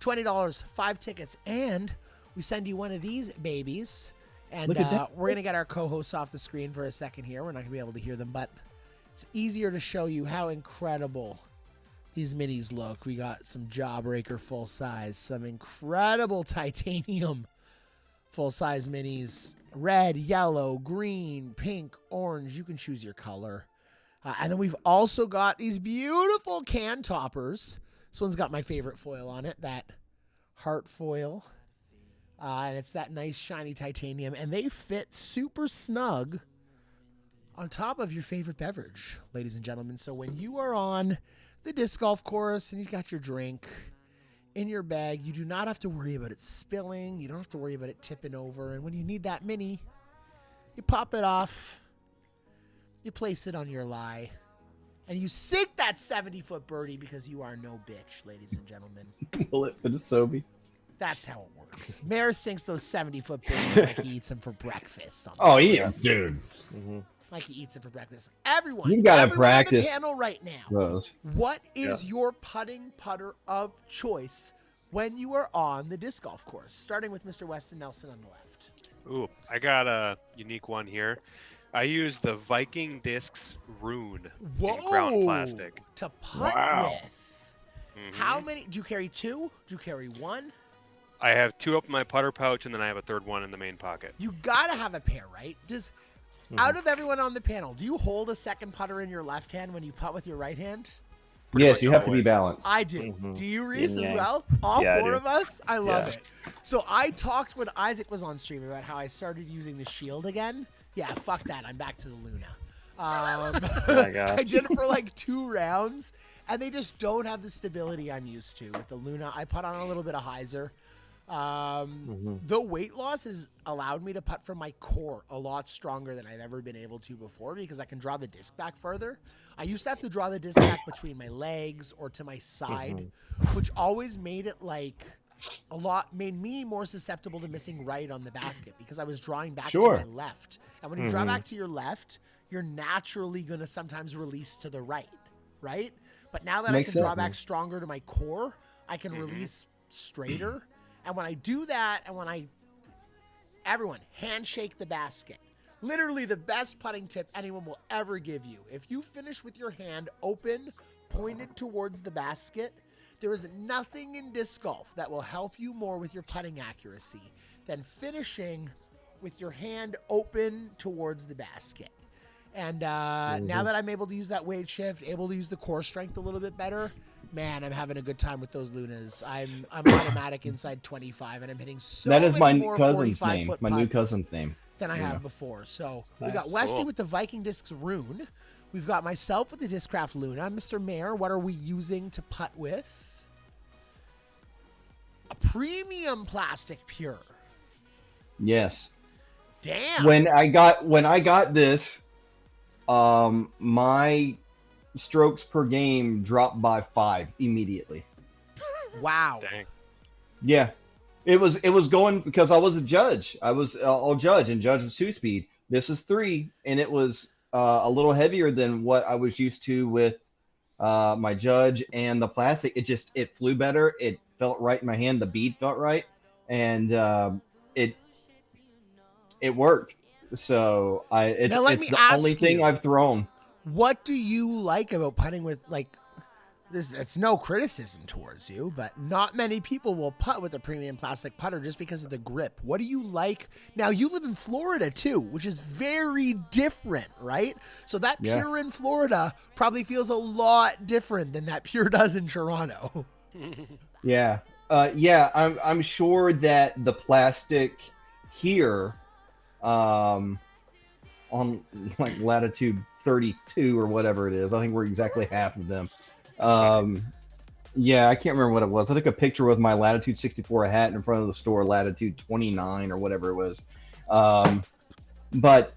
$20, 5 tickets, and we send you one of these babies. And Look at that. we're going to get our co-hosts off the screen for a second here. We're not going to be able to hear them, but it's easier to show you how incredible these minis look. We got some Jawbreaker full size, some incredible titanium full size minis, red, yellow, green, pink, orange. You can choose your color. And then we've also got these beautiful can toppers. This one's got my favorite foil on it, that heart foil. And it's that nice shiny titanium, and they fit super snug on top of your favorite beverage, ladies and gentlemen. So when you are on the disc golf course and you've got your drink in your bag, you do not have to worry about it spilling. You don't have to worry about it tipping over. And when you need that mini, you pop it off, you place it on your lie, and you sink that 70-foot birdie because you are no bitch, ladies and gentlemen. Bullet for the Sobe. That's how it works. Mayor sinks those 70-foot birdies like he eats them for breakfast. Oh, he is, dude. Like he eats it for breakfast. Everyone, You gotta everyone practice on the panel right now. Those. What is your putting putter of choice when you are on the disc golf course? Starting with Mr. Weston Nelson on the left. Ooh, I got a unique one here. I use the Viking Discs Rune in ground plastic. To putt Wow. with. How many? Do you carry 2? Do you carry 1? I have 2 up in my putter pouch, and then I have a third one in the main pocket. You gotta have a pair, right? Does out of everyone on the panel, do you hold a second putter in your left hand when you putt with your right hand? pretty Yes, much you have to be always. balanced. I do. Mhm. Do you, Reese, Yin as yang. well? All Yeah, I four do. of us? I love Yeah. it. So I talked when Isaac was on stream about how I started using the shield again. Yeah, fuck that. I'm back to the Luna. Oh my God. I did it for like 2 rounds, and they just don't have the stability I'm used to with the Luna. I put on a little bit of hyzer. The weight loss has allowed me to putt from my core a lot stronger than I've ever been able to before because I can draw the disc back further. I used to have to draw the disc back between my legs or to my side, which always made it like made me more susceptible to missing right on the basket because I was drawing back to my left. And when you draw back to your left, you're naturally going to sometimes release to the right? But now that Makes I can draw sense, back man. stronger to my core, I can release straighter. And when I do that, and everyone, handshake the basket. Literally the best putting tip anyone will ever give you. If you finish with your hand open, pointed towards the basket, there is nothing in disc golf that will help you more with your putting accuracy than finishing with your hand open towards the basket. And now that I'm able to use that weight shift, able to use the core strength a little bit better, man, I'm having a good time with those Lunas. I'm automatic inside 25, and I'm hitting so That is many my more cousin's 45 name. foot My new putts cousin's name. than I Yeah. have before. So we Nice. got Wesley Cool. with the Viking Discs Rune. We've got myself with the Discraft Luna. Mr. Mayor, what are we using to putt with? A premium plastic pure. Yes. Damn. When I got this, my strokes per game dropped by 5 immediately. Wow. Dang. Yeah, it was going because I was a judge. I was all judge, and judge was 2-speed. This is 3, and it was a little heavier than what I was used to with my judge and the plastic. It flew better. It felt right in my hand. The bead felt right, and it worked. So it's Now let me the ask only thing you. I've thrown. What do you like about putting with, like, this? It's no criticism towards you, but not many people will putt with a premium plastic putter just because of the grip. What do you like? Now, you live in Florida too, which is very different, right? So that Yeah. pure in Florida probably feels a lot different than that pure does in Toronto. Yeah. I'm sure that the plastic here, on like latitude 32 or whatever it is, I think we're exactly half of them. Yeah, I can't remember what it was. I took a picture with my latitude 64 hat in front of the store, latitude 29 or whatever it was. But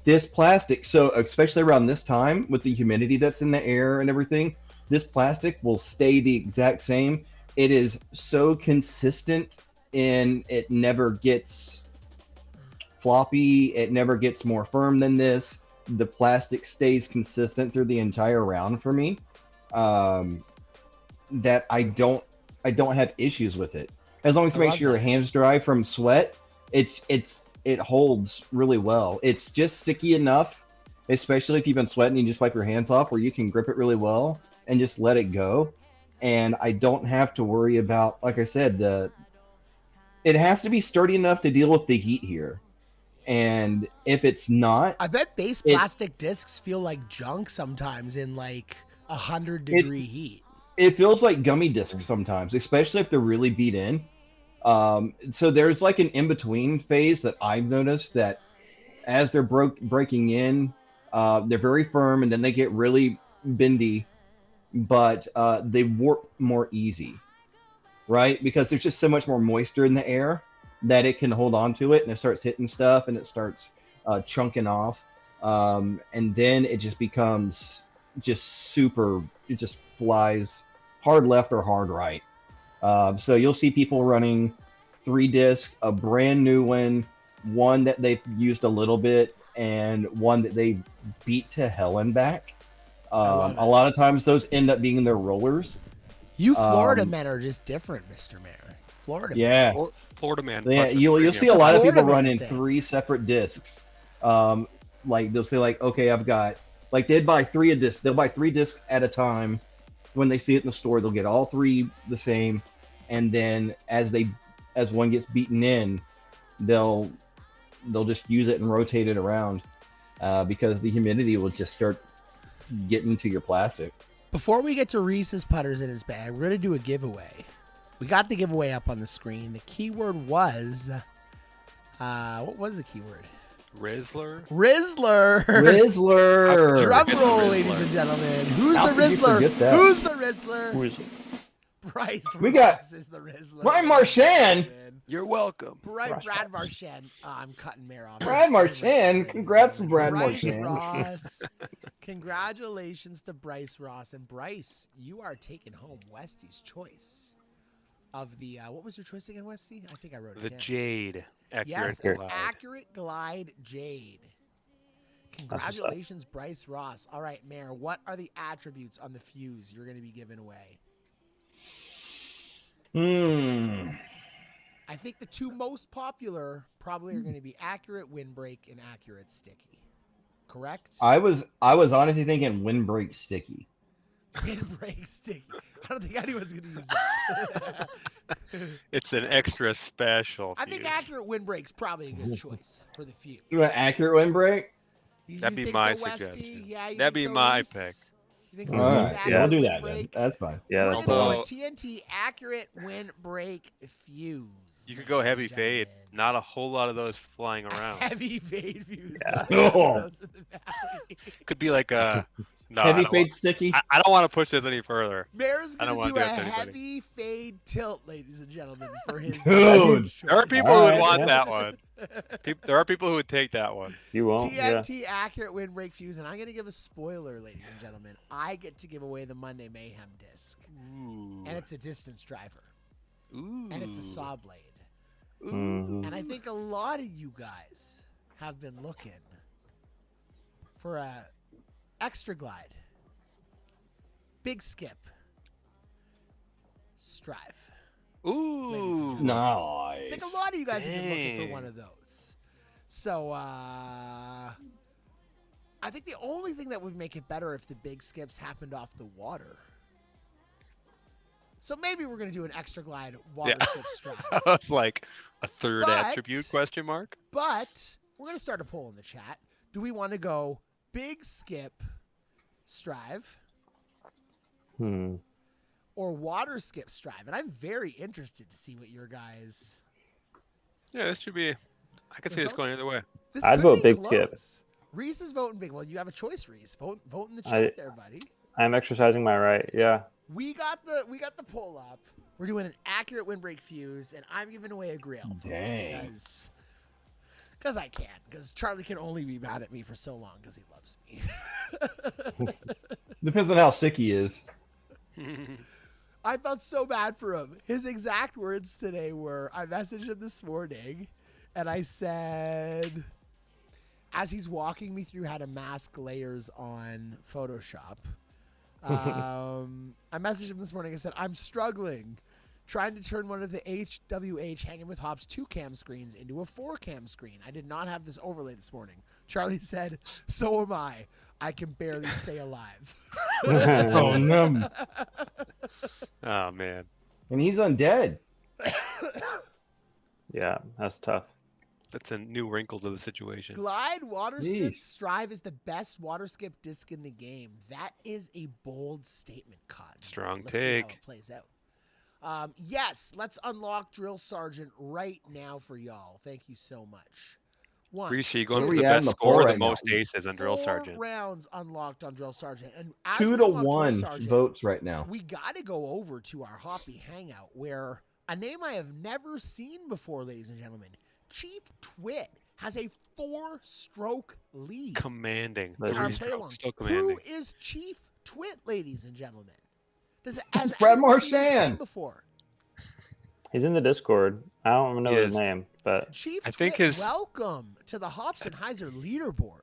this plastic, so especially around this time with the humidity that's in the air and everything, this plastic will stay the exact same. It is so consistent, and it never gets floppy. It never gets more firm than this. The plastic stays consistent through the entire round for me. That I don't have issues with it. As long as you make sure your hands dry from sweat, it holds really well. It's just sticky enough, especially if you've been sweating, you just wipe your hands off, where you can grip it really well and just let it go. And I don't have to worry about, like I said, it has to be sturdy enough to deal with the heat here. And if it's not, I bet base plastic discs feel like junk sometimes in like 100-degree heat. it feels like gummy discs sometimes, especially if they're really beat in. So there's like an in-between phase that I've noticed, that as they're breaking in, they're very firm, and then they get really bendy, but they warp more easy, right? Because there's just so much more moisture in the air that it can hold on to it, and it starts hitting stuff, and it starts chunking off, and then it just becomes just super, it just flies hard left or hard right. So you'll see people running 3-disc, a brand new one that they've used a little bit, and one that they beat to hell and back. A lot of times those end up being their rollers. You Florida men are just different, Mr. Mayor. Florida Yeah. men. Florida man. Yeah, punches you'll premium. see a lot of Florida people man running thing. 3 separate discs. Like they'll say like, okay, I've got, like they'd buy 3 a disc. They'll buy 3 discs at a time. When they see it in the store, they'll get all 3 the same, and then as one gets beaten in, they'll just use it and rotate it around, because the humidity will just start getting to your plastic. Before we get to Reese's putters in his bag, we're going to do a giveaway. We got the giveaway up on the screen. The keyword was, what was the keyword? Rizzler. Rizzler. Rizzler. Drum Forget the roll, Rizzler. ladies and gentlemen. Who's How the could you Rizzler? forget that? Who's the Rizzler? Who is it? Bryce We got Ross is the Rizzler. Brian Marchand. You're welcome. Brad Marchand. Oh, I'm cutting Mare off. Brad Marchand. Congrats to Brad Bryce Marchand. Ross. Congratulations to Bryce Ross. And Bryce, you are taking home Westy's choice of the, what was your choice again, Westy? I think I wrote it The down. Jade. Yes, Glide. Accurate Glide Jade. Congratulations, Bryce Ross. All right, Mare, what are the attributes on the fuse you're going to be giving away? I think the two most popular probably are going to be Accurate Windbreak and Accurate Sticky. Correct? I was honestly thinking Windbreak Sticky. Windbreak Sticky. I don't think anyone's going to use that. It's an extra special. I think fuse. Accurate Windbreak's probably a good choice for the fuse. You want accurate Windbreak? That'd be think my so, Westy? suggestion. Yeah, you That'd think be so, my Reese? pick. You think so? All Reese? right, Accurate we'll do that then. Windbreak? That's fine. Yeah, We're that's gonna Although- go with TNT Accurate Windbreak Fuse. You could go ladies heavy and fade. gentlemen. Not a whole lot of those flying around. Heavy fade fuse. Yeah. Oh. Could be like a. No, Heavy I don't fade want- sticky. I don't want to push this any further. Mare's I don't gonna wanna do a do it to anybody. heavy fade tilt, ladies and gentlemen, for his Dude. choice. There are people who Alright, would want yeah. that one. There are people who would take that one. You won't. Yeah. TNT Accurate Windbreak Fuse, and I'm gonna give a spoiler, ladies and gentlemen. I get to give away the Monday Mayhem disc, Ooh. and it's a distance driver, Ooh. and it's a saw blade. Mhm. And I think a lot of you guys have been looking for a extra glide, big skip, strive. Ooh. I think Nice. a lot of you guys have been looking for Dang. one of those. So I think the only thing that would make it better if the big skips happened off the water. So maybe we're gonna do an extra glide water Yeah. skip strive. That's like a third But- attribute question mark. But we're going to start a poll in the chat. Do we want to go big skip strive or water skip strive? And I'm very interested to see what your guys. Yeah, this should be. I could see this going either way. This I'd could vote be big skip. close. Reese is voting big. Well, you have a choice, Reese. Vote in the chat I- there, buddy. I'm exercising my right. Yeah. We got the poll up. We're doing an accurate windbreak fuse, and I'm giving away a Grail, folks, Dang. because I can. Because Charlie can only be mad at me for so long because he loves me. Depends on how sick he is. I felt so bad for him. His exact words today were, I messaged him this morning, and I said, as he's walking me through how to mask layers on Photoshop, I messaged him this morning and said, I'm struggling trying to turn one of the HWH Hanging with Hops 2-cam screens into a 4-cam screen. I did not have this overlay this morning. Charlie said, so am I. I can barely stay alive. Oh no! Oh man. And he's undead. Yeah, that's tough. That's a new wrinkle to the situation. Glide water skip Yeesh. strive is the best water skip disc in the game. That is a bold statement, Cod. Strong Let's see how take. it plays out. Yes, let's unlock Drill Sergeant right now for y'all. Thank you so much. One, Reese, are you going So for we the add best the score poll or the right now. most aces on Drill 4 Sergeant? rounds unlocked on Drill Sergeant. And as 2 we to unlock Drill 1 Sergeant, votes right now. we got to go over to our Hoppy hangout where a name I have never seen before, ladies and gentlemen, Chief Twit has a 4-stroke lead. Commanding. That's in our 3 play strokes, along. still Who commanding. is Chief Twit, ladies and gentlemen? Has Brad anyone seen his name Marchand. before? He's in the Discord. I don't know He his is. name, but Chief I Twit, think his- welcome to the Hobson-Heiser leaderboard.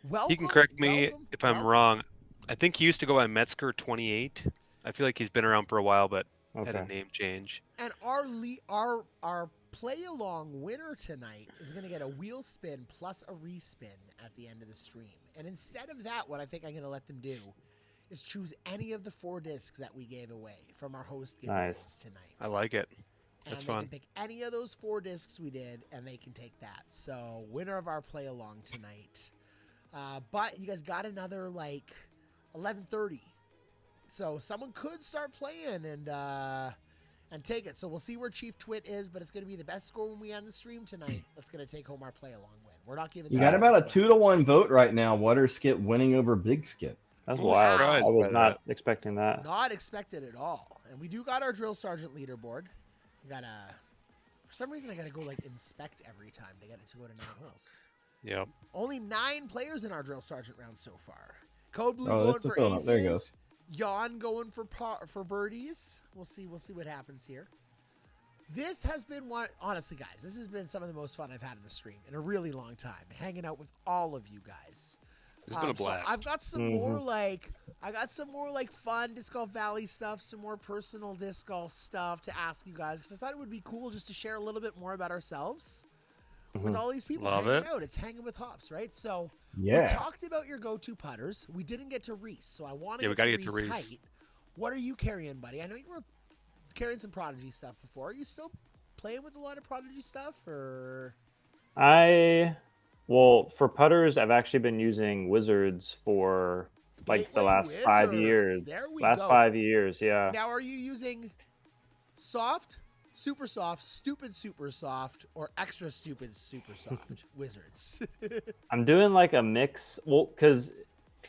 Welcome. He can correct me welcome, if I'm welcome. wrong. I think he used to go by Metzger 28. I feel like he's been around for a while, but had a okay. name change. And our play along winner tonight is going to get a wheel spin plus a respin at the end of the stream. And instead of that, what I think I'm going to let them do is choose any of the 4 discs that we gave away from our host giveaways Nice. tonight. I like it. And That's they fun. can pick any of those 4 discs we did, and they can take that. So winner of our play along tonight. But you guys got another like 11:30 So someone could start playing and take it. So we'll see where Chief Twit is, but it's going to be the best score when we end the stream tonight. That's going to take home our play along win. We're not giving. You got about a 2-1 vote right now. Water Skip winning over Big Skip. That's I'm wild. surprised I was by not expecting that. Not expected at all. And we do got our drill sergeant leaderboard. We got for some reason I got to go like inspect every time to get it to go to 9 holes. Yep. Only 9 players in our drill sergeant round so far. Code Blue Oh, going that's the for fill-up. aces. There he goes. Yawn going for birdies. We'll see what happens here. This has been one, honestly, guys. This has been some of the most fun I've had in the stream in a really long time. Hanging out with all of you guys. It's been a blast. So I've got some more like fun Disc Golf Valley stuff, some more personal disc golf stuff to ask you guys because I thought it would be cool just to share a little bit more about ourselves with all these people hanging out. It's hanging with Hops, right? So we talked about your go-to putters. We didn't get to Reese, so I want to get to Reese height. What are you carrying, buddy? I know you were carrying some Prodigy stuff before. Are you still playing with a lot of Prodigy stuff, or? Well, for putters, I've actually been using Wizards for like the last 5 years. There we go. 5 years, yeah. Now, are you using soft, super soft, stupid super soft, or extra stupid super soft Wizards? I'm doing like a mix. Well, because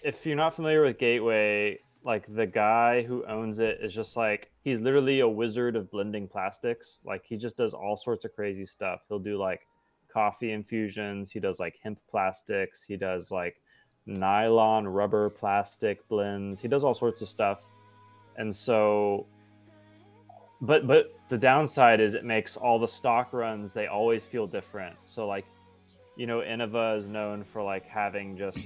if you're not familiar with Gateway, like the guy who owns it is just like, he's literally a wizard of blending plastics. Like he just does all sorts of crazy stuff. He'll do like coffee infusions. He does like hemp plastics. He does like nylon rubber plastic blends. He does all sorts of stuff. And so, but the downside is it makes all the stock runs, they always feel different. So like, you know, Innova is known for like having just,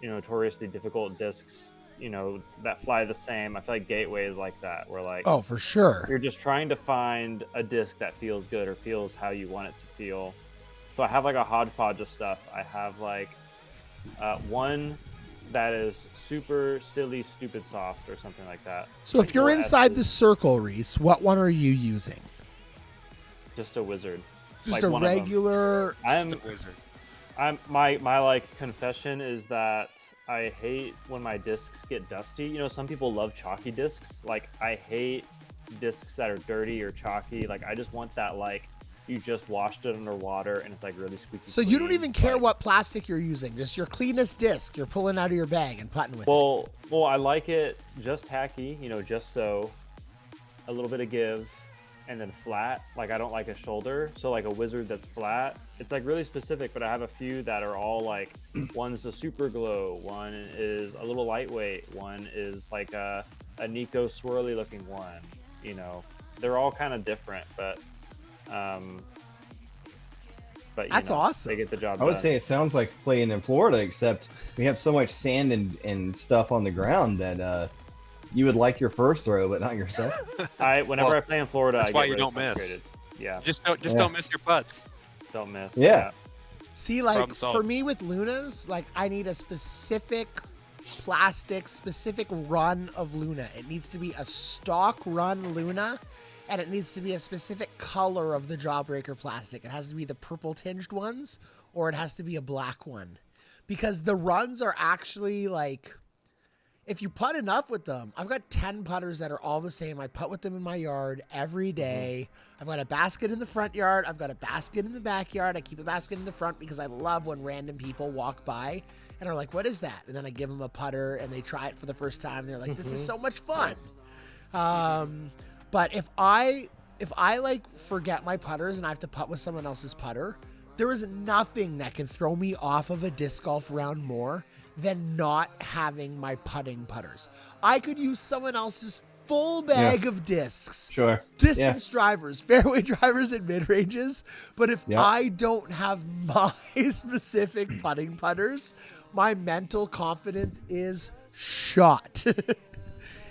you know, notoriously difficult discs, you know, that fly the same. I feel like Gateway is like that, where like, oh, for sure, you're just trying to find a disc that feels good or feels how you want it to feel. So I have like a hodgepodge of stuff. I have like one that is super silly, stupid soft or something like that. So if you're inside the circle, Reese, what one are you using? Just a wizard. Just like a one regular. Just a wizard. My like confession is that I hate when my discs get dusty. You know, some people love chalky discs. Like I hate discs that are dirty or chalky. Like I just want that like you just washed it underwater and it's like really squeaky. So you don't even care what plastic you're using, just your cleanest disc you're pulling out of your bag and putting with it. Well, I like it just tacky, you know, just so, a little bit of give, and then flat. Like I don't like a shoulder, so like a wizard that's flat. It's like really specific, but I have a few that are all like, one's a super glow, one is a little lightweight, one is like a Nico swirly looking one. You know, they're all kind of different, but that's awesome. They get the job I would done. say it sounds like playing in Florida, except we have so much sand and stuff on the ground that you would like your first throw, but not your second. Whenever I play in Florida, that's I why get you really don't frustrated. miss. Yeah, just don't miss your putts. Don't miss. Yeah. See, like for me with Lunas, like I need a specific plastic, specific run of Luna. It needs to be a stock run Luna, and it needs to be a specific color of the Jawbreaker plastic. It has to be the purple tinged ones, or it has to be a black one, because the runs are actually like, if you putt enough with them, I've got 10 putters that are all the same. I putt with them in my yard every day. I've got a basket in the front yard. I've got a basket in the backyard. I keep a basket in the front because I love when random people walk by and are like, what is that? And then I give them a putter and they try it for the first time. And they're like, this is so much fun. But if I like forget my putters and I have to putt with someone else's putter, there is nothing that can throw me off of a disc golf round more than not having my putting putters. I could use someone else's full bag of discs. Sure. Distance drivers, fairway drivers, and mid-ranges. But if I don't have my specific putting putters, my mental confidence is shot.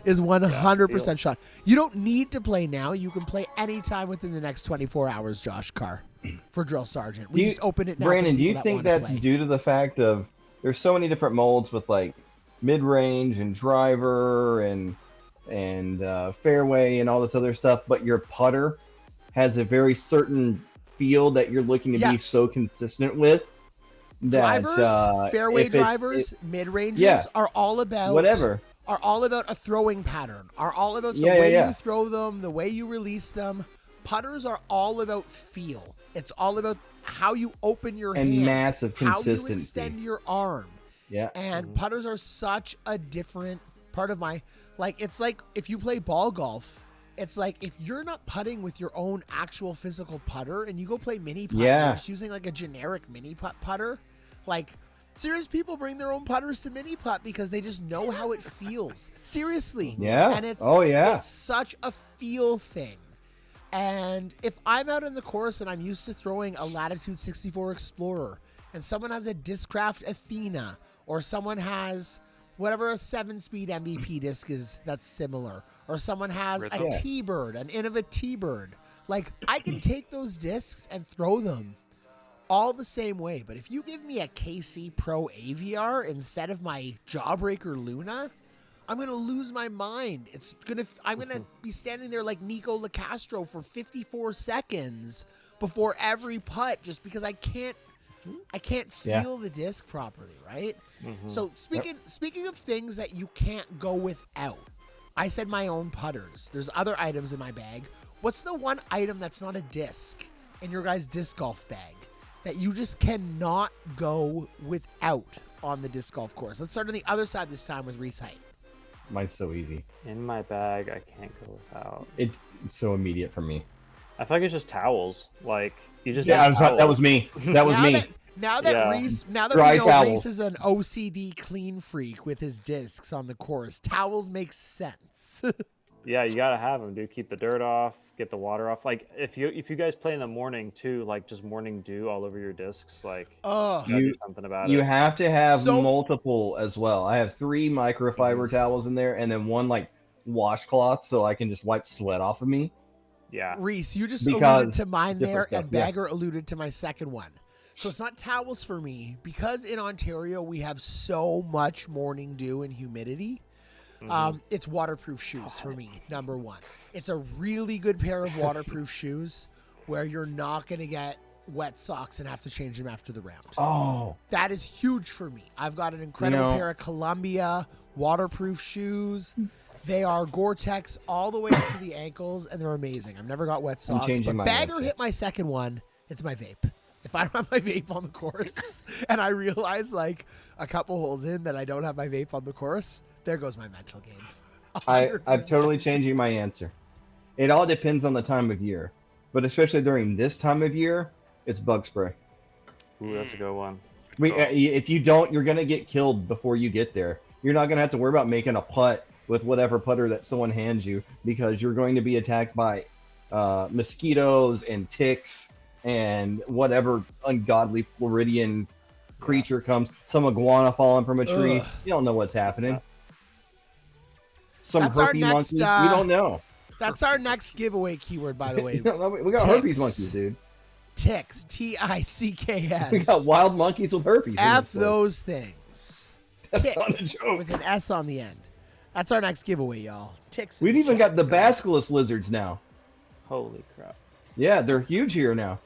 Is 100% shot. You don't need to play now. You can play anytime within the next 24 hours, Josh Carr, for Drill Sergeant. We just open it now. Brandon, do you think that's due to the fact of there's so many different molds with like mid-range and driver and fairway and all this other stuff, but your putter has a very certain feel that you're looking to be so consistent with that drivers, fairway drivers, mid-ranges are all about whatever. are all about a throwing pattern, are all about the Yeah, way yeah. you throw them, the way you release them. Putters are all about feel. It's all about how you open your And hand, massive how you consistency. extend your arm. Yeah. And putters are such a different part of my, like, it's like if you play ball golf, it's like if you're not putting with your own actual physical putter and you go play mini putt, Yeah. you're just using like a generic mini putter. Like, serious people bring their own putters to mini putt because they just know how it feels. Seriously. Yeah. And it's, Oh, yeah. it's such a feel thing. And if I'm out in the course and I'm used to throwing a Latitude 64 Explorer and someone has a Discraft Athena or someone has whatever a 7-speed MVP disc is that's similar, or someone has a Rhythm. T-Bird, an Innova T-Bird, like I can take those discs and throw them all the same way. But if you give me a KC Pro AVR instead of my Jawbreaker Luna, I'm going to lose my mind. I'm going to be standing there like Nico LaCastro for 54 seconds before every putt just because I can't feel the disc properly, right? So speaking of things that you can't go without, I said my own putters. There's other items in my bag. What's the one item that's not a disc in your guys' disc golf bag that you just cannot go without on the disc golf course? Let's start on the other side this time with Reese Height. Mine's so easy. In my bag, I can't go without. It's so immediate for me. I feel like it's just towels. Like you just Yeah, need towels. that was me. That was me. Now that Yeah. Reese, now that Dry we know towels. Reese is an OCD clean freak with his discs on the course, towels make sense. Yeah, you gotta have them, dude. Keep the dirt off, get the water off. Like if you guys play in the morning too, like just morning dew all over your discs, like Ugh. gotta do something about You it. have to have So- multiple as well. I have 3 microfiber towels in there, and then 1 like washcloth, so I can just wipe sweat off of me. Yeah. Reese, you just Because alluded to mine there, different stuff, and yeah. Bagger alluded to my second one. So it's not towels for me because in Ontario we have so much morning dew and humidity. It's waterproof shoes for me, number one. It's a really good pair of waterproof shoes where you're not going to get wet socks and have to change them after the round. Oh, That is huge for me. I've got an incredible know- pair of Columbia waterproof shoes. They are Gore-Tex all the way up to the ankles, and they're amazing. I've never got wet socks. changing But my Bagger answer. hit my second one. It's my vape. If I don't have my vape on the course, and I realize like a couple holes in that I don't have my vape on the course, there goes my mental game. I'm 100%. totally changing my answer. It all depends on the time of year, but especially during this time of year, it's bug spray. Ooh, that's a good one. If you don't, you're gonna get killed before you get there. You're not gonna have to worry about making a putt with whatever putter that someone hands you because you're going to be attacked by mosquitoes and ticks and whatever ungodly Floridian creature comes. Some iguana falling from a tree. Ugh. You don't know what's happening. Some That's our herpes next, monkey. We don't know. That's our next giveaway keyword, by the way. We got herpes monkeys, dude. Ticks. T-I-C-K-S. We got wild monkeys with herpes. in F this place. those things. That's not a Ticks joke. with an S on the end. That's our next giveaway, y'all. Ticks. in We've the even chat. got the basilisk lizards now. Holy crap. Yeah, they're huge here now.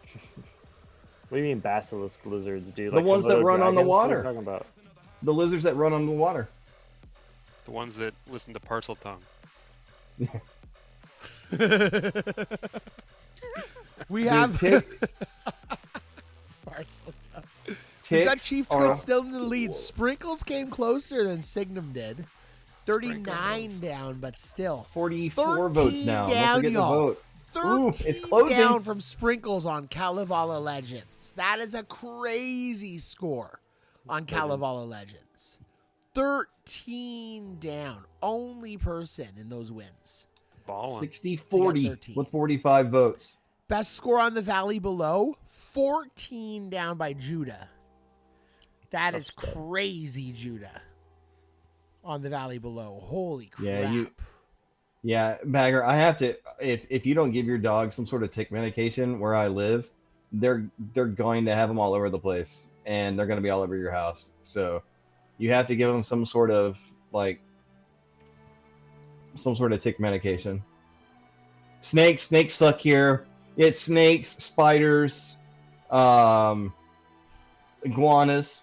What do you mean basilisk lizards, dude? The Like ones that Komodo run on the dragons? What are you water. talking about? The lizards that run on the water. The ones that listen to Parcel Tongue. We have. Dude, We got ticks Chief are- Twit still in the lead. Sprinkles came closer than Signum did. 39 Sprinkles. down, but still. 44 votes 13 now. down, Don't forget to y'all. vote. 13 Ooh, it's closing. down from Sprinkles on Kalevala Legends. That is a crazy score on Kalevala Legends. 13 down. Only person in those wins. Ballin'. 60-40 13. with 45 votes. Best score on the Valley Below, 14 down by Judah. That is crazy, Judah. On the Valley Below. Holy crap. Yeah, Bagger, I have to. If you don't give your dog some sort of tick medication where I live, they're going to have them all over the place, and they're going to be all over your house. So you have to give them some sort of tick medication. Snakes suck here. It's snakes, spiders, iguanas.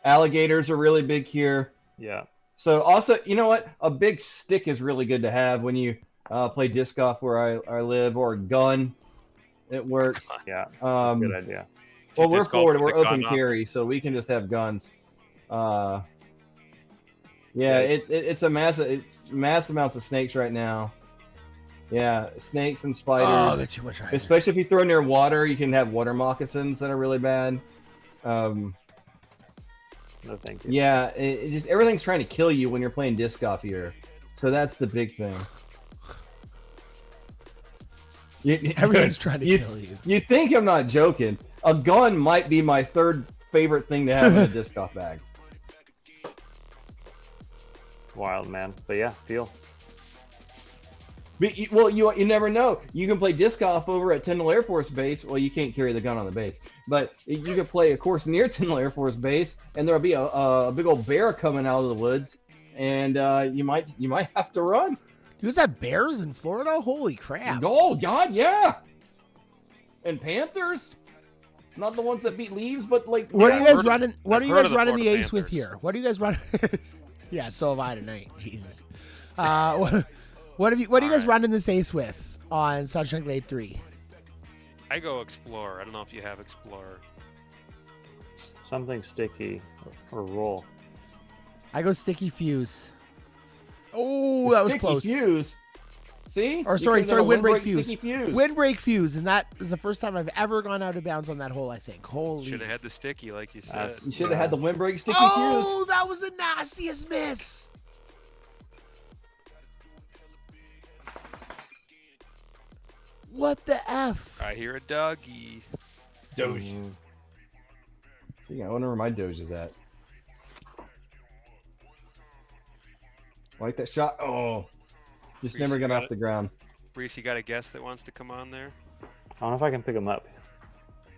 Alligators are really big here. Yeah. So also, you know what? A big stick is really good to have when you play disc golf where I live, or a gun. It works. Yeah. Good idea. Well, we're disc golf Florida. with We're a gun open on. carry, so we can just have guns. Yeah, Yeah. it's a mass amounts of snakes right now. Yeah, snakes and spiders. Oh, that's too much iron. Especially if you throw near water, you can have water moccasins that are really bad. No, thank you. Yeah, it just everything's trying to kill you when you're playing disc golf here. So that's the big thing. Everything's trying to kill you. You think I'm not joking? A gun might be my third favorite thing to have in a disc golf bag. Wild, man. But yeah, feel. But you never know. You can play disc golf over at Tyndall Air Force Base. Well, you can't carry the gun on the base, but you could play a course near Tyndall Air Force Base, and there'll be a big old bear coming out of the woods, and you might have to run. You guys have bears in Florida? Holy crap! Oh God, yeah. And panthers, not the ones that beat leaves, but like. What are you I've guys heard- running? What I've are you heard guys of the running the Florida ace with Panthers. here? What are you guys running? Yeah, so have I tonight. Jesus. What are you guys Alright. running this ace with on Sunshine Glade 3? I go Explorer. I don't know if you have Explorer. Something sticky or roll. I go Sticky Fuse. Oh, that was Sticky close. Fuse. See? Or You sorry, could've done a Windbreak Fuse. Sticky Fuse. Windbreak Fuse, and that is the first time I've ever gone out of bounds on that hole, I think. Holy. Should have had the sticky, like you said. You should have had the windbreak Sticky Oh, that was the nastiest miss. What the F? I hear a doggy. Fuse. Doge. Speaking, I wonder where my Doge is at. Like that shot. Oh, just Reese, never you got got off the ground. Reese, you got a guest that wants to come on there? I don't know if I can pick him up.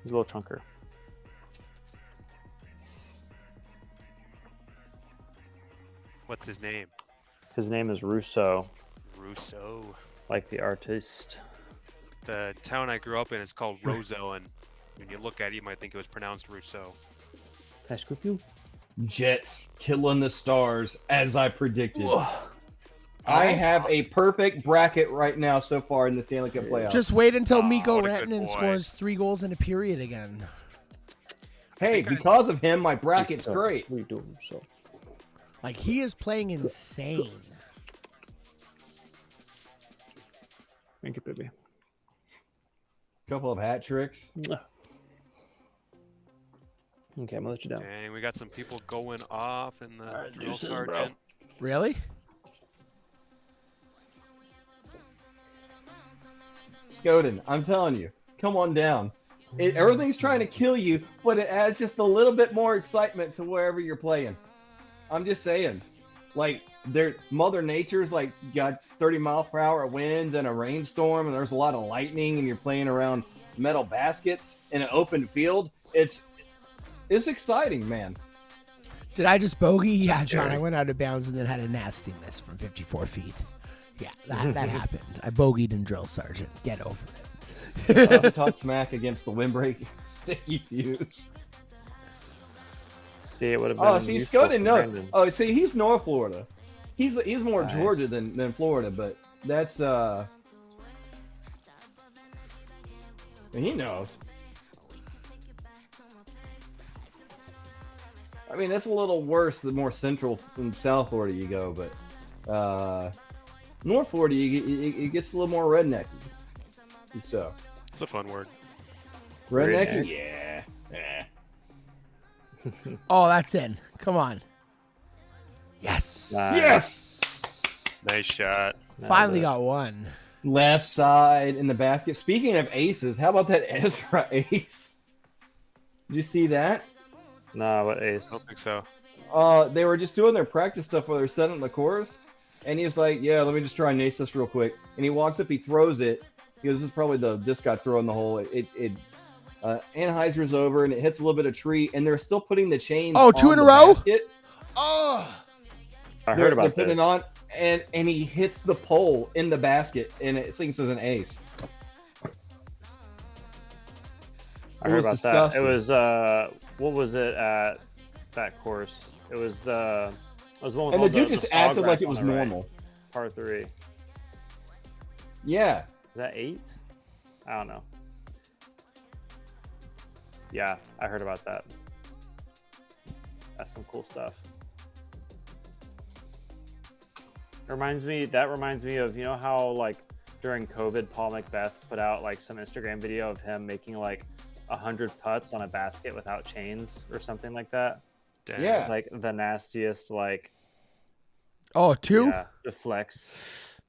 He's a little chunker. What's his name? His name is Russo, Rousseau. like the artist. The town I grew up in is called Roseau, and when you look at it, you might think it was pronounced Rousseau. Can I scoop you? Jets killing the stars as I predicted. I have a perfect bracket right now so far in the Stanley Cup playoffs. Just wait until Miko what a good Rantanen boy. scores 3 goals in a period again. hey, because of him, my bracket's great. We do so. Like, he is playing insane. Thank you, baby. Couple of hat tricks. Okay, I'm gonna let you down. Dang, we got some people going off in the Alright, drill deuces, bro. sergeant. Really? Skoden, I'm telling you, come on down. Everything's trying to kill you, but it adds just a little bit more excitement to wherever you're playing. I'm just saying, like, Mother Nature's like got 30-mile-per-hour winds and a rainstorm, and there's a lot of lightning, and you're playing around metal baskets in an open field. It's exciting, man. Did I just bogey? Yeah, John, I went out of bounds and then had a nasty miss from 54 feet. Yeah, that happened. I bogeyed in drill sergeant. Get over it. Talk smack against the windbreak Sticky Fuse. See, it would have been. Oh, see, useful Skoden, for no. Brandon. Oh, see, he's North Florida. He's more Nice. Georgia than Florida, but that's he knows. I mean, that's a little worse the more central and South Florida you go, but North Florida it gets a little more rednecky. So It's a fun word. rednecky, Redneck. yeah. Oh, that's in. Come on. Yes. Nice. Yes. Nice shot. Finally got one. Left side in the basket. Speaking of aces, how about that Ezra ace? Did you see that? Nah, what ace? I don't think so. They were just doing their practice stuff while they're setting the course, and he was like, "Yeah, let me just try and ace this real quick." And he walks up, he throws it. He goes, "This is probably the disc got thrown in the hole." Anheuser's over, and it hits a little bit of tree, and they're still putting the chains. Oh, two on in a the row? basket. Oh. I They're heard about putting this. it on, and he hits the pole in the basket, and it sinks as an ace. I It heard was about disgusting. that. It was what was it at that course. It was the one with And all the dude just acted like it was normal. Par 3. Yeah. Is that 8? I don't know. Yeah, I heard about that. That's some cool stuff. That reminds me of, you know how like during COVID, Paul Macbeth put out like some Instagram video of him making like 100 putts on a basket without chains or something like that. Damn. Yeah. It's like the nastiest, like, Oh, 2? yeah, the flex.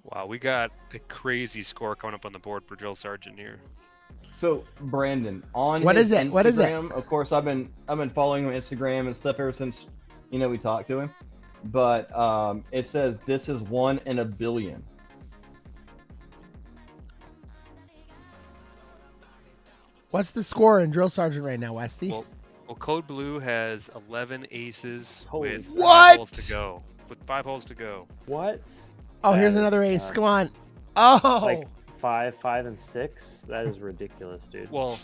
Wow, we got a crazy score coming up on the board for drill sergeant here. So Brandon, on What his is it? What is it? Instagram, of course, I've been following him on Instagram and stuff ever since we talked to him. But it says this is 1 in a billion. What's the score in drill sergeant right now, Westy? Well, Code Blue has 11 aces Holy with What? 5 holes to go. With 5 holes to go. What? Oh, here's That is another ace. nuts. Come on. Oh, Like 5, 5, and 6? That is ridiculous, dude. Well,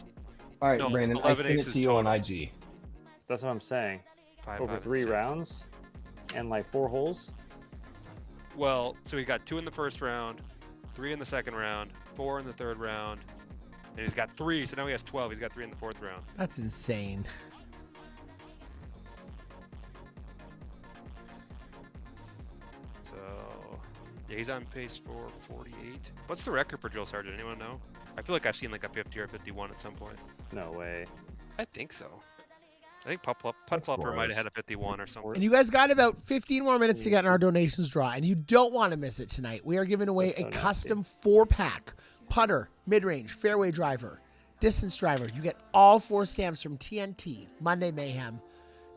All right, No, Brandon, I 11 sent it aces to you on total. IG. That's what I'm saying. 5, Over 5, 3 6. rounds and like 4 holes. Well, so he got 2 in the first round, 3 in the second round, 4 in the third round, and he's got 3. So now he has 12. He's got 3 in the fourth round. that's insane. So yeah, he's on pace for 48. What's the record for drill sergeant? Anyone know? I feel like I've seen like a 50 or a 51 at some point. No way. I think so. I think Putt That's Flopper might have gross. had a 51 or something. And you guys got about 15 more minutes to get in our donations draw, and you don't want to miss it tonight. We are giving away That's so a nasty. custom 4-pack putter, mid-range, fairway driver, distance driver. You get all 4 stamps from TNT, Monday Mayhem,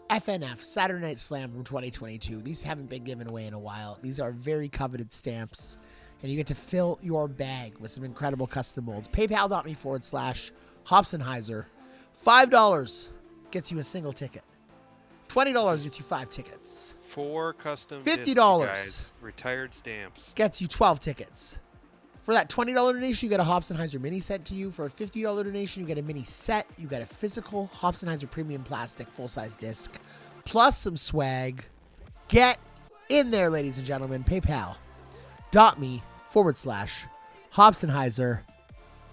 FNF, Saturday Night Slam from 2022. These haven't been given away in a while. These are very coveted stamps, and you get to fill your bag with some incredible custom molds. PayPal.me/Hopsenheiser. $5 gets you a single ticket. $20 gets you 5 tickets. 4 custom $50 discs, you guys. Retired stamps. Gets you 12 tickets. For that $20 donation, you get a Hopsenheiser mini sent to you. For a $50 donation, you get a mini set. You get a physical Hopsenheiser premium plastic full-size disc, plus some swag. Get in there, ladies and gentlemen. PayPal.me/Hopsenheiser.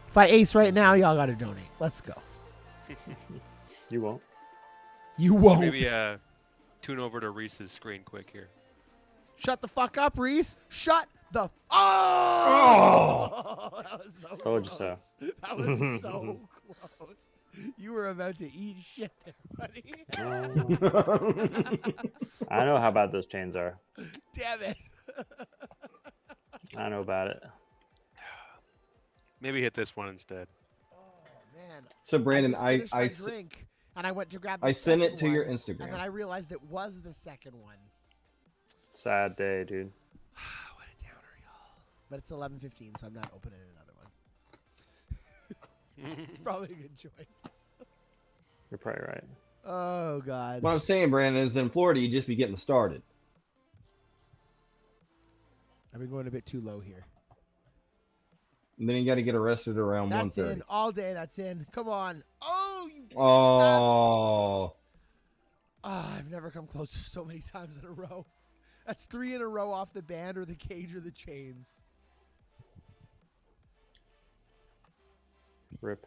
If I ace right now, y'all got to donate. Let's go. You won't. You won't. Maybe tune over to Reese's screen quick here. Shut the fuck up, Reese. Shut the. Oh! That was so Told you close. so. That was so close. You were about to eat shit there, buddy. I know how bad those chains are. Damn it. I know about it. Maybe hit this one instead. Man. So Brandon, just I finished my drink, and I went to grab the I sent it second to your one, Instagram. and then I realized it was the second one. Sad day, dude. What a downer, y'all. But it's 11:15, so I'm not opening another one. It's probably a good choice. You're probably right. Oh, God. What I'm saying, Brandon, is in Florida, you just be getting started. I've been going a bit too low here. And then you got to get arrested around That's 1:30. in. All day, that's in. Come on. Oh, you Oh, I've never come closer so many times in a row. That's 3 in a row off the band or the cage or the chains. Rip.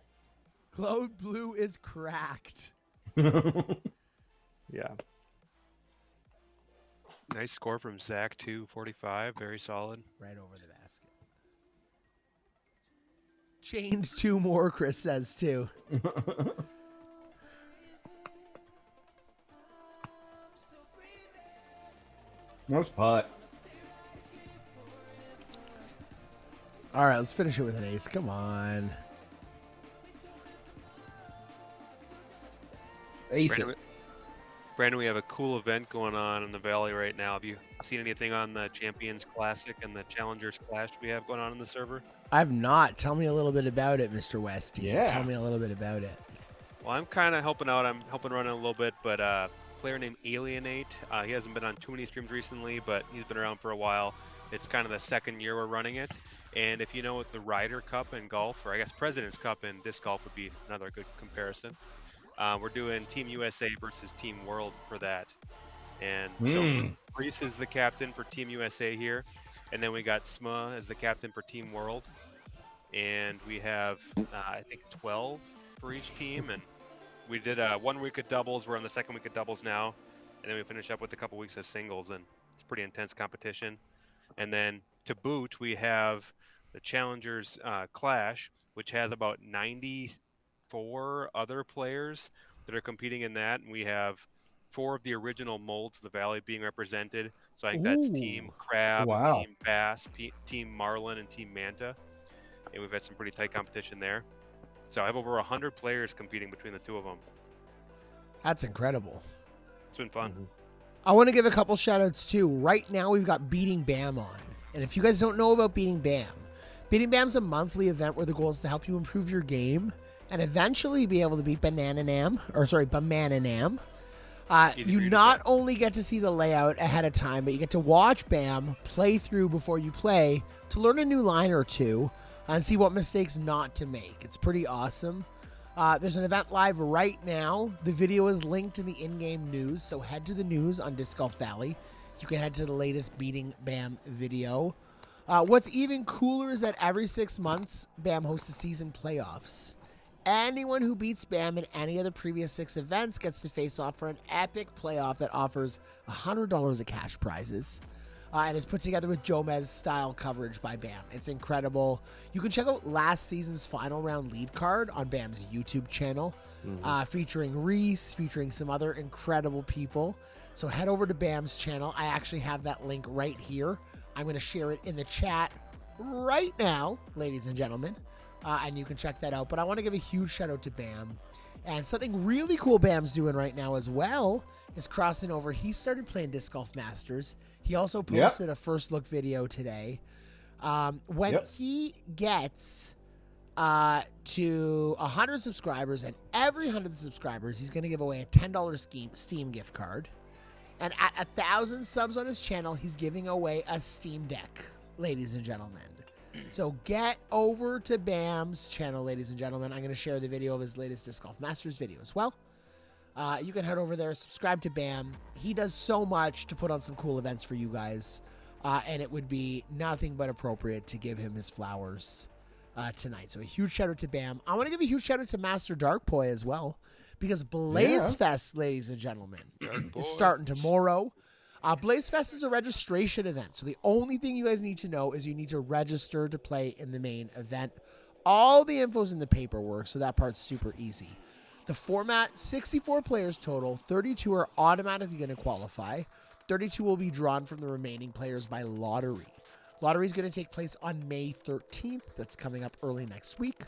Code Blue is cracked. Yeah. Nice score from Zach, too. 45. Very solid. Right over the basket. Chains 2 more, Chris says, too. nice putt. All right, let's finish it with an ace. Come on. Ace it. Brandon, we have a cool event going on in the Valley right now. Have you seen anything on the Champions Classic and the Challengers Clash we have going on in the server? I've not. Tell me a little bit about it, Mr. West. Yeah. Tell me a little bit about it. Well, I'm kind of helping out. I'm helping run it a little bit, but a player named Alienate, he hasn't been on too many streams recently, but he's been around for a while. It's kind of the second year we're running it. And if you know the Ryder Cup in golf, or I guess President's Cup in disc golf would be another good comparison. We're doing Team USA versus Team World for that. And so Reese is the captain for Team USA here. And then we got Sma as the captain for Team World. And we have, I think, 12 for each team. And we did 1 week of doubles. We're on the 2nd week of doubles now. And then we finish up with a couple weeks of singles. And it's pretty intense competition. And then to boot, we have the Challengers Clash, which has about 94 other players that are competing in that. And we have 4 of the original molds of the Valley being represented. So I think that's Team Crab, Team Bass, Team Marlin, and Team Manta. And we've had some pretty tight competition there. So I have over 100 players competing between the 2 of them. That's incredible. It's been fun. I want to give a couple shout outs too. Right now we've got Beating Bam on. And if you guys don't know about Beating Bam's a monthly event where the goal is to help you improve your game and eventually be able to beat Bananam. You not only get to see the layout ahead of time, but you get to watch Bam play through before you play to learn a new line or two and see what mistakes not to make. It's pretty awesome. There's an event live right now. The video is linked in the in-game news, so head to the news on Disc Golf Valley. You can head to the latest Beating Bam video. What's even cooler is that every 6 months, Bam hosts the season playoffs. Anyone who beats Bam in any of the previous 6 events gets to face off for an epic playoff that offers $100 of cash prizes. And is put together with Jomez style coverage by Bam. It's incredible. You can check out last season's final round lead card on Bam's YouTube channel, featuring Reese, featuring some other incredible people. So head over to Bam's channel. I actually have that link right here. I'm going to share it in the chat right now, ladies and gentlemen. And you can check that out. But I want to give a huge shout out to Bam. And something really cool Bam's doing right now as well is crossing over. He started playing Disc Golf Masters. He also posted a first look video today. When he gets to 100 subscribers, and every 100 subscribers, he's going to give away a $10 Steam gift card. And at 1,000 subs on his channel, he's giving away a Steam Deck, ladies and gentlemen. So get over to Bam's channel, ladies and gentlemen. I'm going to share the video of his latest Disc Golf Masters video as well. You can head over there, subscribe to Bam. He does so much to put on some cool events for you guys. And it would be nothing but appropriate to give him his flowers tonight. So a huge shout out to Bam. I want to give a huge shout out to Master Darkboy as well. Because Blaze Fest, ladies and gentlemen, is starting tomorrow. Blaze Fest is a registration event. So the only thing you guys need to know is you need to register to play in the main event. All the info's in the paperwork, so that part's super easy. The format, 64 players total. 32 are automatically going to qualify. 32 will be drawn from the remaining players by lottery. Lottery is going to take place on May 13th. That's coming up early next week.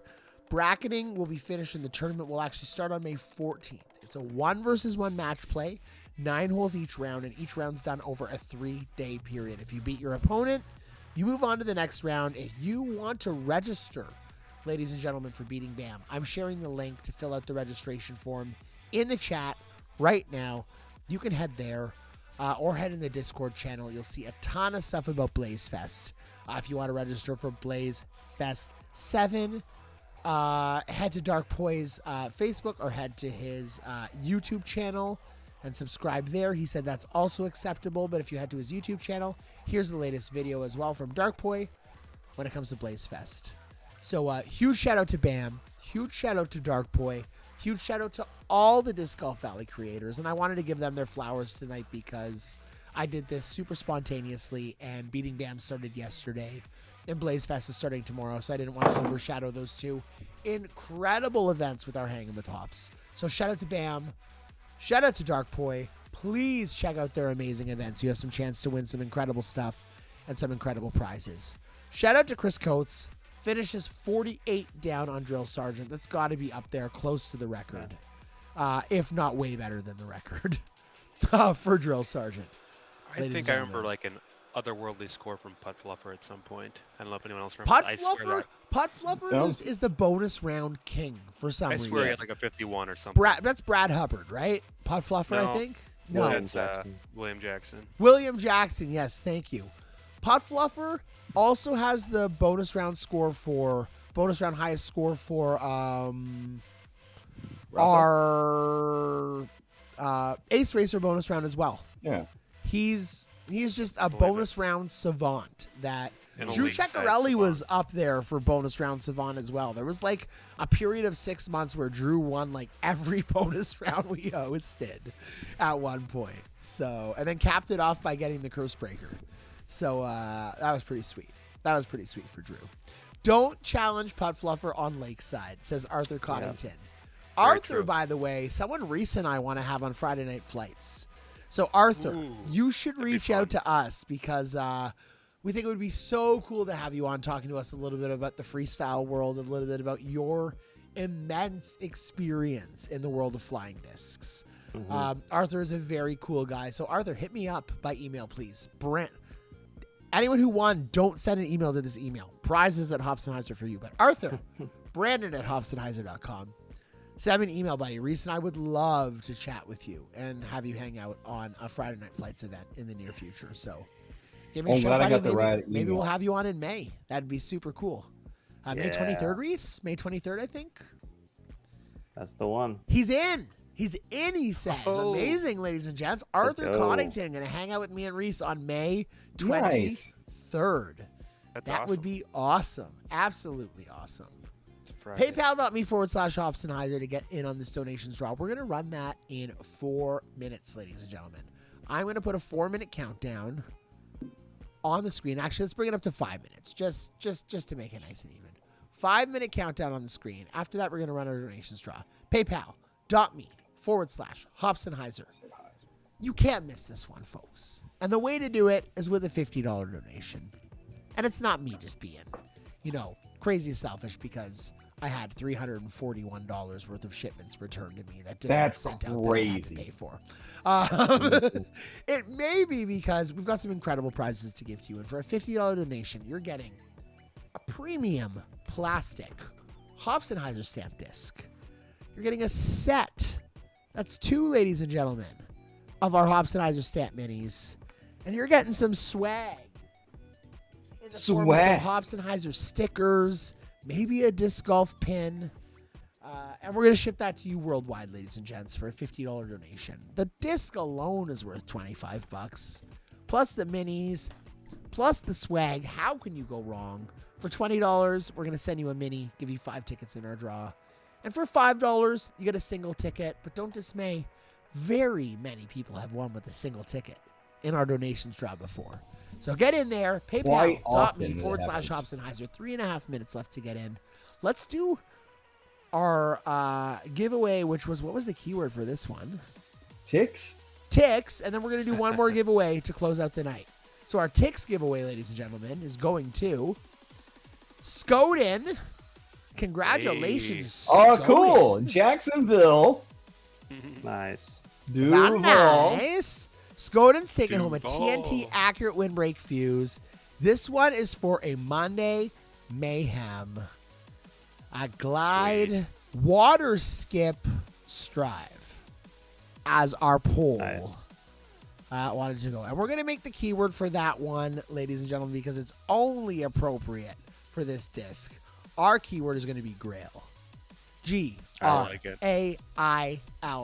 Bracketing will be finished and the tournament will actually start on May 14th. It's a 1-versus-1 match play, 9 holes each round, and each round's done over a 3-day period. If you beat your opponent, you move on to the next round. If you want to register, ladies and gentlemen, for Beating Bam, I'm sharing the link to fill out the registration form in the chat right now. You can head there or head in the Discord channel. You'll see a ton of stuff about Blaze Fest. If you want to register for Blaze Fest 7, head to Darkboy's Facebook or head to his YouTube channel and subscribe there. He said that's also acceptable, but if you head to his YouTube channel, here's the latest video as well from Darkboy when it comes to Blaze Fest. So huge shout out to Bam, huge shout out to Darkboy, huge shout out to all the Disc Golf Valley creators, and I wanted to give them their flowers tonight because I did this super spontaneously, and Beating Bam started yesterday, and Blaze Fest is starting tomorrow, so I didn't want to overshadow those two incredible events with our Hangin' with Hops. So shout out to Bam, shout out to Darkboy. Please check out their amazing events. You have some chance to win some incredible stuff and some incredible prizes. Shout out to Chris Coates. Finishes 48 down on Drill Sergeant. That's got to be up there close to the record, if not way better than the record for Drill Sergeant. I think I remember like an otherworldly score from Putt Fluffer at some point. I don't know if anyone else remembers. Putt Fluffer is the bonus round king for some reason. I swear he had like a 51 or something. That's Brad Hubbard, right? Putt Fluffer, I think? No. That's William Jackson. William Jackson, yes, thank you. Putt Fluffer also has the bonus round highest score for our Ace Racer bonus round as well. Yeah. He's just a bonus round savant that And a Drew lakeside Ceccarelli was savant. up there for bonus round savant as well. There was like a period of 6 months where Drew won like every bonus round we hosted at one point. So, and then capped it off by getting the curse breaker. So that was pretty sweet. That was pretty sweet for Drew. Don't challenge Putt Fluffer on Lakeside, says Arthur Coddington. Arthur, true. by the way, someone Reese and I want to have on Friday Night Flights. So Arthur, Ooh, you should that'd be reach out fun. to us because we think it would be so cool to have you on talking to us a little bit about the freestyle world, a little bit about your immense experience in the world of flying discs. Arthur is a very cool guy. So Arthur, hit me up by email, please. Brent, anyone who won, don't send an email to this email. Prizes at Hobsonheiser for you. But Arthur, Brandon at Hobsonheiser.com. Send me an email, buddy. Reese and I would love to chat with you and have you hang out on a Friday Night Flights event in the near future. So give me a I'm shout, glad I buddy. got the right Maybe email. we'll have you on in May. That'd be super cool. May 23rd, Reese? May 23rd, I think. That's the one. He's in. He's in, he says. Oh. Amazing, ladies and gents. Arthur go. Coddington going to hang out with me and Reese on May 23rd. Nice. That's That awesome. would be awesome. Absolutely awesome. It's a Friday. PayPal.me/Hobsonheiser to get in on this donations draw. We're going to run that in 4 minutes, ladies and gentlemen. I'm going to put a 4-minute countdown on the screen. Actually, let's bring it up to 5 minutes, just to make it nice and even. 5-minute countdown on the screen. After that, we're going to run our donations draw. PayPal.me/Hobsonheiser. You can't miss this one, folks. And the way to do it is with a $50 donation. And it's not me just being, crazy selfish because I had $341 worth of shipments returned to me that didn't get That's sent out that I had to crazy. pay for. It may be because we've got some incredible prizes to give to you. And for a $50 donation, you're getting a premium plastic Hobsonheiser stamp disc. You're getting a set. That's 2, ladies and gentlemen, of our Hobsonheiser stamp minis. And you're getting some swag. In the form of some Hobsonheiser stickers, maybe a disc golf pin. And we're going to ship that to you worldwide, ladies and gents, for a $50 donation. The disc alone is worth $25. Plus the minis, plus the swag. How can you go wrong? For $20, we're going to send you a mini, give you 5 tickets in our draw. And for $5, you get a single ticket. But don't dismay, very many people have won with a single ticket in our donations draw before. So get in there, paypal.me/Hobsonheiser. 3.5 minutes left to get in. Let's do our giveaway, which was, what was the keyword for this one? Ticks? Ticks. And then we're going to do one more giveaway to close out the night. So our Ticks giveaway, ladies and gentlemen, is going to Skoden. Congratulations. Oh, Skoden. cool. Jacksonville. Nice. Very Duval. nice. Skoden's taking home a Duval. TNT accurate windbreak fuse. This one is for a Monday Mayhem. A glide Sweet. water skip strive as our poll. Nice. Wanted to go. And we're going to make the keyword for that one, ladies and gentlemen, because it's only appropriate for this disc. Our keyword is going to be Grail. Grail,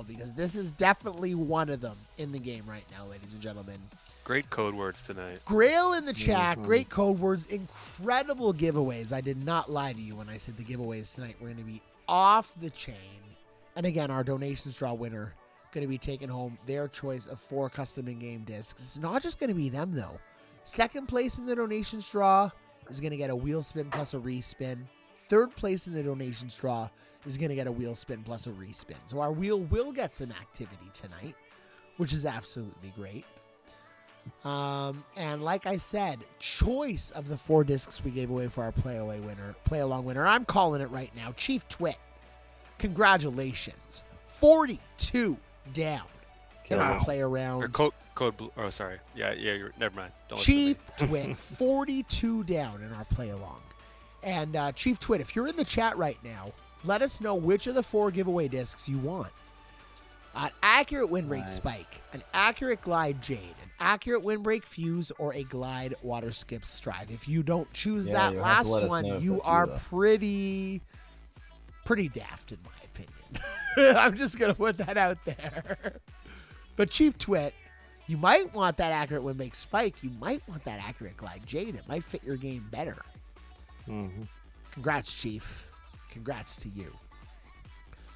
because this is definitely one of them in the game right now, ladies and gentlemen. Great code words tonight. Grail in the chat, great code words, incredible giveaways. I did not lie to you when I said the giveaways tonight were going to be off the chain. And again, our donations draw winner going to be taking home their choice of 4 custom in-game discs. It's not just going to be them, though. Second place in the donations draw is going to get a wheel spin plus a respin. Third place in the donations draw is going to get a wheel spin plus a respin. So our wheel will get some activity tonight, which is absolutely great. And like I said, choice of the 4 discs we gave away for our play along winner. I'm calling it right now. Chief Twit, congratulations. 42 down in our play around. Or code blue. Oh, sorry. Yeah. You're never mind. Don't Chief Twit, 42 down in our play along. And Chief Twit, if you're in the chat right now, let us know which of the 4 giveaway discs you want. An accurate windbreak spike, an accurate glide jade, an accurate windbreak fuse, or a glide water skip strive. If you don't choose that you'll have to last let us know one, if you that's are though. pretty daft in my opinion. I'm just going to put that out there. But Chief Twit, you might want that accurate win break spike. You might want that accurate glide jade. It might fit your game better. Mm-hmm. Congrats, Chief. Congrats to you.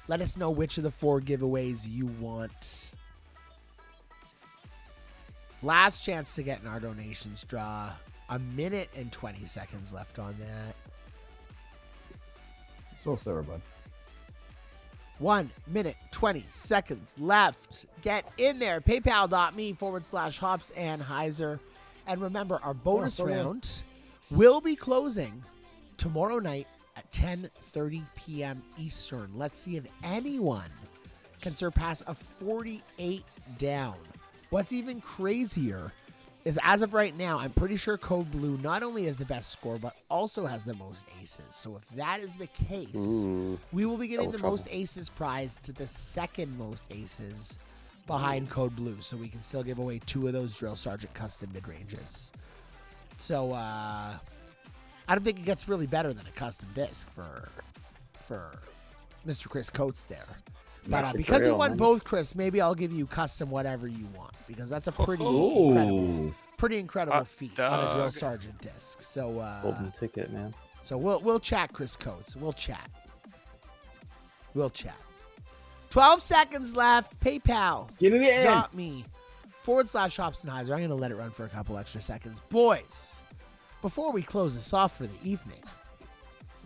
Let us know which of the 4 giveaways you want. Last chance to get in our donations draw. 1 minute and 20 seconds left on that. So sorry, bud. 1 minute, 20 seconds left. Get in there. PayPal.me/Hops and Heiser. And remember, our bonus round will be closing tomorrow night at 10:30 p.m. Eastern. Let's see if anyone can surpass a 48 down. What's even crazier is, as of right now, I'm pretty sure Code Blue not only has the best score, but also has the most aces. So if that is the case, we will be giving the most aces prize to the second most aces behind Code Blue. So we can still give away 2 of those Drill Sergeant custom mid-ranges. So I don't think it gets really better than a custom disc for Mr. Chris Coates there. But because you won both, Chris, maybe I'll give you custom whatever you want, because that's a pretty incredible feat on a Drill Sergeant disc. So Golden ticket, man. So we'll chat, Chris Coates. We'll chat. 12 seconds left. PayPal. Get it in. .me/Hopsenheiser. I'm gonna let it run for a couple extra seconds, boys. Before we close this off for the evening,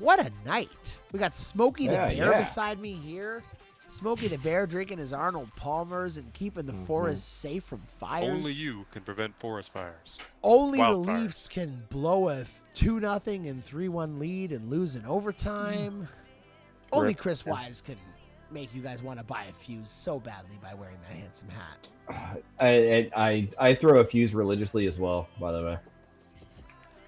what a night! We got Smokey the Bear beside me here. Smokey the Bear drinking his Arnold Palmers and keeping the forest safe from fires. Only you can prevent forest fires. Only the Leafs can blow a 2-0 and 3-1 lead and lose in overtime. Only Chris Wise can make you guys want to buy a fuse so badly by wearing that handsome hat. I throw a fuse religiously as well, by the way.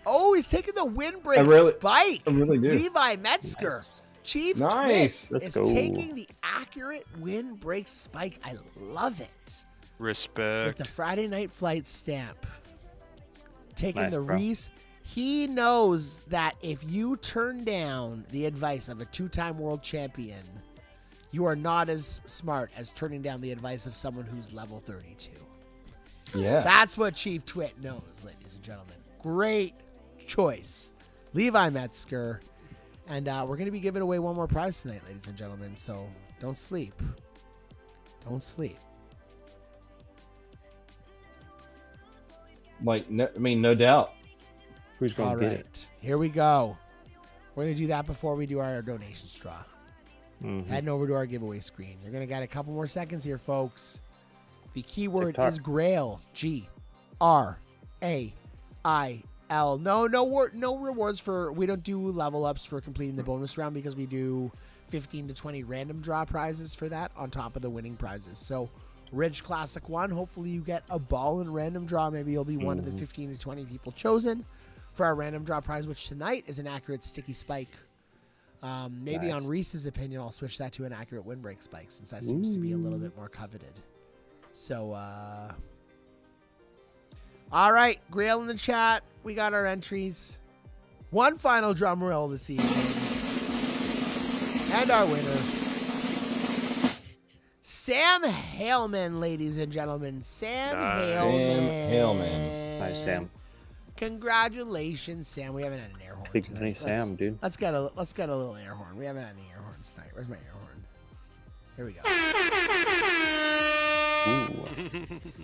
Oh, he's taking the windbreak spike. I really do. Levi Metzger. Nice. Chief Twit is taking the accurate windbreak spike. I love it. Respect. With the Friday Night Flight stamp. Taking the Reese. He knows that if you turn down the advice of a 2-time world champion, you are not as smart as turning down the advice of someone who's level 32. Yeah. That's what Chief Twit knows, ladies and gentlemen. Great choice. Levi Metzger. And we're going to be giving away one more prize tonight, ladies and gentlemen. So don't sleep. Don't sleep. No doubt. Who's going to get it? Here we go. We're going to do that before we do our donations draw. Heading over to our giveaway screen. You're going to get a couple more seconds here, folks. The keyword is Grail. Grail. No rewards for, we don't do level ups for completing the bonus round, because we do 15 to 20 random draw prizes for that on top of the winning prizes. So Ridge Classic 1, hopefully you get a ball in random draw. Maybe you'll be one of the 15 to 20 people chosen for our random draw prize, which tonight is an accurate sticky spike. Maybe on Reese's opinion, I'll switch that to an accurate windbreak spike, since that seems to be a little bit more coveted. So, all right, Grail in the chat. We got our entries. One final drum roll this evening. And our winner, Sam Haleman, ladies and gentlemen. Sam Haleman. Nice, Sam. Congratulations, Sam. We haven't had an air horn Big tonight. nice Sam, dude. Let's get a little air horn. We haven't had any air horns tonight. Where's my air horn? Here we go.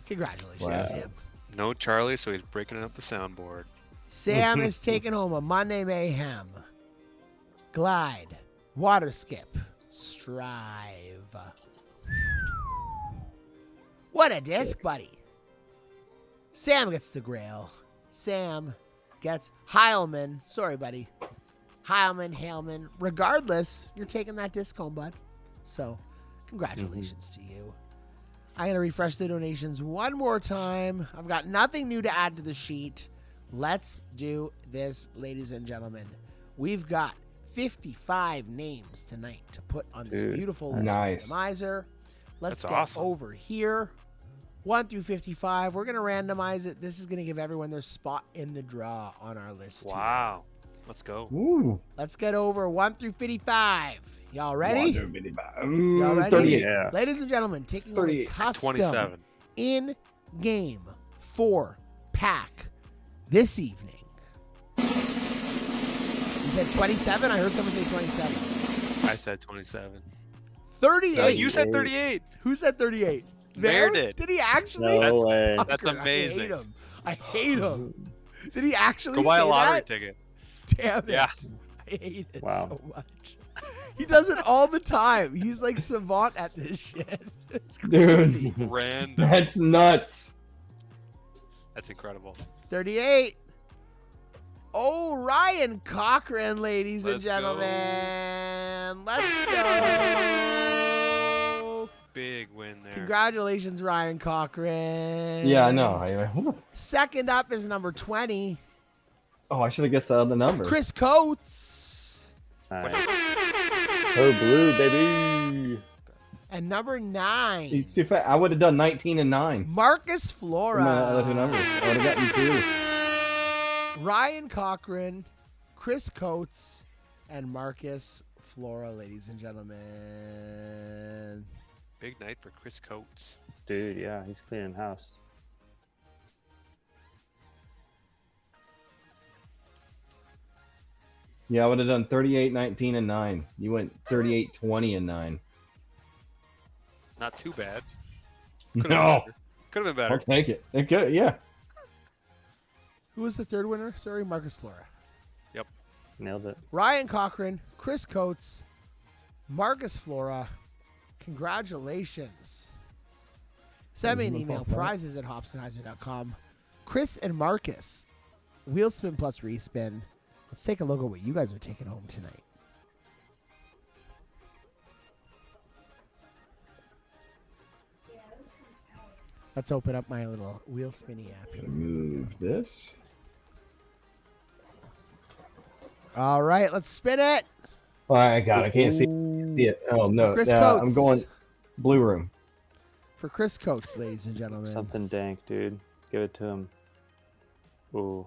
Congratulations, Sam. No Charlie, so he's breaking up the soundboard. Sam is taking home a Monday Mayhem, Glide, Water Skip, Strive. What a disc, buddy. Sam gets the Grail. Sam gets Heilman. Sorry, buddy. Heilman. Regardless, you're taking that disc home, bud. So, congratulations to you. I'm going to refresh the donations one more time. I've got nothing new to add to the sheet. Let's do this, ladies and gentlemen. We've got 55 names tonight to put on this beautiful list randomizer. Let's get over here. 1 through 55. We're going to randomize it. This is going to give everyone their spot in the draw on our list. Wow. Let's go. Ooh. Let's get over 1 through 55. Y'all ready? Y'all ready? 38. Yeah. Ladies and gentlemen, taking on a 38. custom 27. in-game 4-pack this evening. You said 27? I heard someone say 27. I said 27. 38. You said 38. Who said 38? Mayor Bear? did. Did he actually? No way. That's Fucker, amazing. I hate him. I hate him. Did he actually Go buy say a lottery that? ticket. Damn it. Yeah. I hate it Wow. so much. He does it all the time. He's like savant at this shit. It's crazy. Dude, Random. that's nuts. That's incredible. 38. Oh, Ryan Cochran, ladies and Let's go. gentlemen. Let's go. Big win there. Congratulations, Ryan Cochran. Yeah, I know. Second up is number 20, Oh, I should have guessed the other number. Chris Coates. Nice. Oh, blue, baby. And number 9, He's too fat. I would have done 19 and 9. Marcus For my other two Flora. numbers. I would have gotten 2. Ryan Cochran, Chris Coates, and Marcus Flora, ladies and gentlemen. Big night for Chris Coates. Dude, yeah, he's cleaning house. Yeah, I would have done 38, 19, and 9. You went 38, 20, and 9. Not too bad. No. Could have been I'll better. take it. It could, yeah. Who was the third winner? Sorry, Marcus Flora. Nailed it. Ryan Cochran, Chris Coates, Marcus Flora. Congratulations. Send me an email, prizes at hopsonheiser.com. Chris and Marcus, wheel spin plus respin. Let's take a look at what you guys are taking home tonight. Let's open up my little wheel spinny app here. Move this. All right, let's spin it. Oh, I got it. I can't see it. Can't see it. Oh, no. Chris Coates. I'm going blue room. For Chris Coates, ladies and gentlemen. Something dank, dude. Give it to him. Ooh.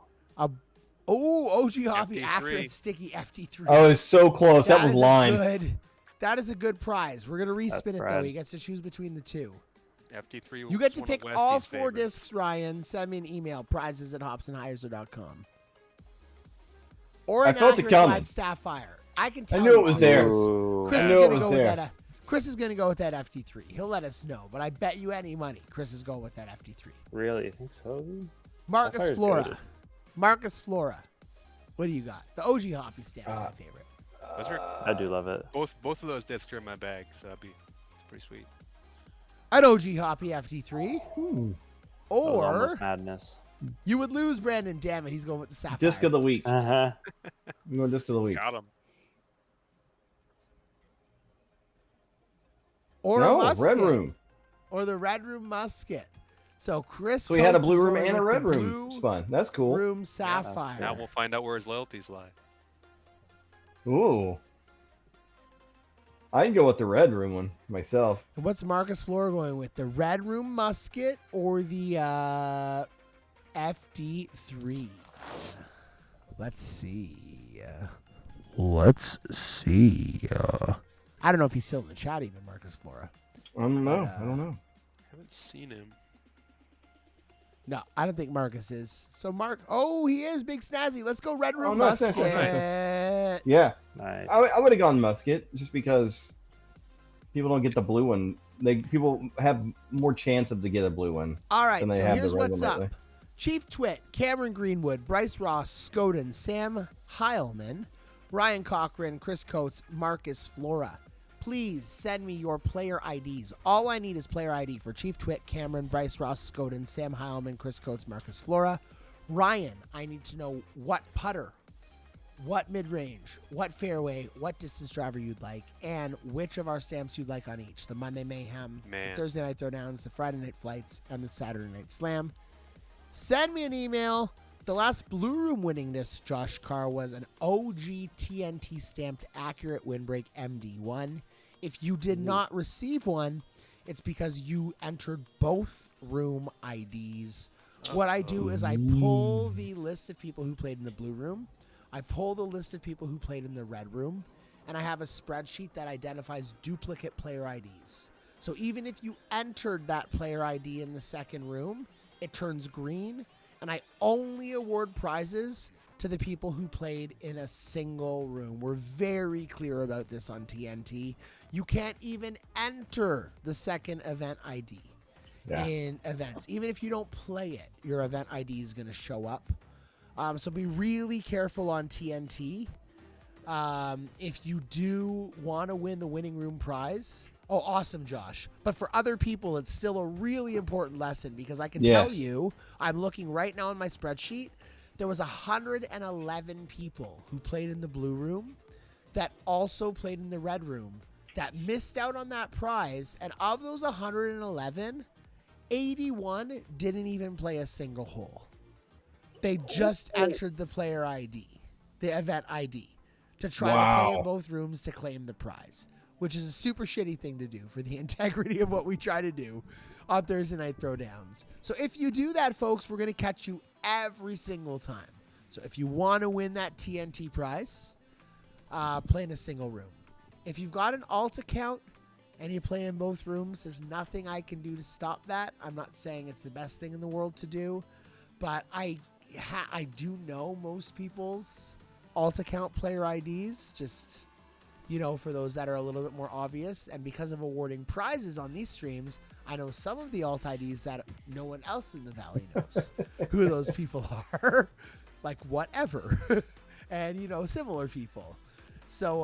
Oh, OG Hoppy FD3. accurate sticky FD3. Oh, it's so close. That was is line. That is a good prize. We're gonna respin it though. Brad. He gets to choose between the two. FD3. You get to was one pick of all Westy's 4 favorites. discs, Ryan. Send me an email, prizes at hopsonheiser.com. Or I an felt it accurate coming. glide Sapphire. I can tell I knew you it was also. there. Ooh. Chris I is knew it gonna was go with there. that. Chris is gonna go with that FD3. He'll let us know, but I bet you any money Chris is going with that FD3. Really? You think so? Marcus Sapphire's Flora. goated. Marcus Flora. What do you got? The OG Hoppy stamp's my favorite. Those are, I do love it. both of those discs are in my bag, so it's pretty sweet. An OG Hoppy FD3. That was Or almost madness. you would lose Brandon. Damn it, he's going with the Sapphire. Disc of the week. Uh-huh. I'm going disc of the week. Got him. Or a No, musket. red room. Or the Red Room Musket. So Chris So we had a Coates blue is room going and a with red the room blue spun. That's cool. Room Sapphire. Now we'll find out where his loyalties lie. Ooh. I'd go with the red room one myself. And what's Marcus Flora going with? The Red Room Musket or the FD3? Let's see. I don't know if he's still in the chat even, Marcus Flora. I don't know. But, I don't know. Haven't seen him. No, I don't think Marcus is. So Mark, oh, he is Big Snazzy. Let's go Red Room nice, Musket. nice. Yeah. Nice. I would have gone musket just because people don't get the blue one. People have more chance of to get a blue one. All right, than they so have here's the red what's one up. lately. Chief Twit, Cameron Greenwood, Bryce Ross, Scoden, Sam Heilman, Ryan Cochran, Chris Coates, Marcus Flora. Please send me your player IDs. All I need is player ID for Chief Twit, Cameron, Bryce Ross, Scoden, Sam Heilman, Chris Coates, Marcus Flora. Ryan, I need to know what putter, what mid-range, what fairway, what distance driver you'd like, and which of our stamps you'd like on each. The Monday Mayhem, Man. the Thursday Night Throwdowns, the Friday Night Flights, and the Saturday Night Slam. Send me an email. The last Blue Room winning this, Josh Carr, was an OG TNT stamped accurate windbreak MD1. If you did not receive one, it's because you entered both room IDs. What I do is I pull the list of people who played in the Blue Room. I pull the list of people who played in the red room, and I have a spreadsheet that identifies duplicate player IDs. So even if you entered that player ID in the second room, it turns green, and I only award prizes to the people who played in a single room. We're very clear about this on TNT. You can't even enter the second event ID in events. Even if you don't play it, your event ID is going to show up. So be really careful on TNT. If you do want to win the winning room prize, oh, awesome, Josh. But for other people, it's still a really important lesson because I can tell you, I'm looking right now on my spreadsheet, there was 111 people who played in the blue room that also played in the red room that missed out on that prize. And of those 111, 81 didn't even play a single hole. They just entered the player ID, the event ID, to try to play in both rooms to claim the prize, which is a super shitty thing to do for the integrity of what we try to do on Thursday Night Throwdowns. So if you do that, folks, we're going to catch you every single time. So if you want to win that TNT prize, play in a single room. If you've got an alt account and you play in both rooms, there's nothing I can do to stop that. I'm not saying it's the best thing in the world to do, but I do know most people's alt account player IDs, just, for those that are a little bit more obvious. And because of awarding prizes on these streams, I know some of the alt IDs that no one else in the Valley knows who those people are. Like whatever. And, similar people. So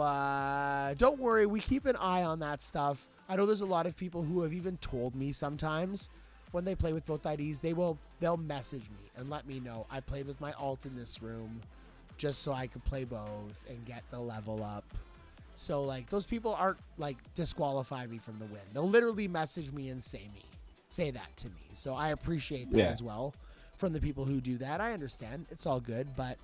don't worry. We keep an eye on that stuff. I know there's a lot of people who have even told me sometimes when they play with both IDs, they'll message me and let me know I played with my alt in this room just so I could play both and get the level up. So, those people aren't, disqualify me from the win. They'll literally message me and say that to me. So, I appreciate that as well from the people who do that. I understand. It's all good, but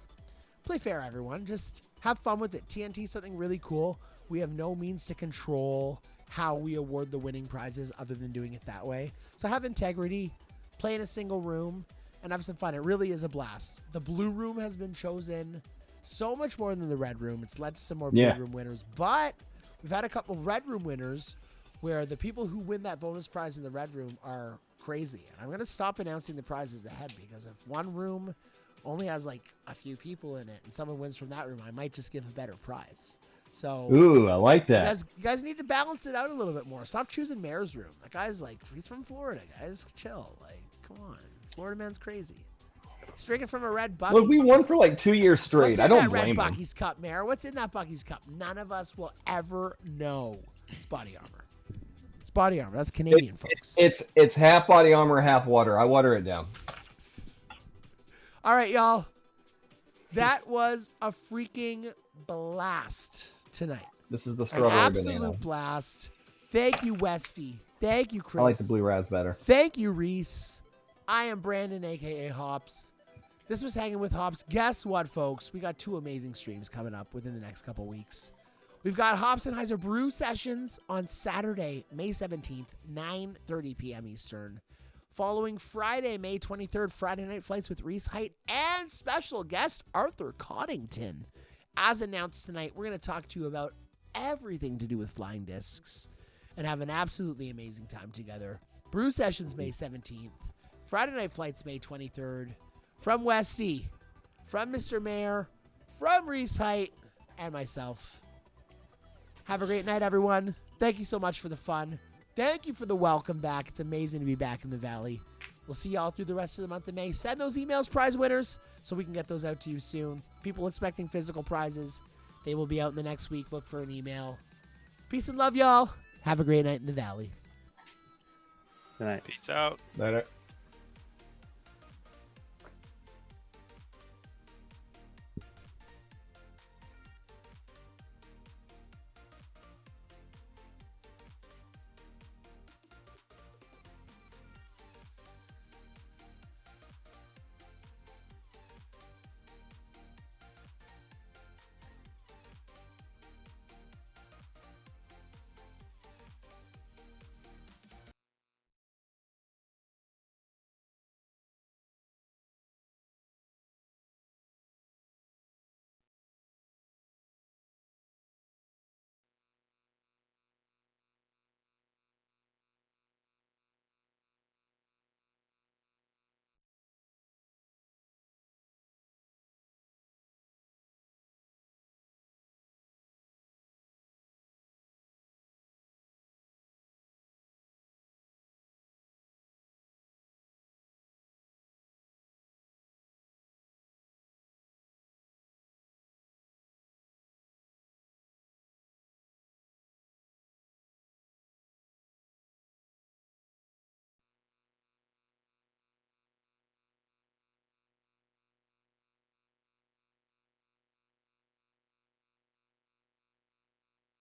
play fair, everyone. Just have fun with it. TNT is something really cool. We have no means to control how we award the winning prizes other than doing it that way. So, have integrity, play in a single room, and have some fun. It really is a blast. The blue room has been chosen so much more than the red room. It's led to some more blue room winners, but we've had a couple red room winners where the people who win that bonus prize in the red room are crazy. And I'm going to stop announcing the prizes ahead because if one room only has a few people in it and someone wins from that room, I might just give a better prize. So, ooh, I like that. You guys need to balance it out a little bit more. Stop choosing Mayor's room. That guy's he's from Florida, guys. Chill. Come on. Florida man's crazy. He's drinking from a red Bucky's. Look, we won for 2 years straight. I don't blame him. What's in that red Bucky's cup, Mayor? What's in that Bucky's cup? None of us will ever know. It's body armor. It's body armor. That's Canadian, folks. It's half body armor, half water. I water it down. All right, y'all. That was a freaking blast tonight. This is the strawberry banana. Absolute blast. Thank you, Westy. Thank you, Chris. I like the blue raz better. Thank you, Reese. I am Brandon, a.k.a. Hops. This was Hanging with Hops. Guess what, folks? We got 2 amazing streams coming up within the next couple weeks. We've got Hops and Heiser Brew Sessions on Saturday, May 17th, 9:30 p.m. Eastern. Following Friday, May 23rd, Friday Night Flights with Reese Height and special guest Arthur Coddington. As announced tonight, we're going to talk to you about everything to do with flying discs and have an absolutely amazing time together. Brew Sessions, May 17th. Friday Night Flights, May 23rd. From Westy, from Mr. Mayor, from Reese Height, and myself. Have a great night, everyone. Thank you so much for the fun. Thank you for the welcome back. It's amazing to be back in the Valley. We'll see y'all through the rest of the month of May. Send those emails, prize winners, so we can get those out to you soon. People expecting physical prizes, they will be out in the next week. Look for an email. Peace and love, y'all. Have a great night in the Valley. Good night. Peace out. Later.